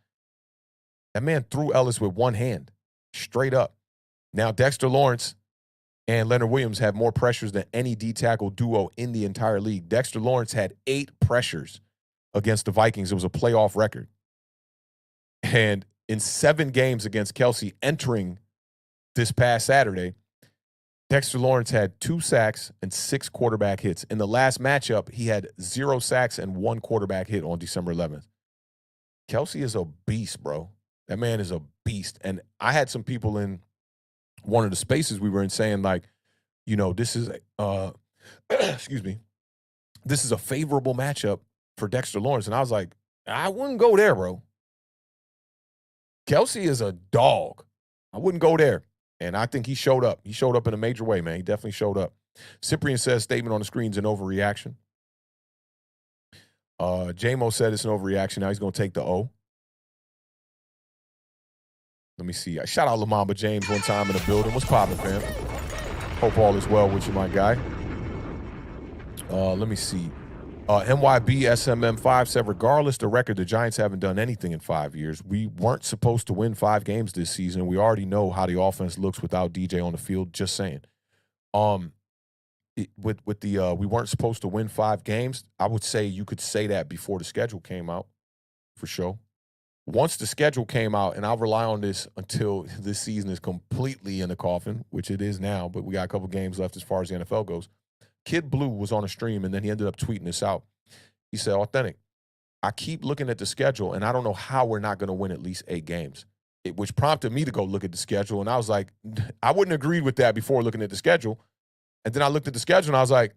That man threw Ellis with one hand, straight up. Now, Dexter Lawrence and Leonard Williams have more pressures than any D-tackle duo in the entire league. Dexter Lawrence had 8 pressures against the Vikings. It was a playoff record. And in 7 games against Kelsey entering this past Saturday, Dexter Lawrence had 2 sacks and 6 quarterback hits. In the last matchup, he had 0 sacks and 1 quarterback hit on December 11th. Kelsey is a beast, bro. That man is a beast. And I had some people in one of the spaces we were in saying, like, this is excuse me, this is a favorable matchup for Dexter Lawrence. And I was like, I wouldn't go there, bro. Kelsey is a dog. I wouldn't go there. And I think he showed up. He showed up in a major way, man. He definitely showed up. Cyprian says statement on the screen's an overreaction. J-Mo said it's an overreaction. Now he's going to take the O. Let me see. I shout out Lamamba James one time in the building. What's poppin', fam? Hope all is well with you, my guy. Let me see. NYBSMM5 said, regardless the record, the Giants haven't done anything in 5 years. We weren't supposed to win 5 games this season. We already know how the offense looks without DJ on the field. Just saying. With the we weren't supposed to win 5 games, I would say you could say that before the schedule came out, for sure. Once the schedule came out, and I'll rely on this until this season is completely in the coffin, which it is now, but we got a couple games left as far as the NFL goes. Kid Blue was on a stream, and then he ended up tweeting this out. He said, Awthentik, I keep looking at the schedule, and I don't know how we're not going to win at least 8 games, which prompted me to go look at the schedule, and I was like, I wouldn't agree with that before looking at the schedule. And then I looked at the schedule, and I was like,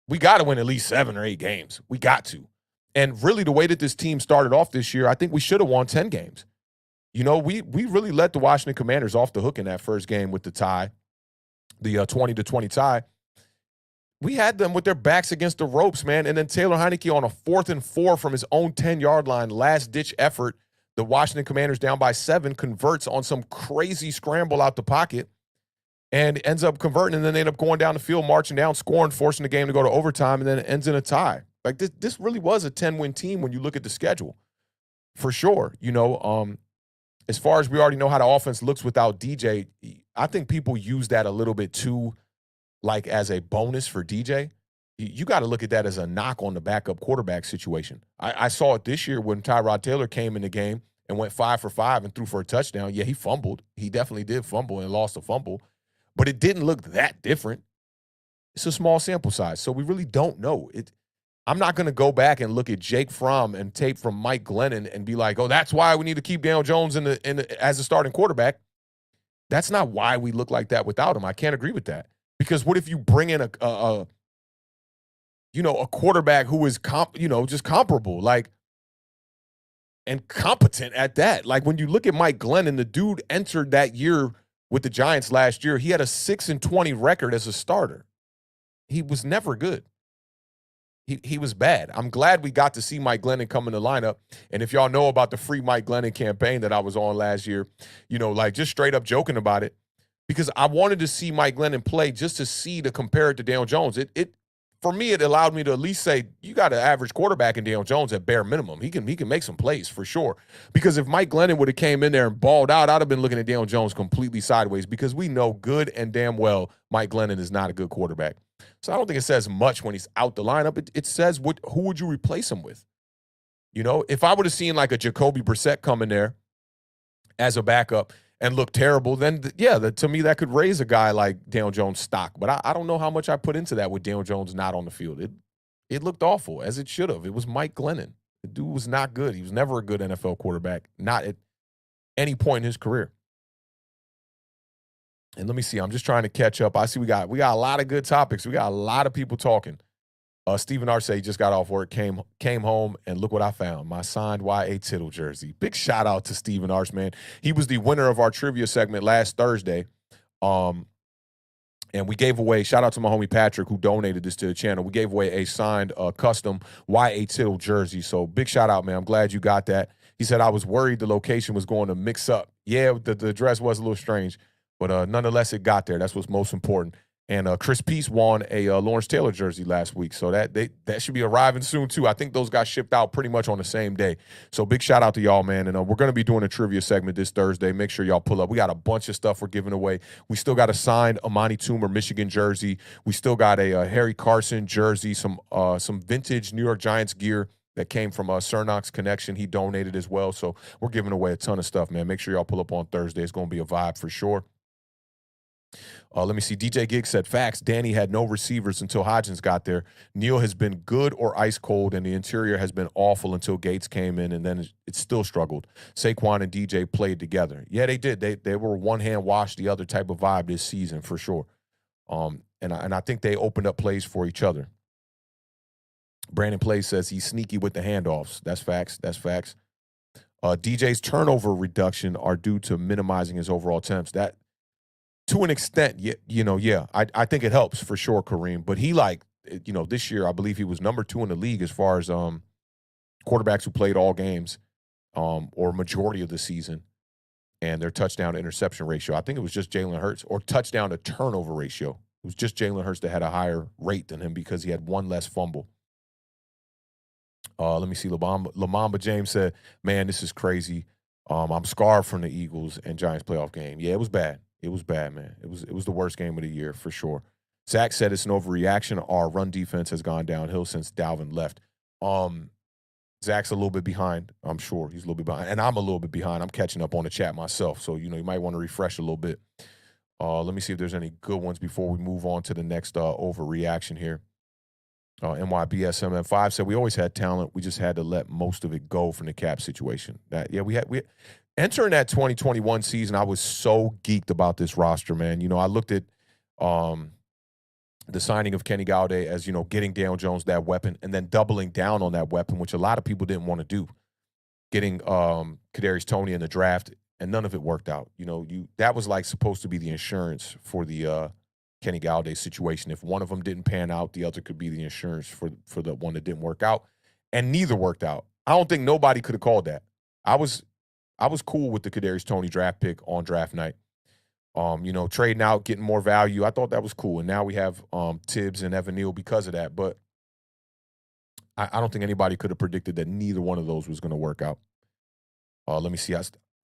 we got to win at least 7 or 8 games. We got to. And really, the way that this team started off this year, I think we should have won 10 games. You know, we really let the Washington Commanders off the hook in that first game with the tie, the 20-20 tie. We had them with their backs against the ropes, man. And then Taylor Heineke on a 4th and 4 from his own 10-yard line, last-ditch effort. The Washington Commanders down by 7 converts on some crazy scramble out the pocket and ends up converting, and then they end up going down the field, marching down, scoring, forcing the game to go to overtime, and then it ends in a tie. Like, this really was a 10-win team when you look at the schedule, for sure. You know, as far as we already know how the offense looks without DJ, I think people use that a little bit too, like as a bonus for DJ. You got to look at that as a knock on the backup quarterback situation. I saw it this year when Tyrod Taylor came in the game and went 5 for 5 and threw for a touchdown. Yeah, he fumbled. He definitely did fumble and lost a fumble, but it didn't look that different. It's a small sample size, so we really don't know. I'm not going to go back and look at Jake Fromm and tape from Mike Glennon and be like, oh, that's why we need to keep Daniel Jones as a starting quarterback. That's not why we look like that without him. I can't agree with that. Because what if you bring in a quarterback who is just comparable, like, and competent at that? Like, when you look at Mike Glennon, the dude entered that year with the Giants last year. He had a 6-20 record as a starter. He was never good. He was bad. I'm glad we got to see Mike Glennon come in the lineup. And if y'all know about the free Mike Glennon campaign that I was on last year, like just straight up joking about it, because I wanted to see Mike Glennon play just to compare it to Daniel Jones. For me, it allowed me to at least say, you got an average quarterback in Daniel Jones at bare minimum. He can make some plays for sure. Because if Mike Glennon would have came in there and balled out, I'd have been looking at Daniel Jones completely sideways, because we know good and damn well Mike Glennon is not a good quarterback. So I don't think it says much when he's out the lineup. It says who would you replace him with? If I would have seen like a Jacoby Brissett come in there as a backup and look terrible, then to me that could raise a guy like Daniel Jones' stock. But I don't know how much I put into that with Daniel Jones not on the field. It looked awful, as it should have. It was Mike Glennon. The dude was not good. He was never a good NFL quarterback, not at any point in his career. And let me see. I'm just trying to catch up. I see we got a lot of good topics. We got a lot of people talking. Stephen Arce just got off work, came home, and look what I found. My signed Y.A. Tittle jersey. Big shout out to Stephen Arce, man. He was the winner of our trivia segment last Thursday. And we gave away, shout out to my homie Patrick, who donated this to the channel. We gave away a signed custom Y.A. Tittle jersey. So big shout out, man. I'm glad you got that. He said, I was worried the location was going to mix up. Yeah, the address was a little strange. But nonetheless, it got there. That's what's most important. And Chris Peace won a Lawrence Taylor jersey last week. So that should be arriving soon, too. I think those got shipped out pretty much on the same day. So big shout out to y'all, man. And we're going to be doing a trivia segment this Thursday. Make sure y'all pull up. We got a bunch of stuff we're giving away. We still got a signed Amani Toomer Michigan jersey. We still got a Harry Carson jersey, some vintage New York Giants gear that came from Cernox Connection. He donated as well. So we're giving away a ton of stuff, man. Make sure y'all pull up on Thursday. It's going to be a vibe for sure. Let me see. DJ Giggs said, facts. Danny had no receivers until Hodgins got there. Neal has been good or ice cold, and the interior has been awful until Gates came in, and then it still struggled. Saquon and DJ played together. Yeah, they did. They were one hand wash the other type of vibe this season for sure. And I think they opened up plays for each other. Brandon Play says he's sneaky with the handoffs. That's facts. That's facts. DJ's turnover reduction are due to minimizing his overall attempts. That, to an extent, I think it helps for sure, Kareem. But he, this year, I believe he was number 2 in the league as far as quarterbacks who played all games or majority of the season, and their touchdown to interception ratio. I think it was just Jalen Hurts, or touchdown to turnover ratio. It was just Jalen Hurts that had a higher rate than him because he had one less fumble. Let me see. Lamamba James said, man, this is crazy. I'm scarred from the Eagles and Giants playoff game. Yeah, it was bad. It was bad, man. It was the worst game of the year for sure. Zach said it's an overreaction. Our run defense has gone downhill since Dalvin left. Zach's a little bit behind. I'm sure he's a little bit behind, and I'm a little bit behind. I'm catching up on the chat myself, so you might want to refresh a little bit. Let me see if there's any good ones before we move on to the next overreaction here. NYBSMM5 said we always had talent. We just had to let most of it go from the cap situation. We entering that 2021 season, I was so geeked about this roster, man. I looked at the signing of Kenny Golladay as, getting Daniel Jones that weapon and then doubling down on that weapon, which a lot of people didn't want to do. Getting Kadarius Toney in the draft, and none of it worked out. That was like supposed to be the insurance for the Kenny Golladay situation. If one of them didn't pan out, the other could be the insurance for the one that didn't work out, and neither worked out. I don't think nobody could have called that. I was cool with the Kadarius Toney draft pick on draft night. Trading out, getting more value. I thought that was cool. And now we have Tibbs and Evan Neal because of that. But I don't think anybody could have predicted that neither one of those was going to work out. Let me see.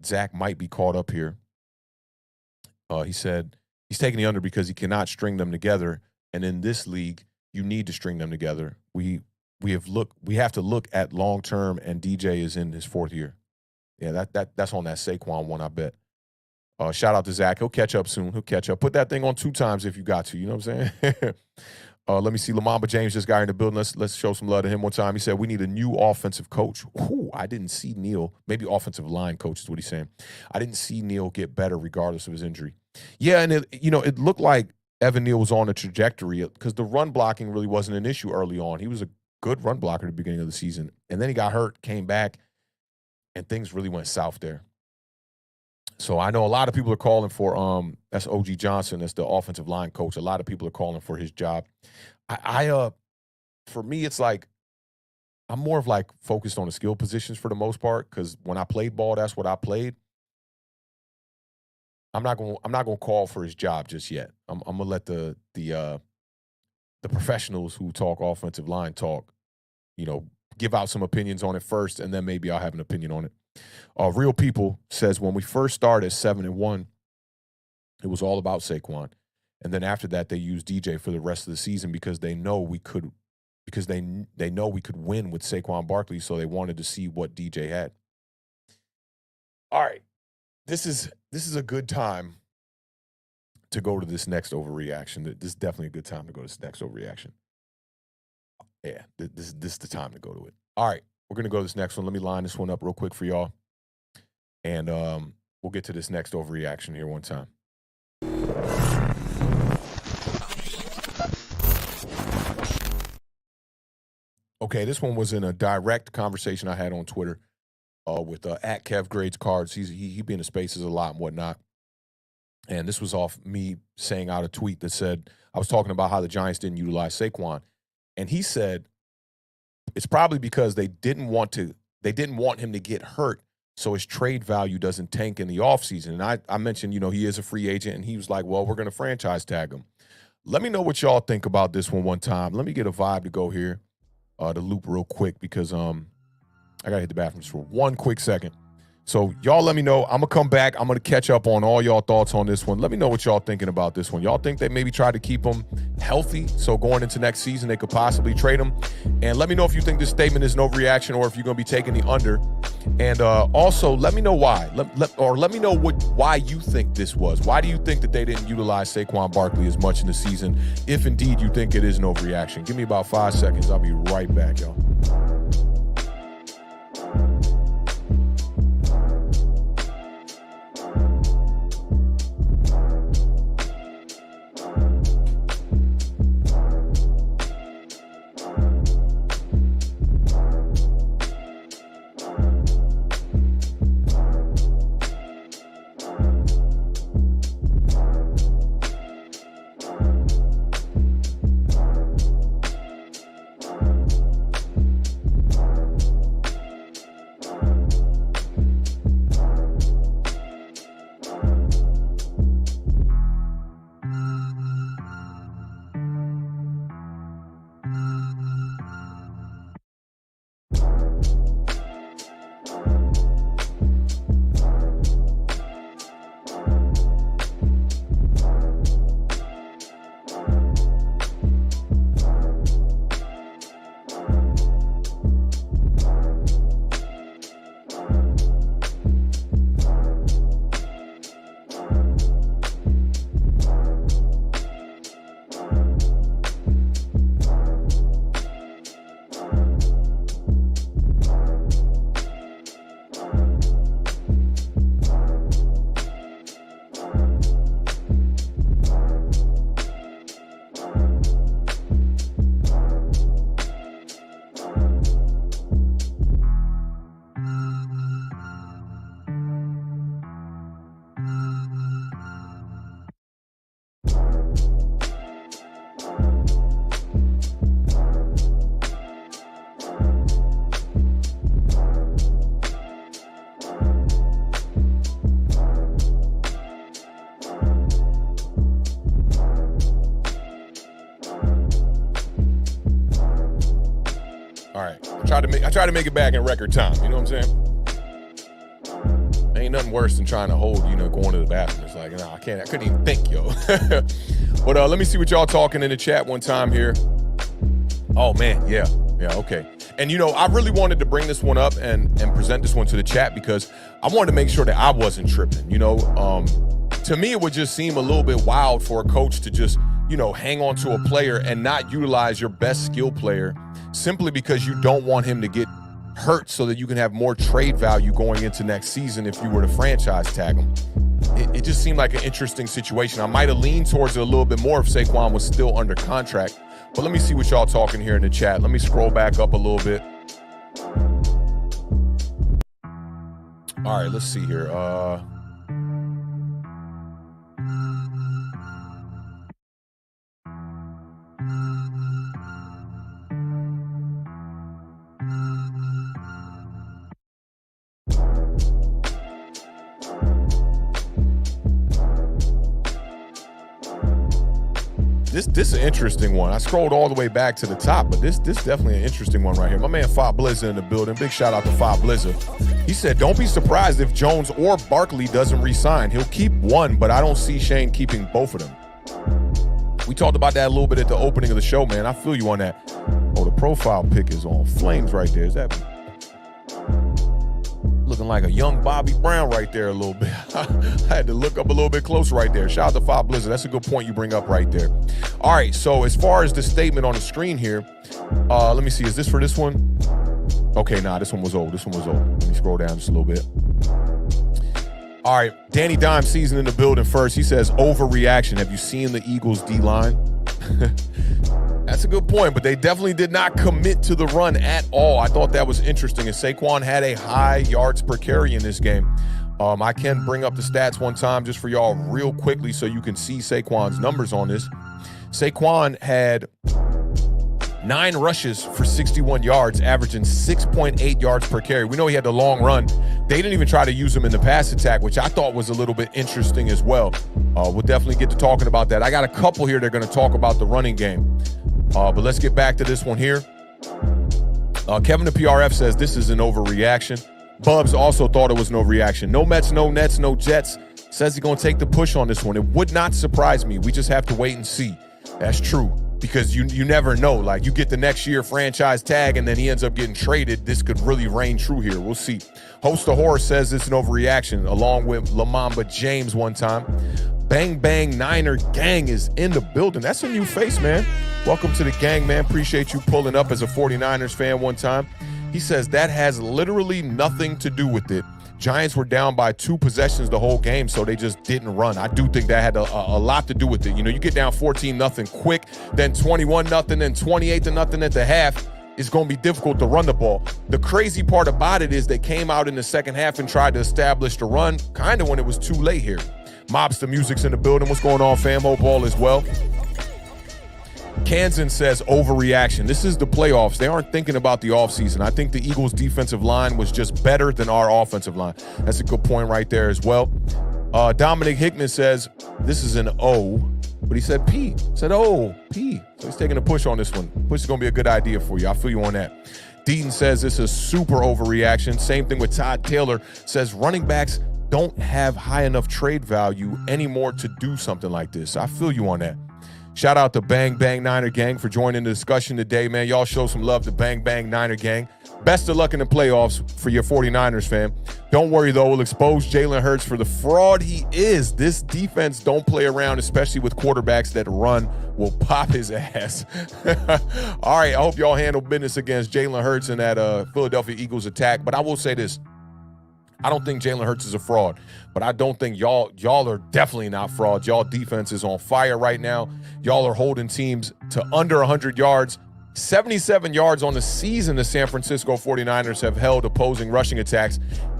Zach might be caught up here. He said he's taking the under because he cannot string them together. And in this league, you need to string them together. We have to look at long term, and DJ is in his fourth year. Yeah, that's on that Saquon one, I bet. Shout out to Zach. He'll catch up soon. He'll catch up. Put that thing on 2 times if you got to. You know what I'm saying? Let me see. Lamamba James just got in the building. Let's show some love to him one time. He said, we need a new offensive coach. Ooh, I didn't see Neal. Maybe offensive line coach is what he's saying. I didn't see Neal get better regardless of his injury. Yeah, and it looked like Evan Neal was on a trajectory because the run blocking really wasn't an issue early on. He was a good run blocker at the beginning of the season. And then he got hurt, came back, and things really went south there. So I know a lot of people are calling for that's OG Johnson, that's the offensive line coach. A lot of people are calling for his job. For me, it's like I'm more of like focused on the skill positions for the most part, because when I played ball, that's what I played. I'm not gonna call for his job just yet. I'm gonna let the professionals who talk offensive line talk, give out some opinions on it first, and then maybe I'll have an opinion on it. Real People says when we first started 7-1, it was all about Saquon, and then after that they used DJ for the rest of the season because they know we could win with Saquon Barkley, so they wanted to see what DJ had. All right, this is a good time to go to this next overreaction. This is definitely a good time to go to this next overreaction. Yeah, this is the time to go to it. All right. We're going to go to this next one. Let me line this one up real quick for y'all. And we'll get to this next overreaction here one time. Okay, this one was in a direct conversation I had on Twitter with at Kev Grades Cards. He be in the spaces a lot and whatnot. And this was off me saying out a tweet that said, I was talking about how the Giants didn't utilize Saquon. And he said, it's probably because they didn't want him to get hurt so his trade value doesn't tank in the offseason. And I mentioned, he is a free agent, and he was like, well, we're going to franchise tag him. Let me know what y'all think about this one time. Let me get a vibe to go here, to loop real quick, because I got to hit the bathroom just for one quick second. So y'all let me know. I'm going to come back. I'm going to catch up on all y'all thoughts on this one. Let me know what y'all thinking about this one. Y'all think they maybe try to keep him healthy so going into next season they could possibly trade him? And let me know if you think this statement is an overreaction or if you're going to be taking the under. And also, let me know why. Let me know why you think this was. Why do you think that they didn't utilize Saquon Barkley as much in the season, if indeed you think it is an overreaction? Give me about 5 seconds. I'll be right back, y'all. I tried to make it back in record time. You know what I'm saying? Ain't nothing worse than trying to hold, going to the bathroom. It's like, nah, I couldn't even think, yo. But let me see what y'all talking in the chat one time here. Oh, man, yeah, okay. And, I really wanted to bring this one up and present this one to the chat because I wanted to make sure that I wasn't tripping, To me, it would just seem a little bit wild for a coach to just, hang on to a player and not utilize your best skill player simply because you don't want him to get hurt so that you can have more trade value going into next season if you were to franchise tag him. It just seemed like an interesting situation. I might have leaned towards it a little bit more if Saquon was still under contract. But let me see what y'all talking here in the chat. Let me scroll back up a little bit. All right, let's see here. This is an interesting one. I scrolled all the way back to the top, but this definitely an interesting one right here. My man Fa Blizza in the building. Big shout out to Fa Blizza. He said, don't be surprised if Jones or Barkley doesn't re-sign. He'll keep one, but I don't see Shane keeping both of them. We talked about that a little bit at the opening of the show, man. I feel you on that. Oh, the profile pic is on flames right there. Is that looking like a young Bobby Brown right there a little bit? I had to look up a little bit closer right there. Shout out to Fa Blizzard. That's a good point you bring up right there. All right, so as far as the statement on the screen here, let me see. Is this for this one? Okay, nah, this one was old. Let me scroll down just a little bit. All right, Danny Dime season in the building first. He says, overreaction. Have you seen the Eagles D-line? That's a good point, but they definitely did not commit to the run at all. I thought that was interesting, and Saquon had a high yards per carry in this game. I can bring up the stats one time just for y'all real quickly so you can see Saquon's numbers on this. Saquon had 9 rushes for 61 yards, averaging 6.8 yards per carry. We know he had the long run. They didn't even try to use him in the pass attack, which I thought was a little bit interesting as well. We'll definitely get to talking about that. I got a couple here that are going to talk about the running game. But let's get back to this one here. Kevin the PRF says this is an overreaction. Bubs also thought it was no reaction. No Mets, no Nets, no Jets. Says he's going to take the push on this one. It would not surprise me. We just have to wait and see. That's true. Because you never know. Like, you get the next year franchise tag and then he ends up getting traded. This could really reign true here. We'll see. Host of Horror says it's an overreaction, along with Lamamba James one time. Bang Bang Niner Gang is in the building. That's a new face, man. Welcome to the gang, man. Appreciate you pulling up as a 49ers fan one time. He says that has literally nothing to do with it. Giants were down by 2 possessions the whole game, so they just didn't run. I do think that had a lot to do with it. You know, you get down 14-0 quick, then 21-0, then 28-0 at the half. It's going to be difficult to run the ball. The crazy part about it is they came out in the second half and tried to establish the run kind of when it was too late here. Mobster Music's in the building. What's going on, fam? Hope all is well. Kansan says overreaction. This is the playoffs. They aren't thinking about the offseason. I think the Eagles' defensive line was just better than our offensive line. That's a good point right there as well. Dominic Hickman says this is an O, but he said P. He said, oh, P. So he's taking a push on this one. Push is going to be a good idea for you. I feel you on that. Deaton says this is super overreaction. Same thing with Todd Taylor. Says running backs don't have high enough trade value anymore to do something like this. I feel you on that. Shout out to Bang Bang Niner Gang for joining the discussion today, man. Y'all show some love to Bang Bang Niner Gang. Best of luck in the playoffs for your 49ers, fam. Don't worry, though. We'll expose Jalen Hurts for the fraud he is. This defense don't play around, especially with quarterbacks that run. Will pop his ass. All right, I hope y'all handle business against Jalen Hurts in that Philadelphia Eagles attack. But I will say this. I don't think Jalen Hurts is a fraud, but I don't think y'all are definitely not frauds. Y'all defense is on fire right now. Y'all are holding teams to under 100 yards. 77 yards on the season the San Francisco 49ers have held opposing rushing attacks.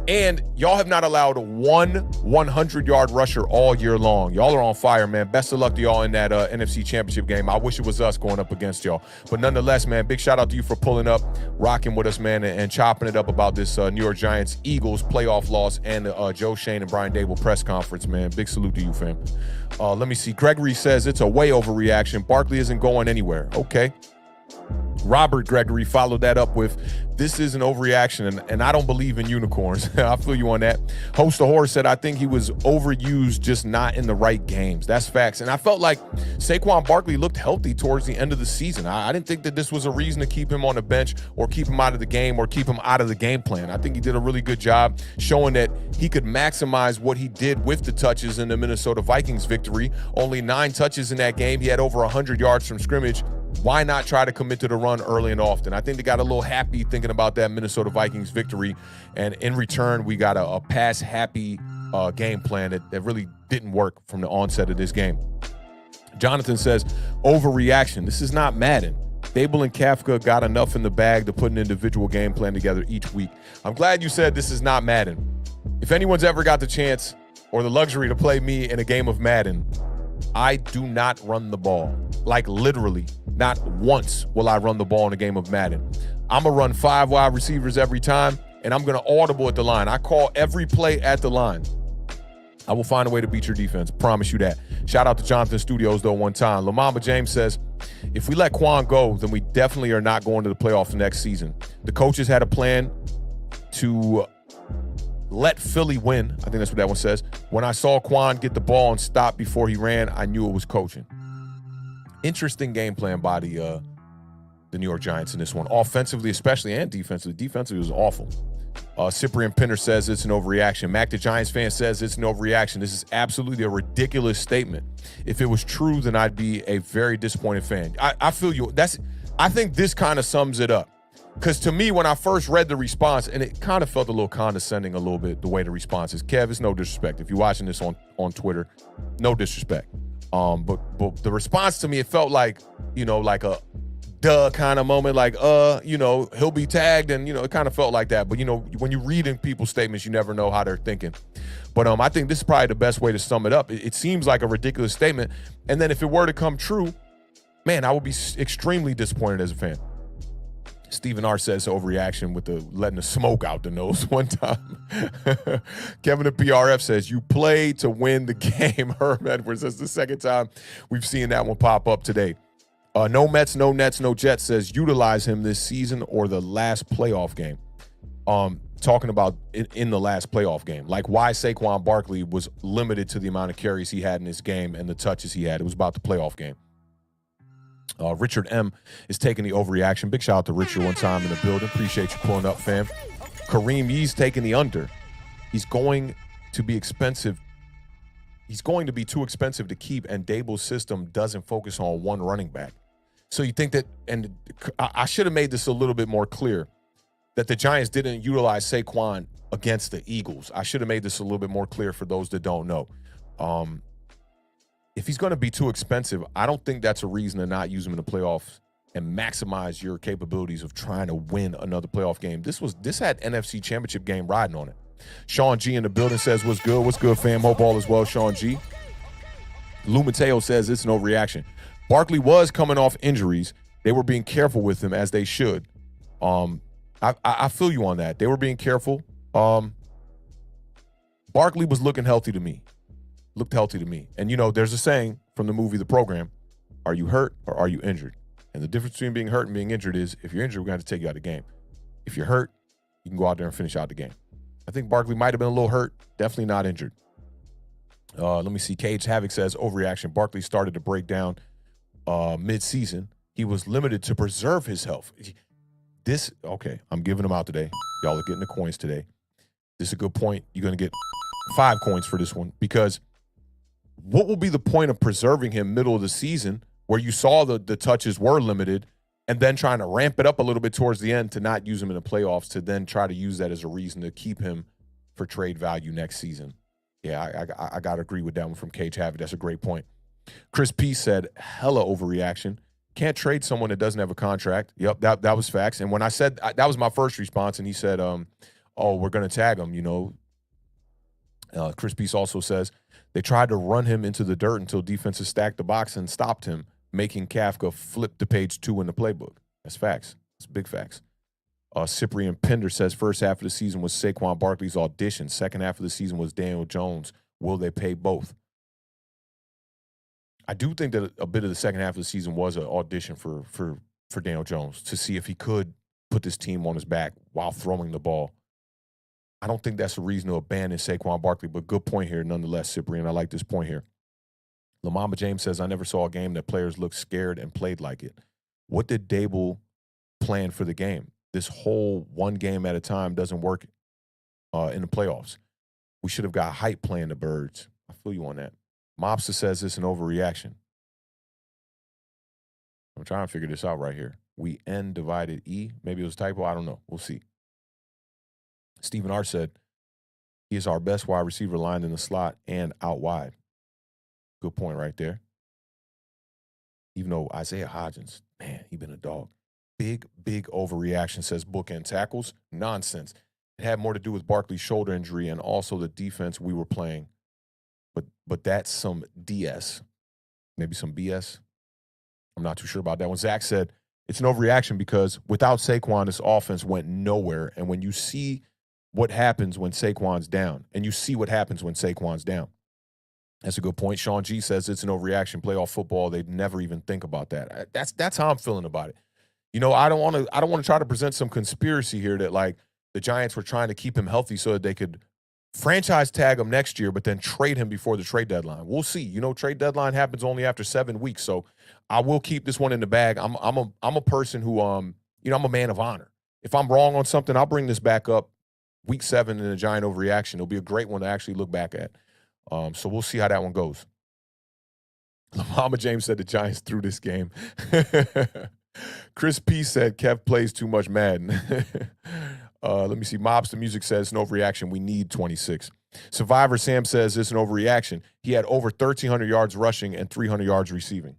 And y'all have not allowed one 100-yard rusher all year long. Y'all are on fire, man. Best of luck to y'all in that NFC Championship game. I wish it was us going up against y'all. But nonetheless, man, big shout out to you for pulling up, rocking with us, man, and chopping it up about this New York Giants Eagles playoff loss and Joe Shane and Brian Dable press conference, man. Big salute to you, fam. Let me see. Gregory says it's a way overreaction. Barkley isn't going anywhere. Okay. Robert Gregory followed that up with, this is an overreaction, and I don't believe in unicorns. I feel you on that. Host the Horse said, I think he was overused, just not in the right games. That's facts. And I felt like Saquon Barkley looked healthy towards the end of the season. I didn't think that this was a reason to keep him on the bench or keep him out of the game or keep him out of the game plan. I think he did a really good job showing that he could maximize what he did with the touches in the Minnesota Vikings victory. Only 9 touches in that game. He had over 100 yards from scrimmage. Why not try to commit to the run early and often? I think they got a little happy thinking about that Minnesota Vikings victory, and in return, we got a pass-happy game plan that really didn't work from the onset of this game. Jonathan says, overreaction. This is not Madden. Dable and Kafka got enough in the bag to put an individual game plan together each week. I'm glad you said this is not Madden. If anyone's ever got the chance or the luxury to play me in a game of Madden, I do not run the ball. Like literally, not once will I run the ball in a game of Madden. I'm going to run 5 wide receivers every time, and I'm going to audible at the line. I call every play at the line. I will find a way to beat your defense. Promise you that. Shout out to Jonathan Studios, though, one time. Lamamba James says, if we let Quan go, then we definitely are not going to the playoffs next season. The coaches had a plan to let Philly win. I think that's what that one says. When I saw Quan get the ball and stop before he ran, I knew it was coaching. Interesting game plan by the New York Giants in this one. Offensively especially, and defensively. Defensively was awful. Cyprian Pinder says it's an overreaction. Mac the Giants fan says it's an overreaction. This is absolutely a ridiculous statement. If it was true, then I'd be a very disappointed fan. I feel you. I think this kind of sums it up. Because to me, when I first read the response, and it kind of felt a little condescending a little bit, the way the response is. Kev, it's no disrespect. If you're watching this on Twitter, no disrespect. But the response to me, it felt like, like a duh kind of moment, like, he'll be tagged, and, it kind of felt like that. But, when you read in people's statements, you never know how they're thinking. But I think this is probably the best way to sum it up. It seems like a ridiculous statement. And then if it were to come true, man, I would be extremely disappointed as a fan. Stephen R. says overreaction with the letting the smoke out the nose one time. Kevin the PRF says, you play to win the game. Herm Edwards, that's the second time we've seen that one pop up today. No Mets, no Nets, no Jets says utilize him this season or the last playoff game. Talking about in the last playoff game, like why Saquon Barkley was limited to the amount of carries he had in this game and the touches he had. It was about the playoff game. Richard M. is taking the overreaction. Big shout out to Richard one time in the building. Appreciate you pulling up, fam. Kareem Yee's taking the under. He's going to be expensive. He's going to be too expensive to keep, and Dable's system doesn't focus on one running back. So you think that, and I should have made this a little bit more clear, that the Giants didn't utilize Saquon against the Eagles. I should have made this a little bit more clear for those that don't know. If he's going to be too expensive, I don't think that's a reason to not use him in the playoffs and maximize your capabilities of trying to win another playoff game. This had NFC Championship game riding on it. Sean G in the building says, what's good, fam? Hope all is well, Sean G. Lou Mateo says it's an overreaction. Barkley was coming off injuries. They were being careful with him, as they should. I feel you on that. They were being careful. Barkley was looking healthy to me. Looked healthy to me. And, there's a saying from the movie The Program, are you hurt or are you injured? And the difference between being hurt and being injured is if you're injured, we're going to have to take you out of the game. If you're hurt, you can go out there and finish out the game. I think Barkley might have been a little hurt, definitely not injured. Let me see. Cage Havoc says, overreaction. Barkley started to break down mid-season. He was limited to preserve his health. Okay, I'm giving him out today. Y'all are getting the coins today. This is a good point. You're going to get 5 coins for this one, because what will be the point of preserving him middle of the season where you saw the touches were limited and then trying to ramp it up a little bit towards the end to not use him in the playoffs, to then try to use that as a reason to keep him for trade value next season? Yeah, I got to agree with that one from Cage Havoc. That's a great point. Chris P said, hella overreaction. Can't trade someone that doesn't have a contract. Yep, that was facts. And when I said, that was my first response, and he said, we're going to tag him, Chris Peace also says, they tried to run him into the dirt until defenses stacked the box and stopped him, making Kafka flip to page 2 in the playbook. That's facts. That's big facts. Cyprian Pinder says, first half of the season was Saquon Barkley's audition. Second half of the season was Daniel Jones. Will they pay both? I do think that a bit of the second half of the season was an audition for for Daniel Jones to see if he could put this team on his back while throwing the ball. I don't think that's a reason to abandon Saquon Barkley, but good point here nonetheless, Cyprian. I like this point here. LaMamba James says, I never saw a game that players looked scared and played like it. What did Dable plan for the game? This whole one game at a time doesn't work in the playoffs. We should have got hype playing the Birds. I feel you on that. Mobster says it's an overreaction. I'm trying to figure this out right here. We N divided E. Maybe it was a typo. I don't know. We'll see. Stephen R. said, he is our best wide receiver lined in the slot and out wide. Good point right there. Even though Isaiah Hodgins, man, he been a dog. Big overreaction, says bookend tackles. Nonsense. It had more to do with Barkley's shoulder injury and also the defense we were playing. But that's some DS. Maybe some BS. I'm not too sure about that one. Zach said, it's an overreaction because without Saquon, this offense went nowhere. And when you see what happens when Saquon's down, and you see what happens when Saquon's down. That's a good point. Sean G says it's an overreaction. Playoff football, they'd never even think about that. That's how I'm feeling about it. You know, I don't want to try to present some conspiracy here that like the Giants were trying to keep him healthy so that they could franchise tag him next year, but then trade him before the trade deadline. We'll see. You know, trade deadline happens only after 7 weeks, so I will keep this one in the bag. I'm a person who I'm a man of honor. If I'm wrong on something, I'll bring this back up week 7 in a Giant overreaction. It'll be a great one to actually look back at. So we'll see how that one goes. Mama James said the Giants threw this game. Chris P said Kev plays too much Madden. Let me see. Mobster Music says it's an overreaction. We need 26. Survivor Sam says it's an overreaction. He had over 1,300 yards rushing and 300 yards receiving.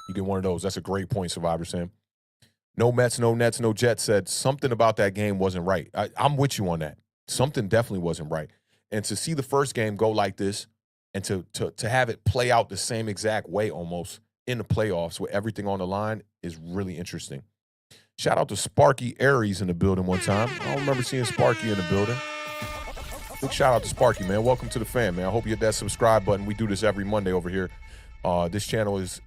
You get one of those. That's a great point, Survivor Sam. No Mets, no Nets, no Jets said something about that game wasn't right. I'm with you on that. Something definitely wasn't right. And to see the first game go like this and to have it play out the same exact way almost in the playoffs with everything on the line is really interesting. Shout out to Sparky Aries in the building one time. I don't remember seeing Sparky in the building. Big shout out to Sparky, man. Welcome to the fam, man. I hope you hit that subscribe button. We do this every Monday over here. This channel is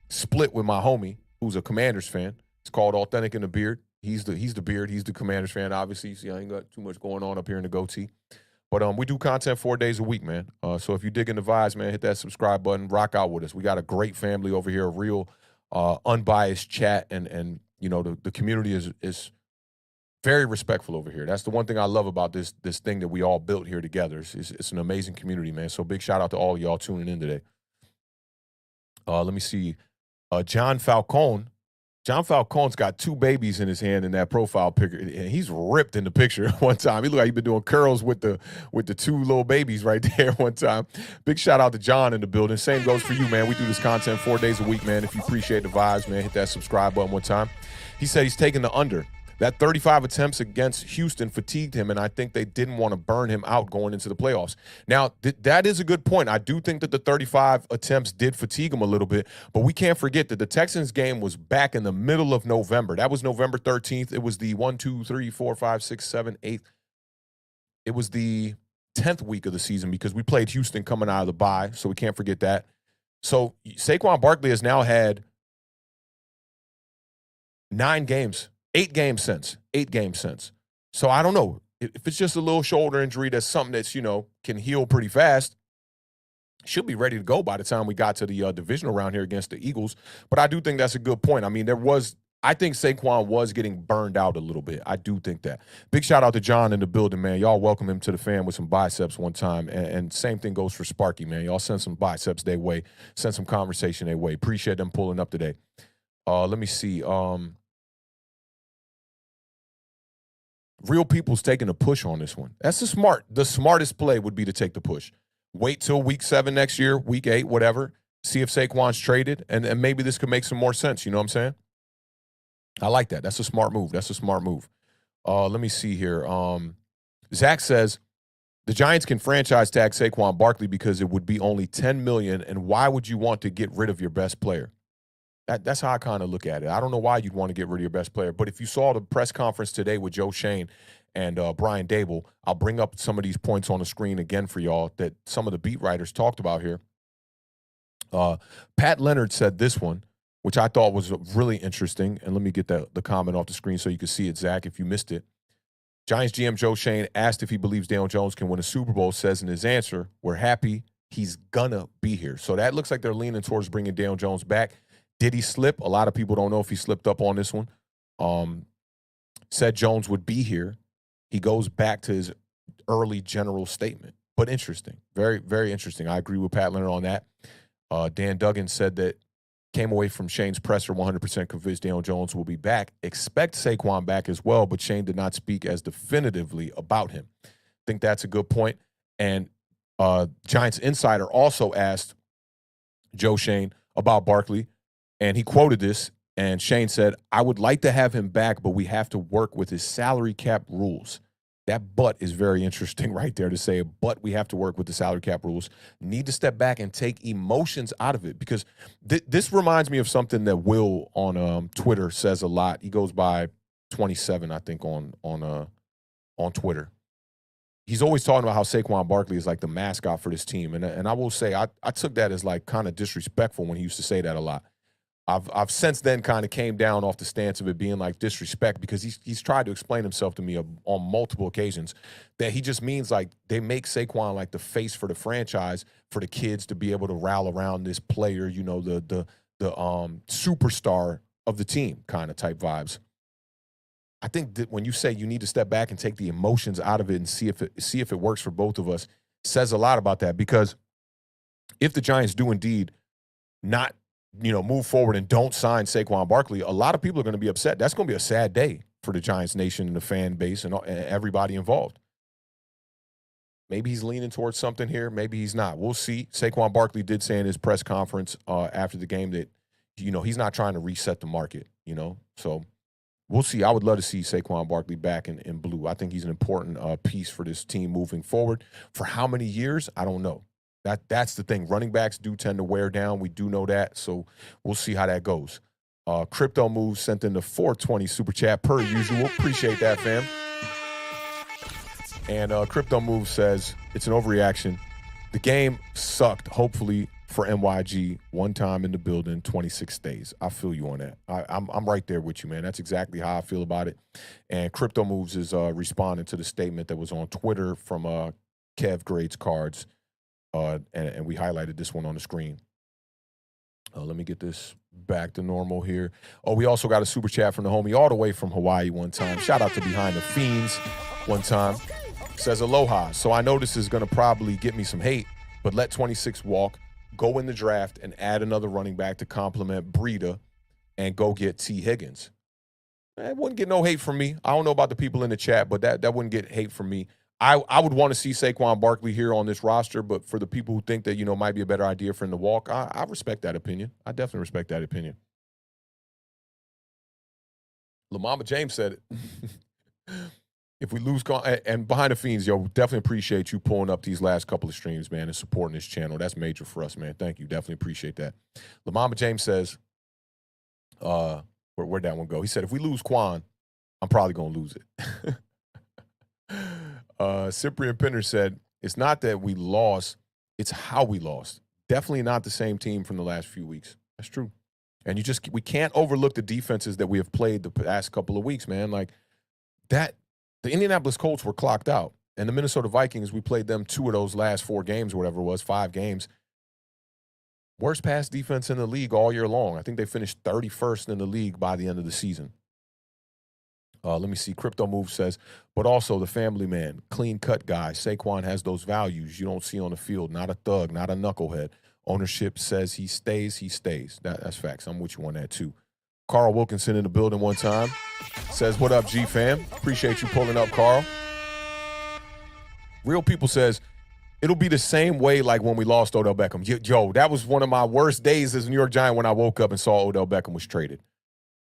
split with my homie, who's a Commanders fan. It's called Awthentik in the Beard. He's the beard. He's the Commanders fan, obviously. You see, I ain't got too much going on up here in the goatee. But we do content 4 days a week, man. So if you dig in the vibes, man, hit that subscribe button. Rock out with us. We got a great family over here, a real unbiased chat. And you know, the community is very respectful over here. That's the one thing I love about this thing that we all built here together. It's an amazing community, man. So big shout out to all of y'all tuning in today. Let me see. John Falcone. John Falcone's got 2 babies in his hand in that profile picture, and he's ripped in the picture one time. He looked like he'd been doing curls with the 2 little babies right there one time. Big shout out to John in the building. Same goes for you, man. We do this content 4 days a week, man. If you appreciate the vibes, man, hit that subscribe button one time. He said he's taking the under. That 35 attempts against Houston fatigued him, and I think they didn't want to burn him out going into the playoffs. Now, that is a good point. I do think that the 35 attempts did fatigue him a little bit, but we can't forget that the Texans game was back in the middle of November. That was November 13th. It was the 1, 2, 3, 4, 5, 6, 7, 8. It was the 10th week of the season because we played Houston coming out of the bye, so we can't forget that. So Saquon Barkley has now had 9 games. 8 games since. So I don't know. If it's just a little shoulder injury, that's something that's, you know, can heal pretty fast. Should be ready to go by the time we got to the divisional round here against the Eagles. But I do think that's a good point. I mean, I think Saquon was getting burned out a little bit. I do think that. Big shout out to John in the building, man. Y'all welcome him to the fam with some biceps one time. And same thing goes for Sparky, man. Y'all send some biceps their way. Send some conversation their way. Appreciate them pulling up today. Let me see. Real people's taking a push on this one. That's the smartest play would be to take the push. Wait till week 7 next year, week 8, whatever. See if Saquon's traded, and maybe this could make some more sense. You know what I'm saying? I like that. That's a smart move. Let me see here. Zach says the Giants can franchise tag Saquon Barkley because it would be only $10 million, and why would you want to get rid of your best player? That's how I kind of look at it. I don't know why you'd want to get rid of your best player, but if you saw the press conference today with Joe Shane and Brian Dable, I'll bring up some of these points on the screen again for y'all that some of the beat writers talked about here. Pat Leonard said this one, which I thought was really interesting. And let me get the comment off the screen so you can see it, Zach, if you missed it. Giants GM Joe Schoen asked if he believes Daniel Jones can win a Super Bowl, says in his answer, we're happy he's gonna be here. So that looks like they're leaning towards bringing Daniel Jones back. Did he slip? A lot of people don't know if he slipped up on this one. Said Jones would be here. He goes back to his early general statement. But interesting. Very, very interesting. I agree with Pat Leonard on that. Dan Duggan said that came away from Shane's presser 100% convinced Daniel Jones will be back. Expect Saquon back as well, but Shane did not speak as definitively about him. I think that's a good point. And Giants Insider also asked Joe Schoen about Barkley, and he quoted this, and Shane said, I would like to have him back, but we have to work with his salary cap rules. That but is very interesting right there to say, but we have to work with the salary cap rules. Need to step back and take emotions out of it, because this reminds me of something that Will on Twitter says a lot. He goes by 27, I think, on Twitter. He's always talking about how Saquon Barkley is like the mascot for this team. And I will say, I took that as like kind of disrespectful when he used to say that a lot. I've since then kind of came down off the stance of it being like disrespect, because he's tried to explain himself to me on multiple occasions that he just means like they make Saquon like the face for the franchise, for the kids to be able to rally around this player, you know, the superstar of the team kind of type vibes. I think that when you say you need to step back and take the emotions out of it and see if it works for both of us, says a lot about that, because if the Giants do indeed not, you know, move forward and don't sign Saquon Barkley, a lot of people are going to be upset. That's going to be a sad day for the Giants nation and the fan base and everybody involved. Maybe he's leaning towards something here. Maybe he's not. We'll see. Saquon Barkley did say in his press conference after the game that, you know, he's not trying to reset the market, you know. So we'll see. I would love to see Saquon Barkley back in blue. I think he's an important piece for this team moving forward. For how many years? I don't know. That's the thing. Running backs do tend to wear down. We do know that. So we'll see how that goes. Crypto Moves sent in the 420 super chat per usual. Appreciate that, fam. And Crypto Moves says it's an overreaction. The game sucked. Hopefully for NYG, one time in the building, 26 days. I feel you on that. I'm right there with you, man. That's exactly how I feel about it. And Crypto Moves is responding to the statement that was on Twitter from Kev Grades Cards. And we highlighted this one on the screen. Let me get this back to normal here. Oh, we also got a super chat from the homie all the way from Hawaii one time. Shout out to Behind the Fiends one time. Says, aloha. So I know this is going to probably get me some hate, but let 26 walk, go in the draft, and add another running back to complement Breida and go get T. Higgins. It wouldn't get no hate from me. I don't know about the people in the chat, but that wouldn't get hate from me. I would want to see Saquon Barkley here on this roster, but for the people who think that, you know, might be a better idea for him to walk, I respect that opinion. I definitely respect that opinion. LaMama James said it. If we lose, and Behind the Fiends, yo, definitely appreciate you pulling up these last couple of streams, man, and supporting this channel. That's major for us, man. Thank you. Definitely appreciate that. LaMama James says, where'd that one go? He said, if we lose Quan, I'm probably going to lose it. Cyprian Pinner said, it's not that we lost, it's how we lost. Definitely not the same team from the last few weeks. That's true. And we can't overlook the defenses that we have played the past couple of weeks, man. Like that, the Indianapolis Colts were clocked out. And the Minnesota Vikings, we played them 2 of those last 4 games, or whatever it was, 5 games. Worst pass defense in the league all year long. I think they finished 31st in the league by the end of the season. Let me see. Crypto Move says, but also the family man, clean-cut guy. Saquon has those values you don't see on the field. Not a thug, not a knucklehead. Ownership says he stays, he stays. That's facts. I'm with you on that, too. Carl Wilkinson in the building one time. Says, what up, G-fam? Appreciate you pulling up, Carl. Real People says, it'll be the same way like when we lost Odell Beckham. Yo, that was one of my worst days as a New York Giant when I woke up and saw Odell Beckham was traded.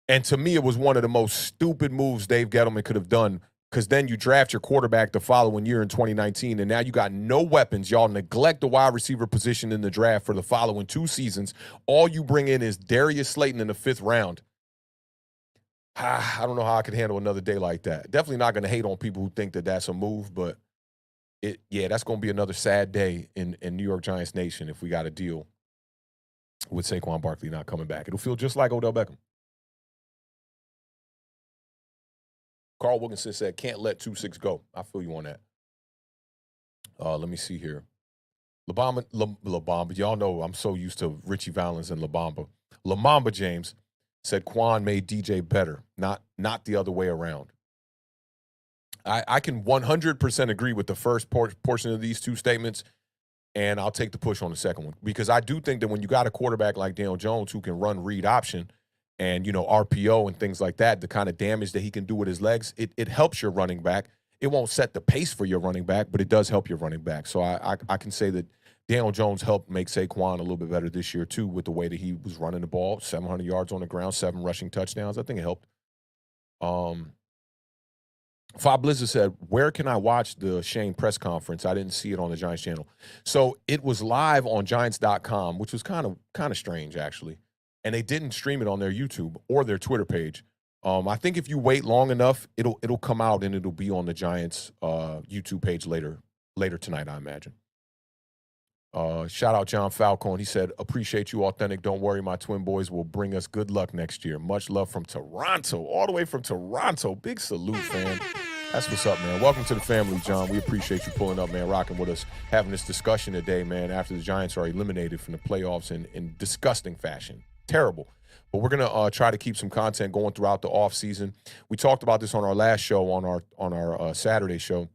And to me, it was one of the most stupid moves Dave Gettleman could have done, because then you draft your quarterback the following year in 2019, and now you got no weapons. Y'all neglect the wide receiver position in the draft for the following 2 seasons. All you bring in is Darius Slayton in the 5th round. I don't know how I could handle another day like that. Definitely not going to hate on people who think that that's a move, but that's going to be another sad day in New York Giants Nation if we got to deal with Saquon Barkley not coming back. It'll feel just like Odell Beckham. Carl Wilkinson said, can't let 2-6 go. I feel you on that. Let me see here. La Bamba, y'all know I'm so used to Richie Valens and La Bamba. La Mamba James said Quan made DJ better, not the other way around. I can 100% agree with the first portion of these two statements, and I'll take the push on the second one, because I do think that when you got a quarterback like Daniel Jones who can run read option and, RPO and things like that, the kind of damage that he can do with his legs, it helps your running back. It won't set the pace for your running back, but it does help your running back. So I can say that Daniel Jones helped make Saquon a little bit better this year, too, with the way that he was running the ball, 700 yards on the ground, 7 rushing touchdowns. I think it helped. Fob Blizzard said, where can I watch the Shane press conference? I didn't see it on the Giants channel. So it was live on Giants.com, which was kind of strange, actually. And they didn't stream it on their YouTube or their Twitter page. I think if you wait long enough, it'll come out and it'll be on the Giants YouTube page later tonight, I imagine. Shout out John Falcone. He said, appreciate you, Awthentik. Don't worry, my twin boys will bring us good luck next year. Much love from Toronto, all the way from Toronto. Big salute, fam. That's what's up, man. Welcome to the family, John. We appreciate you pulling up, man, rocking with us, having this discussion today, man, after the Giants are eliminated from the playoffs in disgusting fashion. Terrible. But we're going to try to keep some content going throughout the offseason. We talked about this on our last show, on our Saturday show.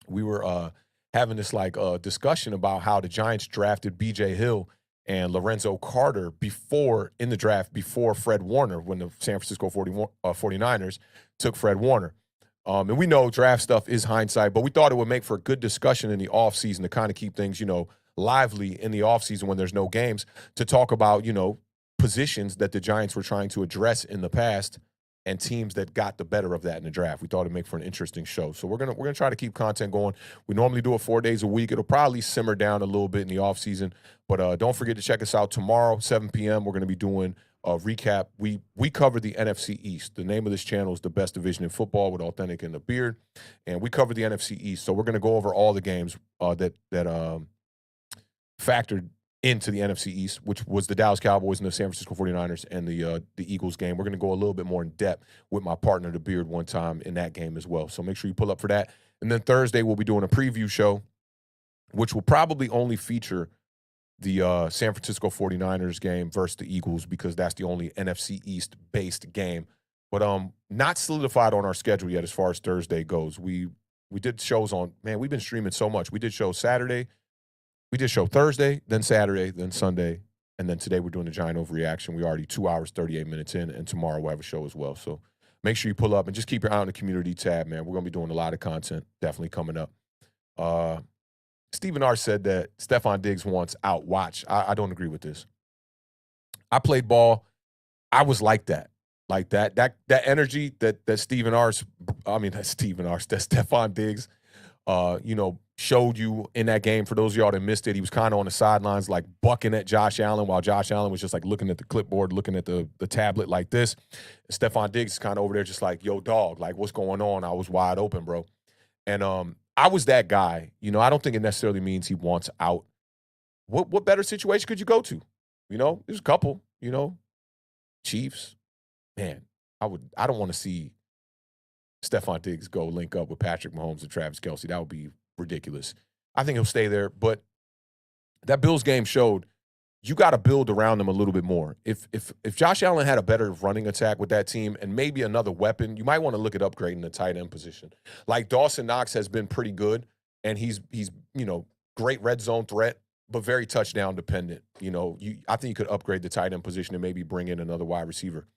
We were having this discussion about how the Giants drafted B.J. Hill and Lorenzo Carter in the draft before Fred Warner, when the San Francisco 49ers took Fred Warner. And we know draft stuff is hindsight, but we thought it would make for a good discussion in the offseason to kind of keep things, lively in the offseason when there's no games, to talk about, positions that the Giants were trying to address in the past and teams that got the better of that in the draft. We thought it'd make for an interesting show. So we're gonna try to keep content going. We normally do it 4 days a week. It'll probably simmer down a little bit in the offseason, but don't forget to check us out tomorrow, 7 p.m. We're going to be doing a recap. We cover the NFC East. The name of this channel is The Best Division in Football with Awthentik and the Beard, and we cover the NFC East. So we're going to go over all the games that factored into the NFC East, which was the Dallas Cowboys and the San Francisco 49ers and the Eagles game. We're going to go a little bit more in depth with my partner, the Beard, one time in that game as well. So make sure you pull up for that. And then Thursday, we'll be doing a preview show, which will probably only feature the San Francisco 49ers game versus the Eagles, because that's the only NFC East-based game. But not solidified on our schedule yet as far as Thursday goes. We did shows on, man, we've been streaming so much. We did show Saturday. We did show Thursday, then Saturday, then Sunday, and then today we're doing the Giant Overreaction. We're already 2 hours, 38 minutes in, and tomorrow we'll have a show as well. So make sure you pull up and just keep your eye on the community tab, man. We're going to be doing a lot of content definitely coming up. Stephen R. said that Stephon Diggs wants out. Watch. I don't agree with this. I played ball. I was like that. Like that energy that Stephon Diggs, showed you in that game. For those of y'all that missed it, he was kind of on the sidelines, like bucking at Josh Allen, while Josh Allen was just like looking at the clipboard, looking at the tablet like this. And Stephon Diggs is kind of over there just like, yo, dog, like, what's going on? I was wide open, bro. And I was that guy. I don't think it necessarily means he wants out. What better situation could you go to? There's a couple, Chiefs. Man, I don't want to see Stephon Diggs go link up with Patrick Mahomes and Travis Kelce. That would be ridiculous. I think he'll stay there, but that Bills game showed you got to build around them a little bit more. If Josh Allen had a better running attack with that team and maybe another weapon, you might want to look at upgrading the tight end position. Like Dawson Knox has been pretty good, and he's great red zone threat, but very touchdown dependent. I think you could upgrade the tight end position and maybe bring in another wide receiver.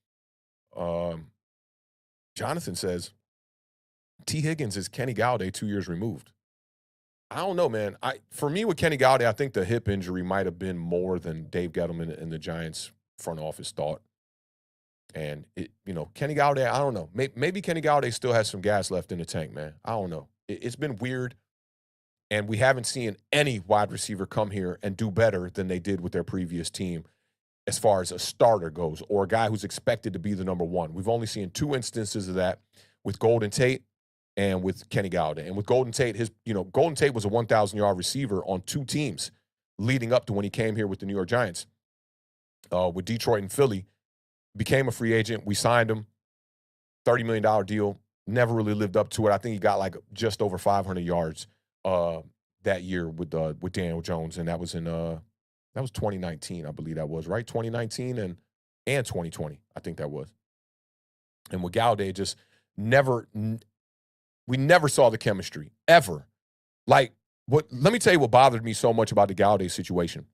Jonathan says T. Higgins is Kenny Galladay 2 years removed. I don't know, man. For me with Kenny Galladay, I think the hip injury might have been more than Dave Gettleman and the Giants front office thought. And Kenny Galladay, I don't know. Maybe Kenny Galladay still has some gas left in the tank, man. I don't know. It's been weird, and we haven't seen any wide receiver come here and do better than they did with their previous team as far as a starter goes, or a guy who's expected to be the number one. We've only seen 2 instances of that with Golden Tate and with Kenny Galladay. And with Golden Tate, Golden Tate was a 1,000-yard receiver on 2 teams leading up to when he came here with the New York Giants. with Detroit and Philly, became a free agent. We signed him, $30 million deal. Never really lived up to it. I think he got like just over 500 yards that year with Daniel Jones, and that was in that was 2019, I believe that was, right? 2019 and 2020, I think that was. And with Galladay, just we never saw the chemistry, ever. Like, let me tell you what bothered me so much about the Galladay situation.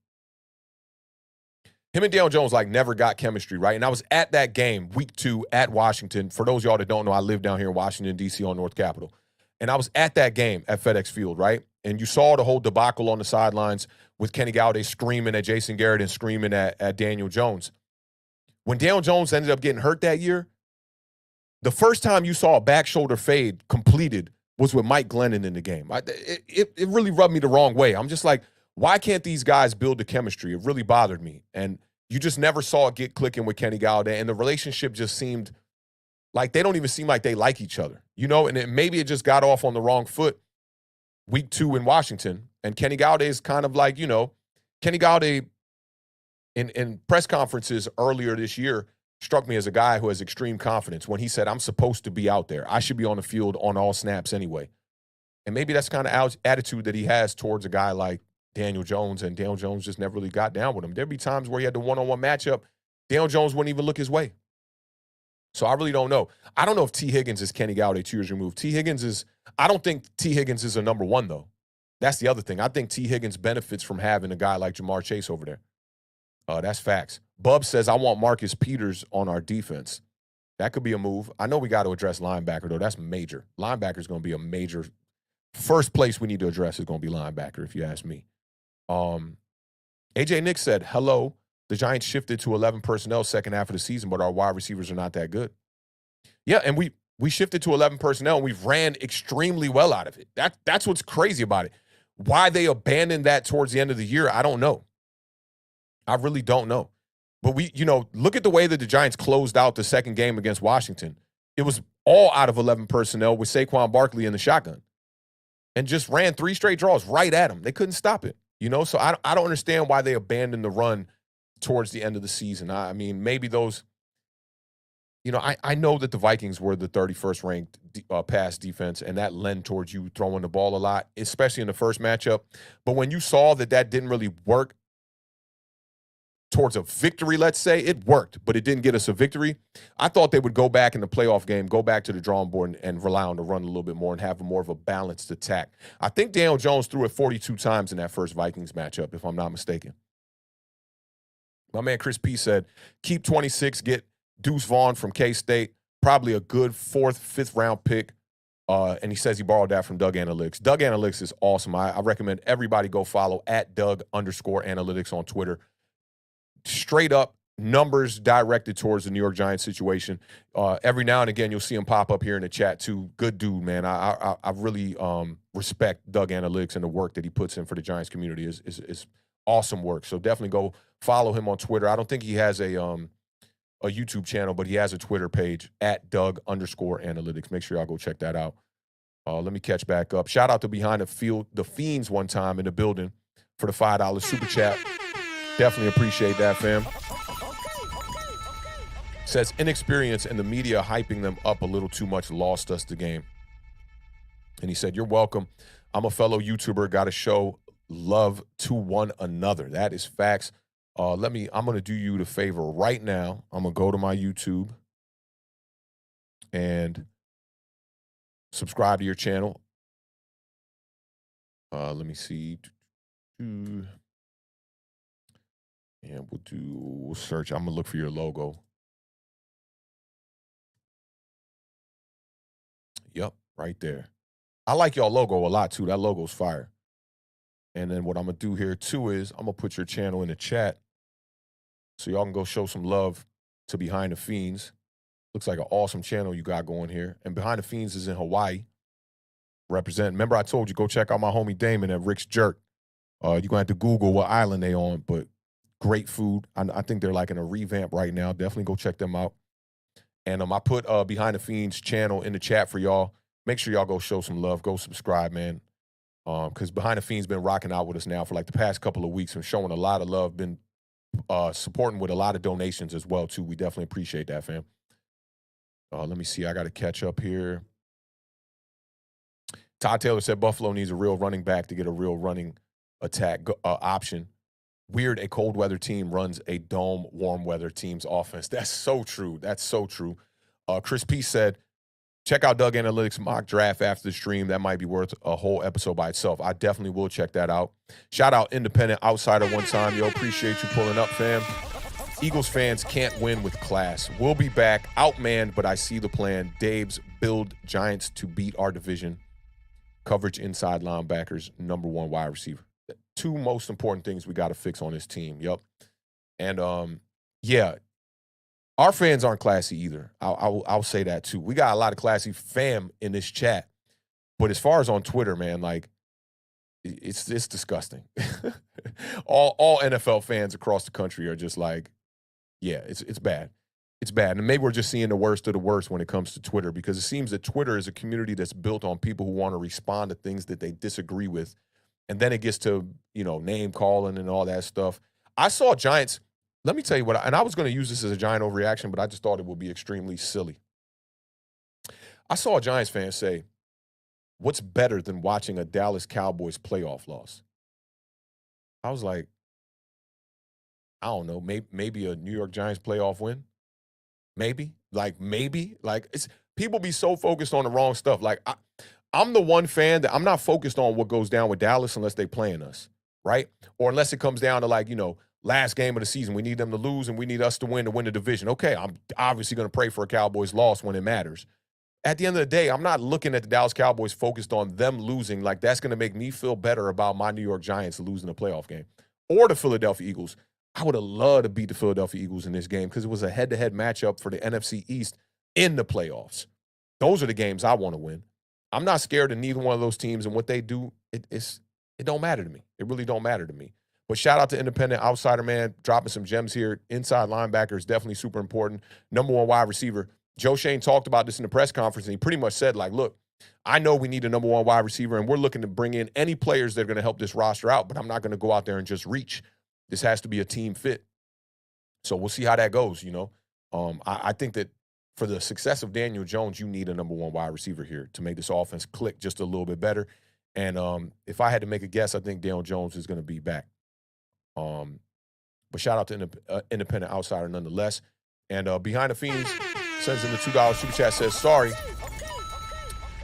Him and Daniel Jones, like, never got chemistry, right? And I was at that game, week 2, at Washington. For those of y'all that don't know, I live down here in Washington, D.C. on North Capitol. And I was at that game at FedEx Field, right? And you saw the whole debacle on the sidelines with Kenny Galladay screaming at Jason Garrett and screaming at Daniel Jones. When Daniel Jones ended up getting hurt that year, the first time you saw a back shoulder fade completed was with Mike Glennon in the game. It really rubbed me the wrong way. I'm just like, why can't these guys build the chemistry? It really bothered me. And you just never saw it get clicking with Kenny Galladay. And the relationship just seemed like they don't even seem like they like each other, you know? And maybe it just got off on the wrong foot week 2 in Washington. And Kenny Galladay is kind of like, you know, Kenny Galladay in press conferences earlier this year struck me as a guy who has extreme confidence when he said, I'm supposed to be out there. I should be on the field on all snaps anyway. And maybe that's kind of attitude that he has towards a guy like Daniel Jones, and Daniel Jones just never really got down with him. There'd be times where he had the one-on-one matchup, Daniel Jones wouldn't even look his way. So I really don't know. I don't know if T. Higgins is Kenny Galladay 2 years removed. I don't think T. Higgins is a number 1, though. That's the other thing. I think T. Higgins benefits from having a guy like Jamar Chase over there. That's facts. Bub says, I want Marcus Peters on our defense. That could be a move. I know we got to address linebacker, though. That's major. Linebacker is going to be a major. First place we need to address is going to be linebacker, if you ask me. AJ Nick said, hello, the Giants shifted to 11 personnel second half of the season, but our wide receivers are not that good. Yeah, and we shifted to 11 personnel, and we've ran extremely well out of it. That's what's crazy about it. Why they abandoned that towards the end of the year, I don't know. I really don't know. But look at the way that the Giants closed out the second game against Washington. It was all out of 11 personnel with Saquon Barkley in the shotgun and just ran 3 straight draws right at him. They couldn't stop it, So I don't understand why they abandoned the run towards the end of the season. I mean, maybe those, I know that the Vikings were the 31st ranked pass defense, and that lent towards you throwing the ball a lot, especially in the first matchup. But when you saw that didn't really work towards a victory, let's say, it worked, but it didn't get us a victory. I thought they would go back in the playoff game, go back to the drawing board and rely on the run a little bit more and have more of a balanced attack. I think Daniel Jones threw it 42 times in that first Vikings matchup, if I'm not mistaken. My man Chris P said, keep 26, get Deuce Vaughn from K-State, probably a good 4th, 5th round pick. And he says he borrowed that from Doug Analytics. Doug Analytics is awesome. I recommend everybody go follow at Doug_Analytics on Twitter. Straight up numbers directed towards the New York Giants situation. Every now and again, you'll see him pop up here in the chat too. Good dude, man. I really respect Doug Analytics and the work that he puts in for the Giants community. Is awesome work. So definitely go follow him on Twitter. I don't think he has a YouTube channel, but he has a Twitter page at Doug_Analytics. Make sure y'all go check that out. Let me catch back up. Shout out to Behind the Field, the Fiends one time in the building for the $5 super chat. Definitely appreciate that, fam. Says inexperience and the media hyping them up a little too much lost us the game. And he said, you're welcome. I'm a fellow YouTuber. Got to show love to one another. That is facts. I'm going to do you the favor right now. I'm going to go to my YouTube and subscribe to your channel. Let me see. And we'll search. I'm going to look for your logo. Yep, right there. I like y'all logo a lot, too. That logo's fire. And then what I'm going to do here, too, is I'm going to put your channel in the chat so y'all can go show some love to Behind the Fiends. Looks like an awesome channel you got going here. And Behind the Fiends is in Hawaii. Remember I told you, go check out my homie Damon at Rick's Jerk. You're going to have to Google what island they on, but great food. I think they're like in a revamp right now. Definitely go check them out. And I put Behind the Fiends channel in the chat for y'all. Make sure y'all go show some love. Go subscribe, man. Because Behind the Fiends been rocking out with us now for like the past couple of weeks and showing a lot of love. Been supporting with a lot of donations as well, too. We definitely appreciate that, fam. Let me see. I got to catch up here. Todd Taylor said Buffalo needs a real running back to get a real running attack option. Weird, a cold weather team runs a dome warm weather team's offense. That's so true. That's so true. Chris P said, check out Doug Analytics mock draft after the stream. That might be worth a whole episode by itself. I definitely will check that out. Shout out Independent Outsider one time. Yo, appreciate you pulling up, fam. Eagles fans can't win with class. We'll be back. Outmanned, but I see the plan. Dave's build Giants to beat our division. Coverage inside linebackers, number one wide receiver. Two most important things we got to fix on this team. Yep. And, yeah, our fans aren't classy either. I'll say that too. We got a lot of classy fam in this chat. But as far as on Twitter, man, like, it's disgusting. all NFL fans across the country are just like, yeah, it's bad. It's bad. And maybe we're just seeing the worst of the worst when it comes to Twitter, because it seems that Twitter is a community that's built on people who want to respond to things that they disagree with. And then it gets to, name calling and all that stuff. I saw Giants. Let me tell you what, and I was going to use this as a Giant overreaction, but I just thought it would be extremely silly. I saw a Giants fan say, what's better than watching a Dallas Cowboys playoff loss? I was like, I don't know, maybe a New York Giants playoff win? Maybe. It's people be so focused on the wrong stuff. Like, I'm the one fan that I'm not focused on what goes down with Dallas unless they playing us, right? Or unless it comes down to last game of the season, we need them to lose and we need us to win the division. Okay, I'm obviously going to pray for a Cowboys loss when it matters. At the end of the day, I'm not looking at the Dallas Cowboys focused on them losing. Like, that's going to make me feel better about my New York Giants losing a playoff game. Or the Philadelphia Eagles. I would have loved to beat the Philadelphia Eagles in this game because it was a head-to-head matchup for the NFC East in the playoffs. Those are the games I want to win. I'm not scared of neither one of those teams, and what they do, it don't matter to me. It really don't matter to me. But shout out to Independent Outsider, man, dropping some gems here. Inside linebacker is definitely super important. Number one wide receiver. Joe Shane talked about this in the press conference, and he pretty much said, look, I know we need a number one wide receiver, and we're looking to bring in any players that are going to help this roster out, but I'm not going to go out there and just reach. This has to be a team fit. So we'll see how that goes, I think that for the success of Daniel Jones, you need a number one wide receiver here to make this offense click just a little bit better. And if I had to make a guess, I think Daniel Jones is going to be back. But shout out to Independent Outsider nonetheless. And Behind the Fiends sends in the $2 super chat, says, sorry,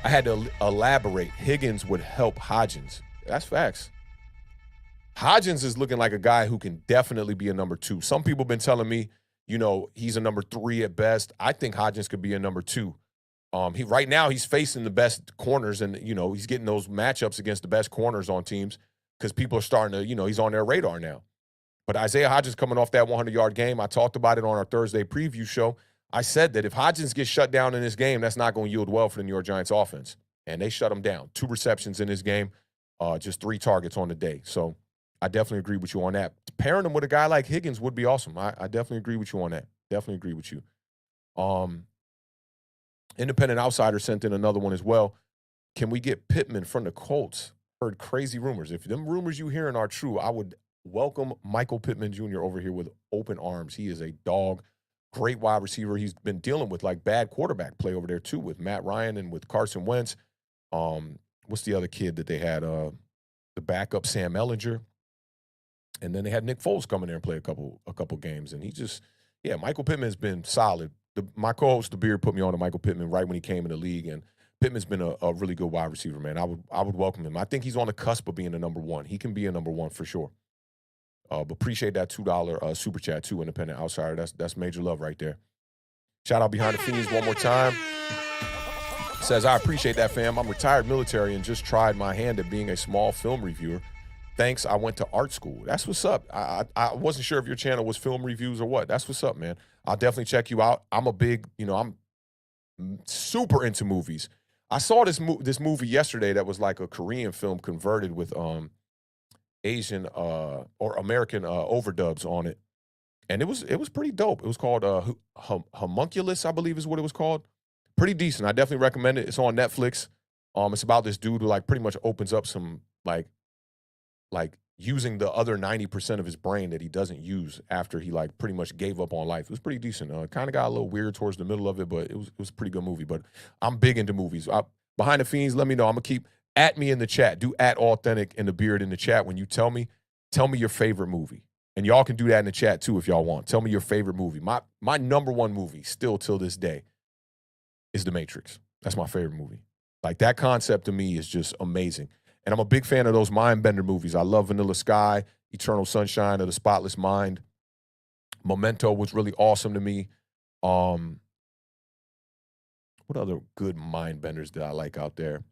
I had to elaborate. Higgins would help Hodgins. That's facts. Hodgins is looking like a guy who can definitely be a number two. Some people have been telling me, he's a number three at best. I think Hodgins could be a number two. Right now he's facing the best corners, and he's getting those matchups against the best corners on teams because people are starting to, he's on their radar now. But Isaiah Hodgins coming off that 100-yard game, I talked about it on our Thursday preview show. I said that if Hodgins gets shut down in this game, that's not going to yield well for the New York Giants offense. And they shut him down. 2 receptions in this game, just 3 targets on the day. So I definitely agree with you on that. Pairing him with a guy like Higgins would be awesome. I definitely agree with you on that. Definitely agree with you. Independent Outsider sent in another one as well. Can we get Pittman from the Colts? Heard crazy rumors. If them rumors you hearing are true, I would welcome Michael Pittman Jr. over here with open arms. He is a dog. Great wide receiver. He's been dealing with bad quarterback play over there too with Matt Ryan and with Carson Wentz. What's the other kid that they had? The backup, Sam Ellinger. And then they had Nick Foles come in there and play a couple games. And Michael Pittman's been solid. My co-host, The Beard, put me on to Michael Pittman right when he came in the league. And Pittman's been a really good wide receiver, man. I would welcome him. I think he's on the cusp of being a number one. He can be a number one for sure. But appreciate that $2 super chat too, Independent Outsider. That's major love right there. Shout out Behind the Fiends one more time. Says, I appreciate that, fam. I'm retired military and just tried my hand at being a small film reviewer. Thanks, I went to art school. That's what's up. I wasn't sure if your channel was film reviews or what. That's what's up, man. I'll definitely check you out. I'm a big, I'm super into movies. I saw this movie yesterday that was like a Korean film converted with Asian or American overdubs on it. And it was pretty dope. It was called Homunculus, I believe is what it was called. Pretty decent. I definitely recommend it. It's on Netflix. It's about this dude who pretty much opens up some like using the other 90% of his brain that he doesn't use after he like pretty much gave up on life. It was pretty decent. Kind of got a little weird towards the middle of it, but it was a pretty good movie. But I'm big into movies. Behind the Fiends, let me know. I'm going to keep at me in the chat. Do at Awthentik and the Beard in the chat. When you tell me your favorite movie. And y'all can do that in the chat too if y'all want. Tell me your favorite movie. My number one movie still till this day is The Matrix. That's my favorite movie. Like that concept to me is just amazing. And I'm a big fan of those mind bender movies. I love Vanilla Sky, Eternal Sunshine of the Spotless Mind. Memento was really awesome to me. What other good mind benders did I like out there?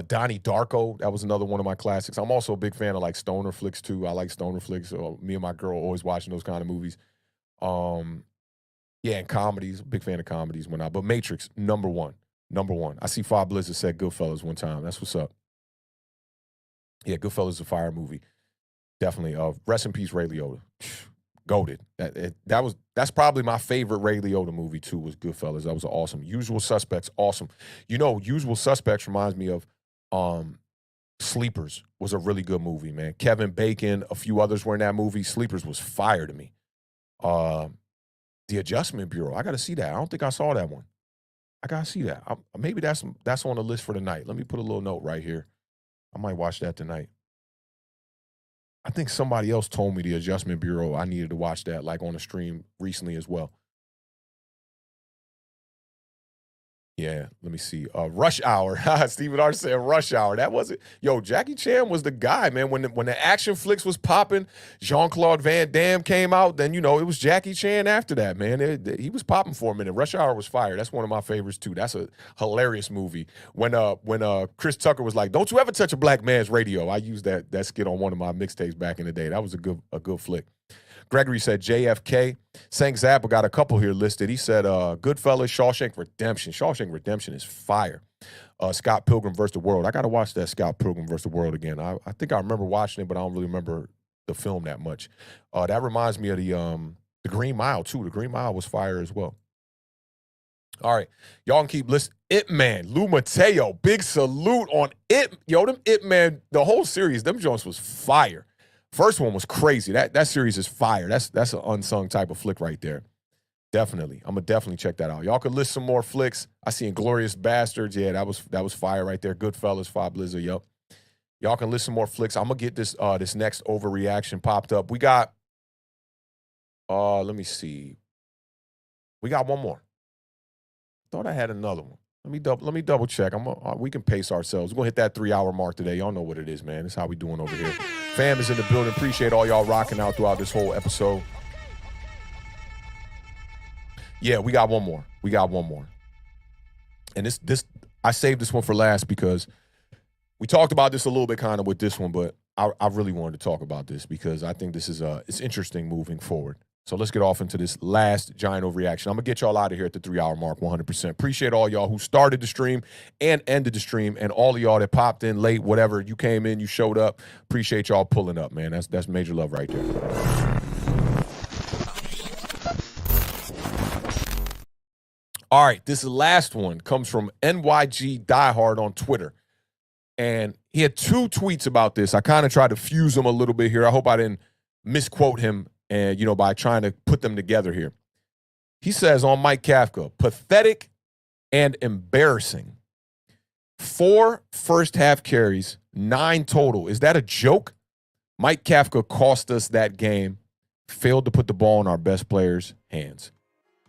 Donnie Darko, that was another one of my classics. I'm also a big fan of like stoner flicks too. I like stoner flicks. So me and my girl always watching those kind of movies. Yeah, and comedies. Big fan of comedies when but Matrix, number one. I see Five Blizzard said Goodfellas one time. That's what's up. Yeah, Goodfellas is a fire movie. Definitely. Rest in peace, Ray Liotta. Goated. That's probably my favorite Ray Liotta movie too, was Goodfellas. That was awesome. Usual Suspects, awesome. You know, Usual Suspects reminds me of Sleepers was a really good movie, man. Kevin Bacon, a few others were in that movie. Sleepers was fire to me. The Adjustment Bureau, I got to see that. I don't think I saw that one. I got to see that. Maybe that's on the list for tonight. Let me put a little note right here. I might watch that tonight. I think somebody else told me The Adjustment Bureau. I needed to watch that like on a stream recently as well. Yeah, let me see. Rush Hour. Stephen R. said Rush Hour. That wasn't. Yo, Jackie Chan was the guy, man. When the action flicks was popping, Jean-Claude Van Damme came out, then, you know, it was Jackie Chan after that, man. He was popping for a minute. Rush Hour was fire. That's one of my favorites, too. That's a hilarious movie. When Chris Tucker was like, "Don't you ever touch a black man's radio." I used that skit on one of my mixtapes back in the day. That was a good flick. Gregory said JFK. Sank Zappa got a couple here listed. He said Goodfellas, Shawshank Redemption. Shawshank Redemption is fire. Scott Pilgrim vs. the World. I got to watch that Scott Pilgrim vs. the World again. I think I remember watching it, but I don't really remember the film that much. That reminds me of the Green Mile, too. The Green Mile was fire as well. All right. Y'all can keep listening. Ip Man, Lou Mateo, big salute on It. Yo, them Ip Man, the whole series, them joints was fire. First one was crazy. That series is fire. That's an unsung type of flick right there. Definitely. I'm going to definitely check that out. Y'all can list some more flicks. I see Inglourious Bastards. Yeah, that was fire right there. Goodfellas, Five Blizzard. Yup. Y'all can list some more flicks. I'm going to get this next overreaction popped up. We got, let me see. We got one more. Thought I had another one. Let me double check. We can pace ourselves. We're going to hit that 3-hour mark today. Y'all know what it is, man. This is how we doing over here. Fam is in the building. Appreciate all y'all rocking out throughout this whole episode. Yeah, we got one more. And this I saved this one for last because we talked about this a little bit kind of with this one, but I really wanted to talk about this because I think this is it's interesting moving forward. So let's get off into this last giant overreaction. I'm going to get y'all out of here at the 3-hour mark 100%. Appreciate all y'all who started the stream and ended the stream, and all of y'all that popped in late, whatever. You came in, you showed up. Appreciate y'all pulling up, man. That's major love right there. All right, this last one comes from NYG Diehard on Twitter. And he had 2 tweets about this. I kind of tried to fuse them a little bit here. I hope I didn't misquote him. And, you know, by trying to put them together here. He says on Mike Kafka, pathetic and embarrassing. 4 first-half carries, 9 total. Is that a joke? Mike Kafka cost us that game, failed to put the ball in our best players' hands.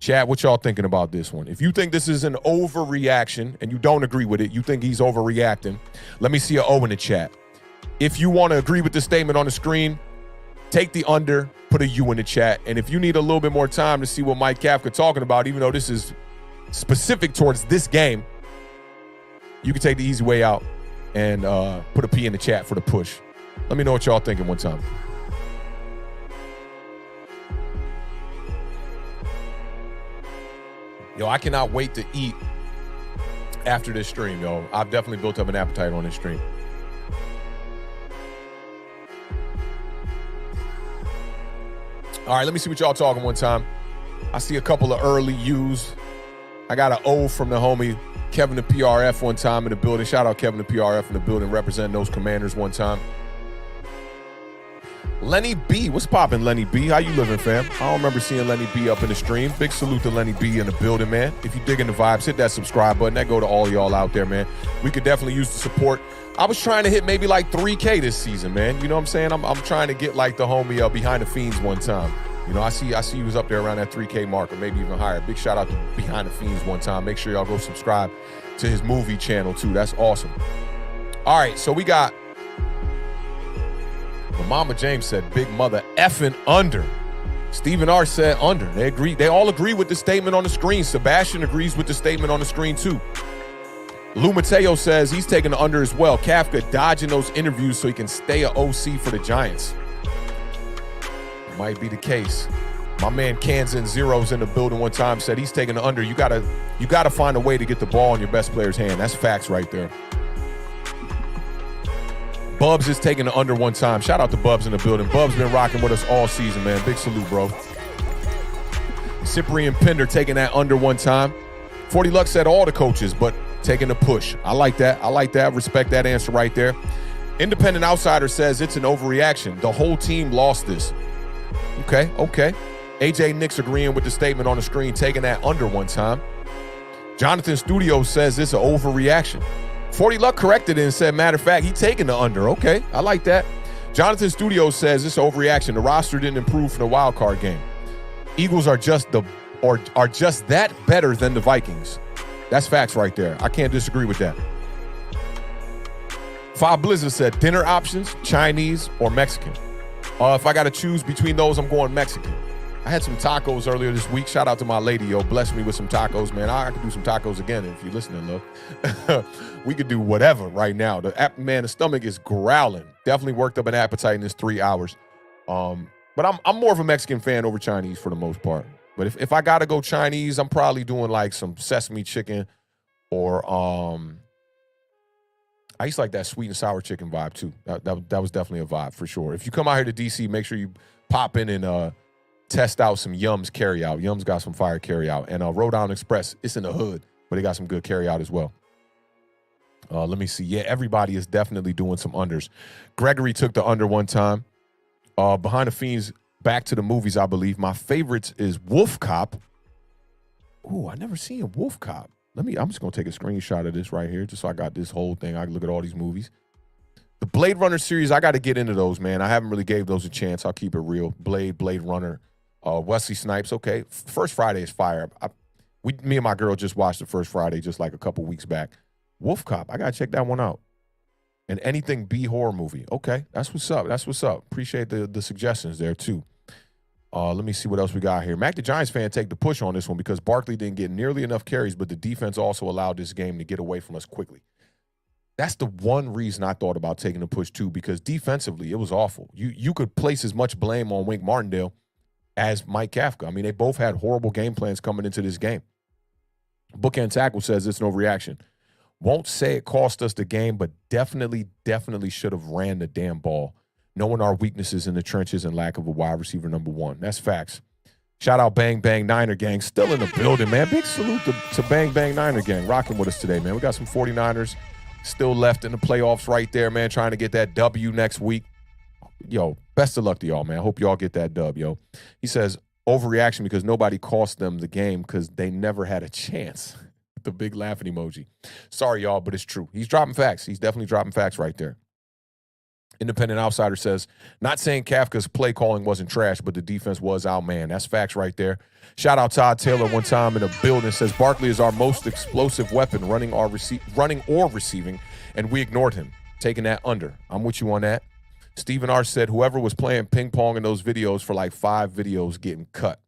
Chat, what y'all thinking about this one? If you think this is an overreaction and you don't agree with it, you think he's overreacting, let me see an O in the chat. If you want to agree with the statement on the screen, take the under, put a U in the chat. And if you need a little bit more time to see what Mike Kafka talking about, even though this is specific towards this game, you can take the easy way out and put a P in the chat for the push. Let me know what y'all thinking one time. Yo, I cannot wait to eat after this stream, yo. I've definitely built up an appetite on this stream. All right, let me see what y'all talking one time. I see a couple of early U's. I got an O from the homie Kevin the PRF one time in the building. Shout out Kevin the PRF in the building representing those Commanders one time. Lenny B. What's poppin', Lenny B? How you living, fam? I don't remember seeing Lenny B up in the stream. Big salute to Lenny B in the building, man. If you digging the vibes, hit that subscribe button. That go to all y'all out there, man. We could definitely use the support. I was trying to hit maybe like 3K this season, man. You know what I'm saying? I'm trying to get like the homie Behind the Fiends one time. You know, I see he was up there around that 3K mark or maybe even higher. Big shout out to Behind the Fiends one time. Make sure y'all go subscribe to his movie channel too. That's awesome. All right, so we got Mama James said Big Mother effing under. Stephen R said under. They agree. They all agree with the statement on the screen. Sebastian agrees with the statement on the screen too. Lou Mateo says he's taking the under as well. Kafka dodging those interviews so he can stay a OC for the Giants. Might be the case. My man Kansan Zeros in the building one time said he's taking the under. You gotta find a way to get the ball in your best player's hand. That's facts right there. Bubs is taking the under one time. Shout out to Bubs in the building. Bubs been rocking with us all season, man. Big salute, bro. Cyprian Pender taking that under one time. 40 Luck said all the coaches, but taking the push. I like that. I like that. Respect that answer right there. Independent Outsider says it's an overreaction. The whole team lost this. Okay. AJ Nix agreeing with the statement on the screen, taking that under one time. Jonathan Studios says it's an overreaction. 40 Luck corrected it and said, matter of fact, he taking the under. Okay, I like that. Jonathan Studios says it's an overreaction. The roster didn't improve from the wild card game. Eagles are just that better than the Vikings. That's facts right there. I can't disagree with that. Five Blizzard said dinner options, Chinese or Mexican. If I got to choose between those, I'm going Mexican. I had some tacos earlier this week. Shout out to my lady, yo. Blessed me with some tacos, man. I could do some tacos again if you're listening, love. We could do whatever right now. The stomach is growling. Definitely worked up an appetite in this 3 hours. But I'm more of a Mexican fan over Chinese for the most part. But if I got to go Chinese, I'm probably doing like some sesame chicken or I used to like that sweet and sour chicken vibe too. That was definitely a vibe for sure. If you come out here to DC, make sure you pop in and test out some Yums carryout. Yums got some fire carryout. And Rhode Island Express, it's in the hood, but they got some good carryout as well. Let me see. Yeah, everybody is definitely doing some unders. Gregory took the under one time. Behind the Fiends, back to the movies, I believe. My favorites is Wolf Cop. Ooh, I never seen Wolf Cop. I'm just going to take a screenshot of this right here just so I got this whole thing. I can look at all these movies. The Blade Runner series, I got to get into those, man. I haven't really gave those a chance. I'll keep it real. Blade Runner. Wesley Snipes, okay. First Friday is fire. Me and my girl just watched the First Friday just like a couple weeks back. Wolf Cop, I got to check that one out. And anything B horror movie. Okay, that's what's up. Appreciate the suggestions there, too. Let me see what else we got here. Mac the Giants fan take the push on this one because Barkley didn't get nearly enough carries, but the defense also allowed this game to get away from us quickly. That's the one reason I thought about taking the push, too, because defensively, it was awful. You could place as much blame on Wink Martindale as Mike Kafka. I mean, they both had horrible game plans coming into this game. Bookend Tackle says it's no reaction. Won't say it cost us the game, but definitely should have ran the damn ball, knowing our weaknesses in the trenches and lack of a wide receiver number one. That's facts. Shout out Bang Bang Niner Gang. Still in the building, man. Big salute to Bang Bang Niner Gang. Rocking with us today, man. We got some 49ers still left in the playoffs right there, man, trying to get that W next week. Yo, best of luck to y'all, man. I hope y'all get that dub, yo. He says, overreaction because nobody cost them the game because they never had a chance. The big laughing emoji. Sorry, y'all, but it's true. He's dropping facts. He's definitely dropping facts right there. Independent Outsider says, not saying Kafka's play calling wasn't trash, but the defense was our man. That's facts right there. Shout out Todd Taylor one time in a building says, Barkley is our most explosive weapon, running or receiving, and we ignored him. Taking that under. I'm with you on that. Stephen R. said, whoever was playing ping pong in those videos for like 5 videos getting cut.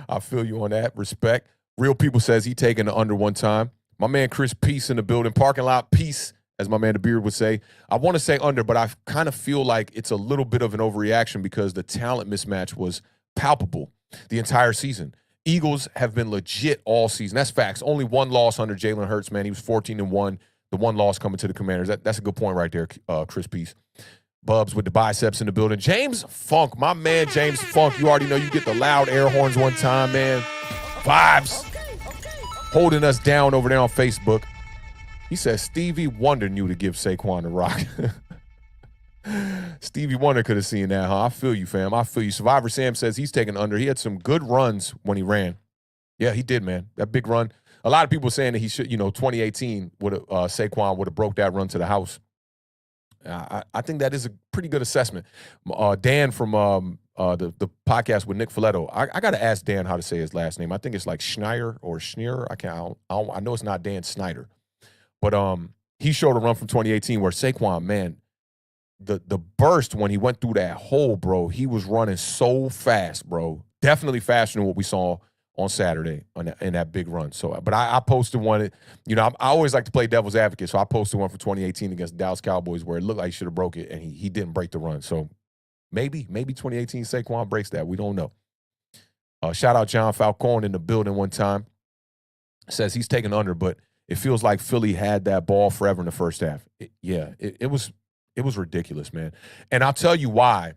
I feel you on that. Respect. Real People says he taking the under one time. My man Chris Peace in the building. Parking lot peace, as my man the Beard would say. I want to say under, but I kind of feel like it's a little bit of an overreaction because the talent mismatch was palpable the entire season. Eagles have been legit all season. That's facts. Only one loss under Jalen Hurts, man. He was 14-1. The one loss coming to the Commanders. That's a good point right there, Chris Peace. Bubs with the biceps in the building. James Funk, my man James Funk. You already know you get the loud air horns one time, man. Vibes. Holding us down over there on Facebook. He says Stevie Wonder knew to give Saquon the rock. Stevie Wonder could have seen that, huh? I feel you, fam. I feel you. Survivor Sam says he's taking under. He had some good runs when he ran. Yeah, he did, man. That big run. A lot of people saying that he should, 2018 would have Saquon would have broke that run to the house. I think that is a pretty good assessment. Dan from the podcast with Nick Folletto. I got to ask Dan how to say his last name. I think it's like Schneier or Schneer. I know it's not Dan Snyder, but he showed a run from 2018 where Saquon, man, the burst when he went through that hole, bro. He was running so fast, bro. Definitely faster than what we saw on Saturday in that big run. So, but I posted one. I always like to play devil's advocate, so I posted one for 2018 against the Dallas Cowboys where it looked like he should have broke it, and he didn't break the run. So maybe 2018 Saquon breaks that. We don't know. Shout out John Falcone in the building one time. Says he's taking under, but it feels like Philly had that ball forever in the first half. It was ridiculous, man. And I'll tell you why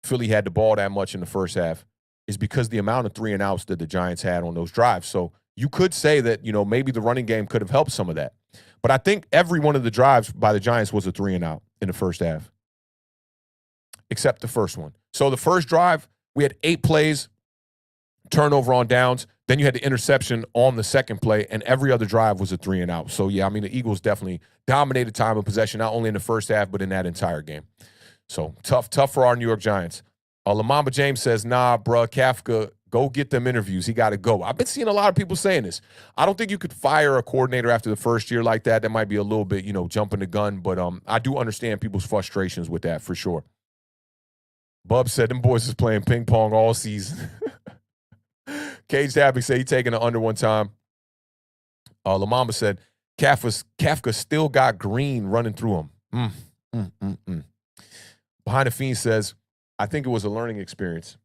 Philly had the ball that much in the first half is because the amount of 3-and-outs that the Giants had on those drives. So you could say that, maybe the running game could have helped some of that. But I think every one of the drives by the Giants was a 3-and-out in the first half, except the first one. So the first drive, we had 8 plays, turnover on downs. Then you had the interception on the second play, and every other drive was a 3-and-out. So, yeah, I mean, the Eagles definitely dominated time of possession, not only in the first half, but in that entire game. So, tough for our New York Giants. Lamamba James says, nah, bruh, Kafka, go get them interviews. He got to go. I've been seeing a lot of people saying this. I don't think you could fire a coordinator after the first year like that. That might be a little bit, jumping the gun. But I do understand people's frustrations with that for sure. Bub said them boys is playing ping pong all season. Cage Dabby said he taking it under one time. Lamamba said Kafka still got green running through him. Behind the Fiend says, I think it was a learning experience.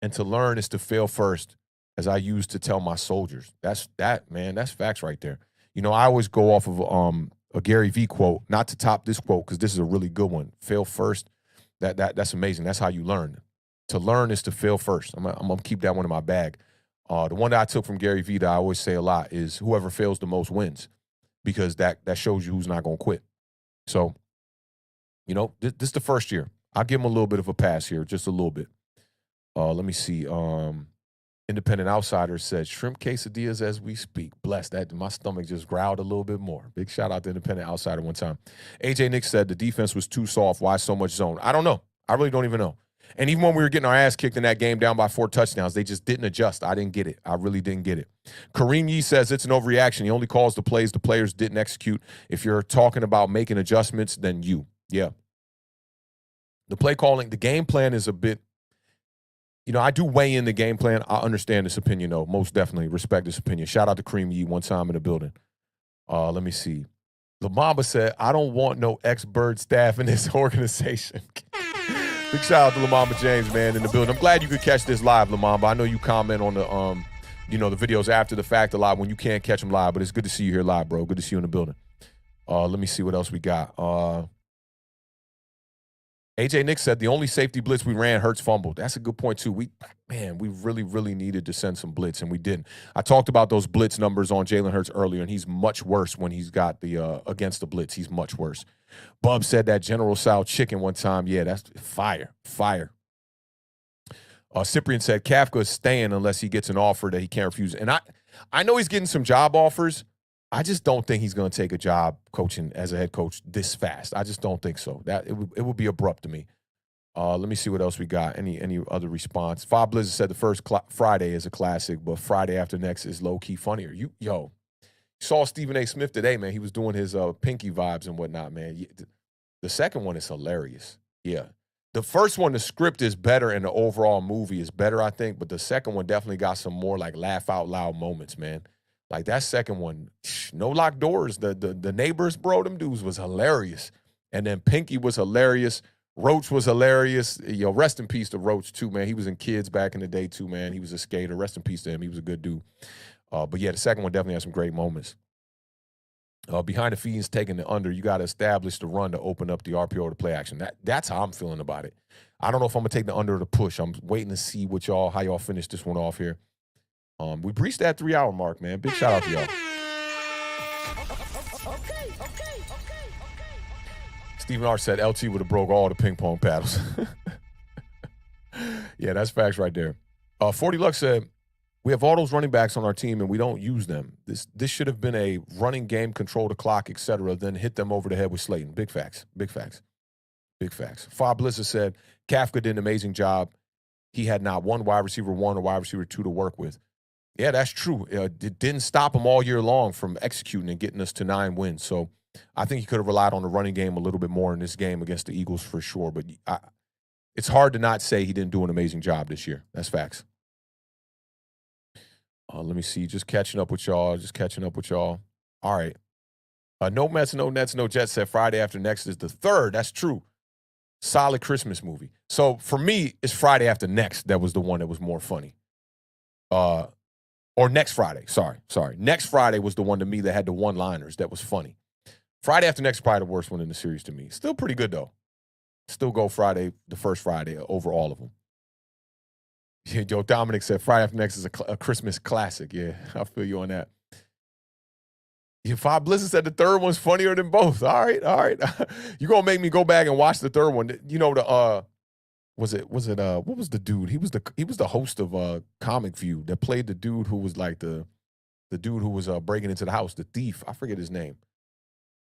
And to learn is to fail first, as I used to tell my soldiers. That's facts right there. I always go off of a Gary V quote, not to top this quote, because this is a really good one. Fail first. That's amazing. That's how you learn. To learn is to fail first. I'm going to keep that one in my bag. The one that I took from Gary V that I always say a lot is whoever fails the most wins, because that shows you who's not going to quit. So, this is the first year. I'll give him a little bit of a pass here, just a little bit. Let me see. Independent Outsider said, shrimp quesadillas as we speak. Bless that. My stomach just growled a little bit more. Big shout out to Independent Outsider one time. AJ Nick said the defense was too soft. Why so much zone? I don't know. I really don't even know. And even when we were getting our ass kicked in that game down by 4 touchdowns, they just didn't adjust. I didn't get it. I really didn't get it. Kareem Yee says it's an overreaction. He only calls the plays the players didn't execute. If you're talking about making adjustments, then yeah. The play calling, the game plan is a bit, I do weigh in the game plan. I understand this opinion, though. Most definitely respect this opinion. Shout out to Kareem Yee one time in the building. Let me see. The Mamba said, I don't want no ex-Bird staff in this organization. Big shout out to Lamamba James, man, in the building. I'm glad you could catch this live, Lamamba. I know you comment on the, the videos after the fact a lot when you can't catch them live, but it's good to see you here live, bro. Good to see you in the building. Let me see what else we got. AJ Nick said the only safety blitz we ran, Hurts fumbled. That's a good point, too. We really, really needed to send some blitz, and we didn't. I talked about those blitz numbers on Jalen Hurts earlier, and he's much worse when he's got the against the blitz. He's much worse. Bub said that General Tso chicken one time. Yeah, that's fire. Cyprian said Kafka is staying unless he gets an offer that he can't refuse. And I know he's getting some job offers. I just don't think he's going to take a job coaching as a head coach this fast. I just don't think so. That it would be abrupt to me. Let me see what else we got. Any other response? Fob Blizzard said the first Friday is a classic, but Friday after next is low-key funnier. You saw Stephen A. Smith today, man. He was doing his Pinky vibes and whatnot, man. The second one is hilarious. Yeah. The first one, the script is better and the overall movie is better, I think, but the second one definitely got some more like laugh out loud moments, man. Like that second one, no locked doors. The neighbors, bro, them dudes was hilarious. And then Pinky was hilarious. Roach was hilarious. Rest in peace to Roach, too, man. He was in Kids back in the day, too, man. He was a skater. Rest in peace to him. He was a good dude. But, yeah, the second one definitely had some great moments. Behind the Fiends taking the under, you got to establish the run to open up the RPO to play action. That's how I'm feeling about it. I don't know if I'm going to take the under or the push. I'm waiting to see how y'all finish this one off here. We breached that 3-hour mark, man. Big shout out to y'all. Stephen R. said LT would have broke all the ping pong paddles. Yeah, that's facts right there. 40 Lux said, we have all those running backs on our team and we don't use them. This should have been a running game, control the clock, etc. Then hit them over the head with Slayton. Big facts. Big facts. Big facts. Fob Blizzard said, Kafka did an amazing job. He had not one wide receiver 1 or wide receiver 2 to work with. Yeah, that's true. It didn't stop him all year long from executing and getting us to 9 wins. So I think he could have relied on the running game a little bit more in this game against the Eagles for sure. But it's hard to not say he didn't do an amazing job this year. That's facts. Let me see. Just catching up with y'all. All right. No Mets, no Nets, no Jets said Friday after next is the 3rd. That's true. Solid Christmas movie. So for me, it's Friday after next that was the one that was more funny. Or next Friday. Sorry. Next Friday was the one to me that had the one-liners that was funny. Friday after next is probably the worst one in the series to me. Still pretty good, though. Still go Friday, the first Friday, over all of them. Yeah, Joe Dominic said Friday after next is a Christmas classic. Yeah, I feel you on that. Yeah, Five Blizzard said the 3rd one's funnier than both. All right. You're going to make me go back and watch the 3rd one. You know, what was the dude? He was the host of Comic View that played the dude who was like the dude who was breaking into the house, the thief. I forget his name.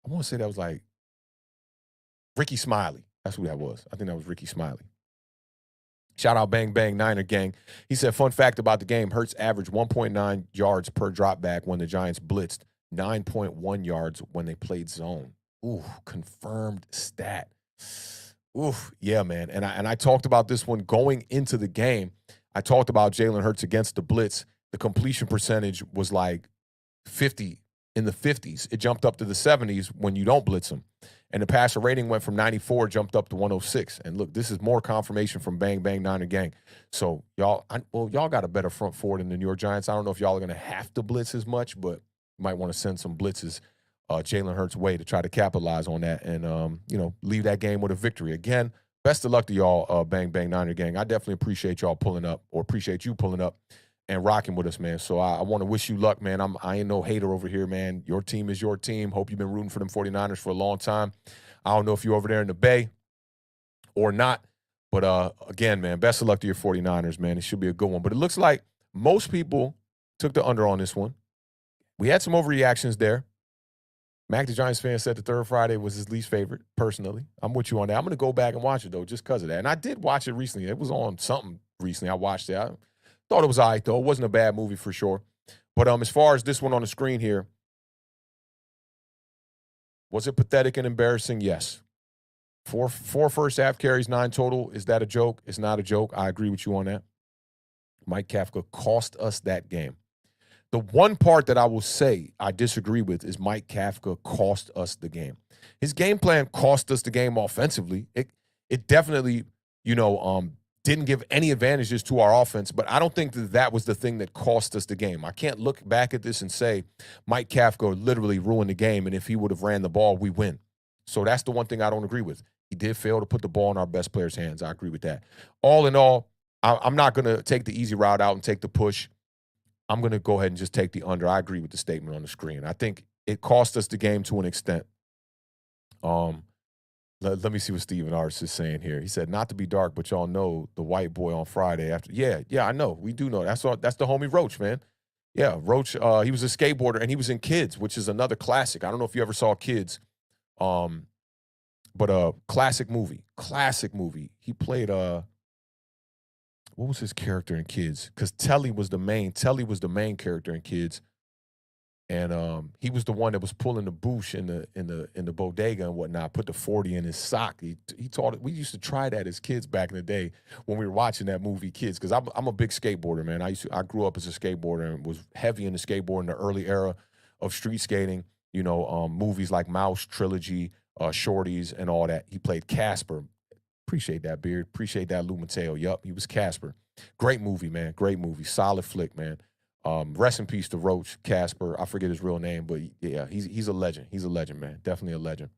I want to say that was like Ricky Smiley. That's who that was. I think that was Ricky Smiley. Shout out Bang Bang Niner Gang. He said, fun fact about the game, Hurts averaged 1.9 yards per drop back when the Giants blitzed, 9.1 yards when they played zone. Ooh, confirmed stat. Oof, yeah, man. And I talked about this one going into the game. I talked about Jalen Hurts against the blitz. The completion percentage was like 50, in the 50s. It jumped up to the 70s when you don't blitz him. And the passer rating went from 94, jumped up to 106. And look, this is more confirmation from Bang Bang Niner Gang. So y'all got a better front four than the New York Giants. I don't know if y'all are going to have to blitz as much, but you might want to send some blitzes Jalen Hurts' way to try to capitalize on that and, leave that game with a victory. Again, best of luck to y'all, Bang Bang Niner Gang. I definitely appreciate y'all pulling up, or appreciate you pulling up and rocking with us, man. So I want to wish you luck, man. I ain't no hater over here, man. Your team is your team. Hope you've been rooting for them 49ers for a long time. I don't know if you're over there in the Bay or not, but again, man, best of luck to your 49ers, man. It should be a good one. But it looks like most people took the under on this one. We had some overreactions there. Mac, the Giants fan, said the 3rd Friday was his least favorite, personally. I'm with you on that. I'm going to go back and watch it, though, just because of that. And I did watch it recently. It was on something recently. I watched it. I thought it was all right, though. It wasn't a bad movie for sure. But as far as this one on the screen here, was it pathetic and embarrassing? Yes. Four first half carries, 9 total. Is that a joke? It's not a joke. I agree with you on that. Mike Kafka cost us that game. The one part that I will say I disagree with is Mike Kafka cost us the game. His game plan cost us the game offensively. It definitely, didn't give any advantages to our offense, but I don't think that was the thing that cost us the game. I can't look back at this and say Mike Kafka literally ruined the game, and if he would have ran the ball, we win. So that's the one thing I don't agree with. He did fail to put the ball in our best players' hands. I agree with that. All in all, I'm not going to take the easy route out and take the push. I'm going to go ahead and just take the under. I agree with the statement on the screen. I think it cost us the game to an extent. Let me see what Steven Artis is saying here. He said, not to be dark, but y'all know the white boy on Friday after. Yeah, I know. We do know. That's the homie Roach, man. Yeah, Roach, he was a skateboarder, and he was in Kids, which is another classic. I don't know if you ever saw Kids, but classic movie. He played, what was his character in Kids? Because Telly was the main character in Kids. And he was the one that was pulling the boosh in the bodega and whatnot. Put the 40 in his sock. He taught it. We used to try that as kids back in the day when we were watching that movie Kids. Because I'm a big skateboarder, man. I grew up as a skateboarder and was heavy into skateboarding in the early era of street skating. Movies like Mouse Trilogy, Shorties, and all that. He played Casper. Appreciate that, Beard. Appreciate that, Lou Mateo. Yup, he was Casper. Great movie, man. Great movie. Solid flick, man. Rest in peace to Roach, Casper. I forget his real name, but yeah, he's a legend. He's a legend, man. Definitely a legend.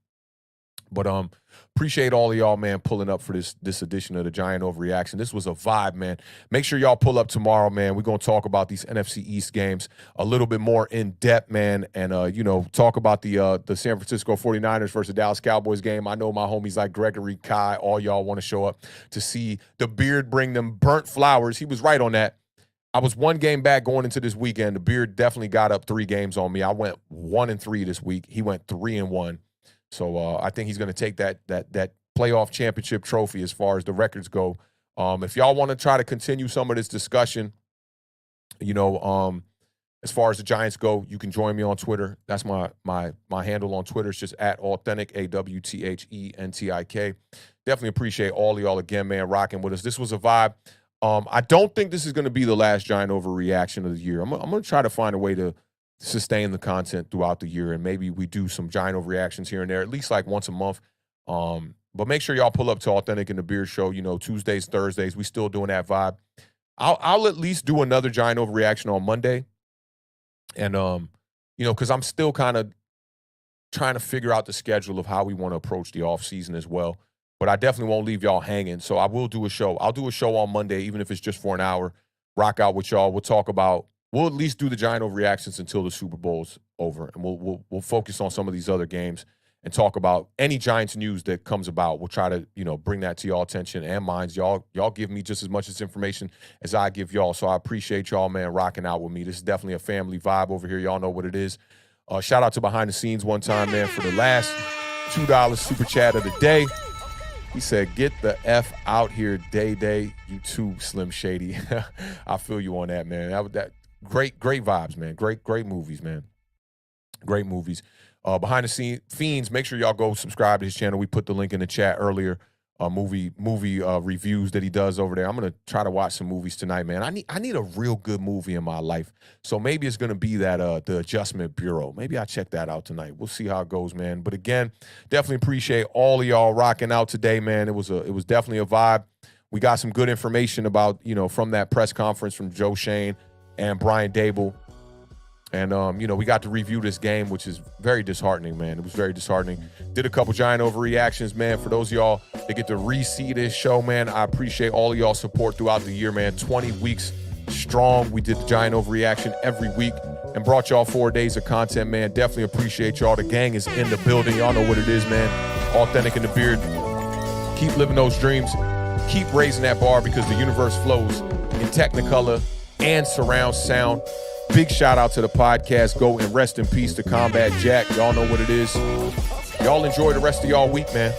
But appreciate all of y'all, man, pulling up for this edition of the Giant Overreaction. This was a vibe, man. Make sure y'all pull up tomorrow, man. We're going to talk about these NFC East games a little bit more in depth, man, and, talk about the San Francisco 49ers versus Dallas Cowboys game. I know my homies like Gregory, Kai, all y'all want to show up to see the Beard bring them burnt flowers. He was right on that. I was one game back going into this weekend. The Beard definitely got up 3 games on me. I went 1-3 this week. He went 3-1. So I think he's going to take that playoff championship trophy as far as the records go. If y'all want to try to continue some of this discussion, as far as the Giants go, you can join me on Twitter. That's my handle on Twitter. It's just @Awthentik, AWTHENTIK. Definitely appreciate all of y'all again, man, rocking with us. This was a vibe. I don't think this is going to be the last Giant Overreaction of the year. I'm going to try to find a way to sustain the content throughout the year, and maybe we do some Giant Overreactions here and there, at least like once a month. But make sure y'all pull up to Awthentik and the Beard Show, Tuesdays, Thursdays. We still doing that vibe. I'll at least do another Giant Overreaction on Monday. And, because I'm still kind of trying to figure out the schedule of how we want to approach the offseason as well. But I definitely won't leave y'all hanging. So I will do a show. I'll do a show on Monday, even if it's just for an hour. Rock out with y'all. We'll at least do the Giant Overreactions until the Super Bowl's over, and we'll focus on some of these other games and talk about any Giants news that comes about. We'll try to bring that to y'all attention and minds. Y'all give me just as much information as I give y'all, so I appreciate y'all, man, rocking out with me. This is definitely a family vibe over here. Y'all know what it is. Shout out to Behind the Scenes one time, man, for the last $2 super chat of the day. He said, "Get the F out here, Day. You too, Slim Shady." I feel you on that, man. That great vibes, man. Great movies, man. Great movies. Behind the Scenes Fiends, make sure y'all go subscribe to his channel. We put the link in the chat earlier. Movie reviews that he does over there. I'm gonna try to watch some movies tonight, man. I need a real good movie in my life. So maybe it's gonna be that The Adjustment Bureau. Maybe I'll check that out tonight. We'll see how it goes, man. But again, definitely appreciate all of y'all rocking out today, man. It was definitely a vibe. We got some good information about, from that press conference from Joe Shane and Brian Dable. And, we got to review this game, which is very disheartening, man. It was very disheartening. Did a couple Giant Overreactions, man. For those of y'all that get to re-see this show, man, I appreciate all of y'all support throughout the year, man. 20 weeks strong. We did the Giant Overreaction every week and brought y'all 4 days of content, man. Definitely appreciate y'all. The gang is in the building. Y'all know what it is, man. Awthentik and the Beard. Keep living those dreams. Keep raising that bar, because the universe flows in Technicolor and surround sound. Big shout out to the podcast. Go and rest in peace to Combat Jack. Y'all know what it is. Y'all enjoy the rest of y'all week, man.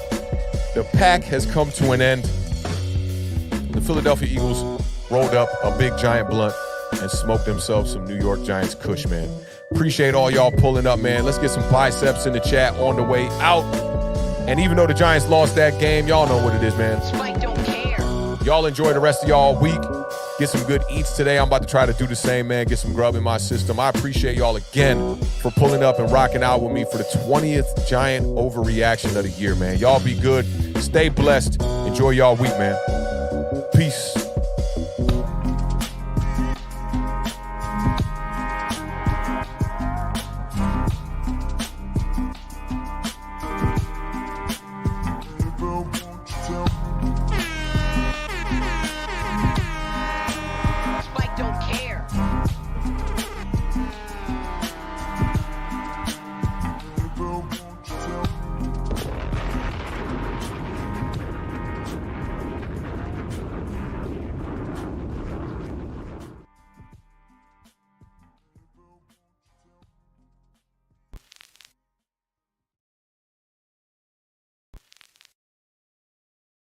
The pack has come to an end. The Philadelphia Eagles rolled up a big giant blunt and smoked themselves some New York Giants kush, man. Appreciate all y'all pulling up, man. Let's get some biceps in the chat on the way out. And even though the Giants lost that game, y'all know what it is, man. Spike don't care. Y'all enjoy the rest of y'all week. Get some good eats today. I'm about to try to do the same, man. Get some grub in my system. I appreciate y'all again for pulling up and rocking out with me for the 20th Giant Overreaction of the year, man. Y'all be good. Stay blessed. Enjoy y'all week, man. Peace.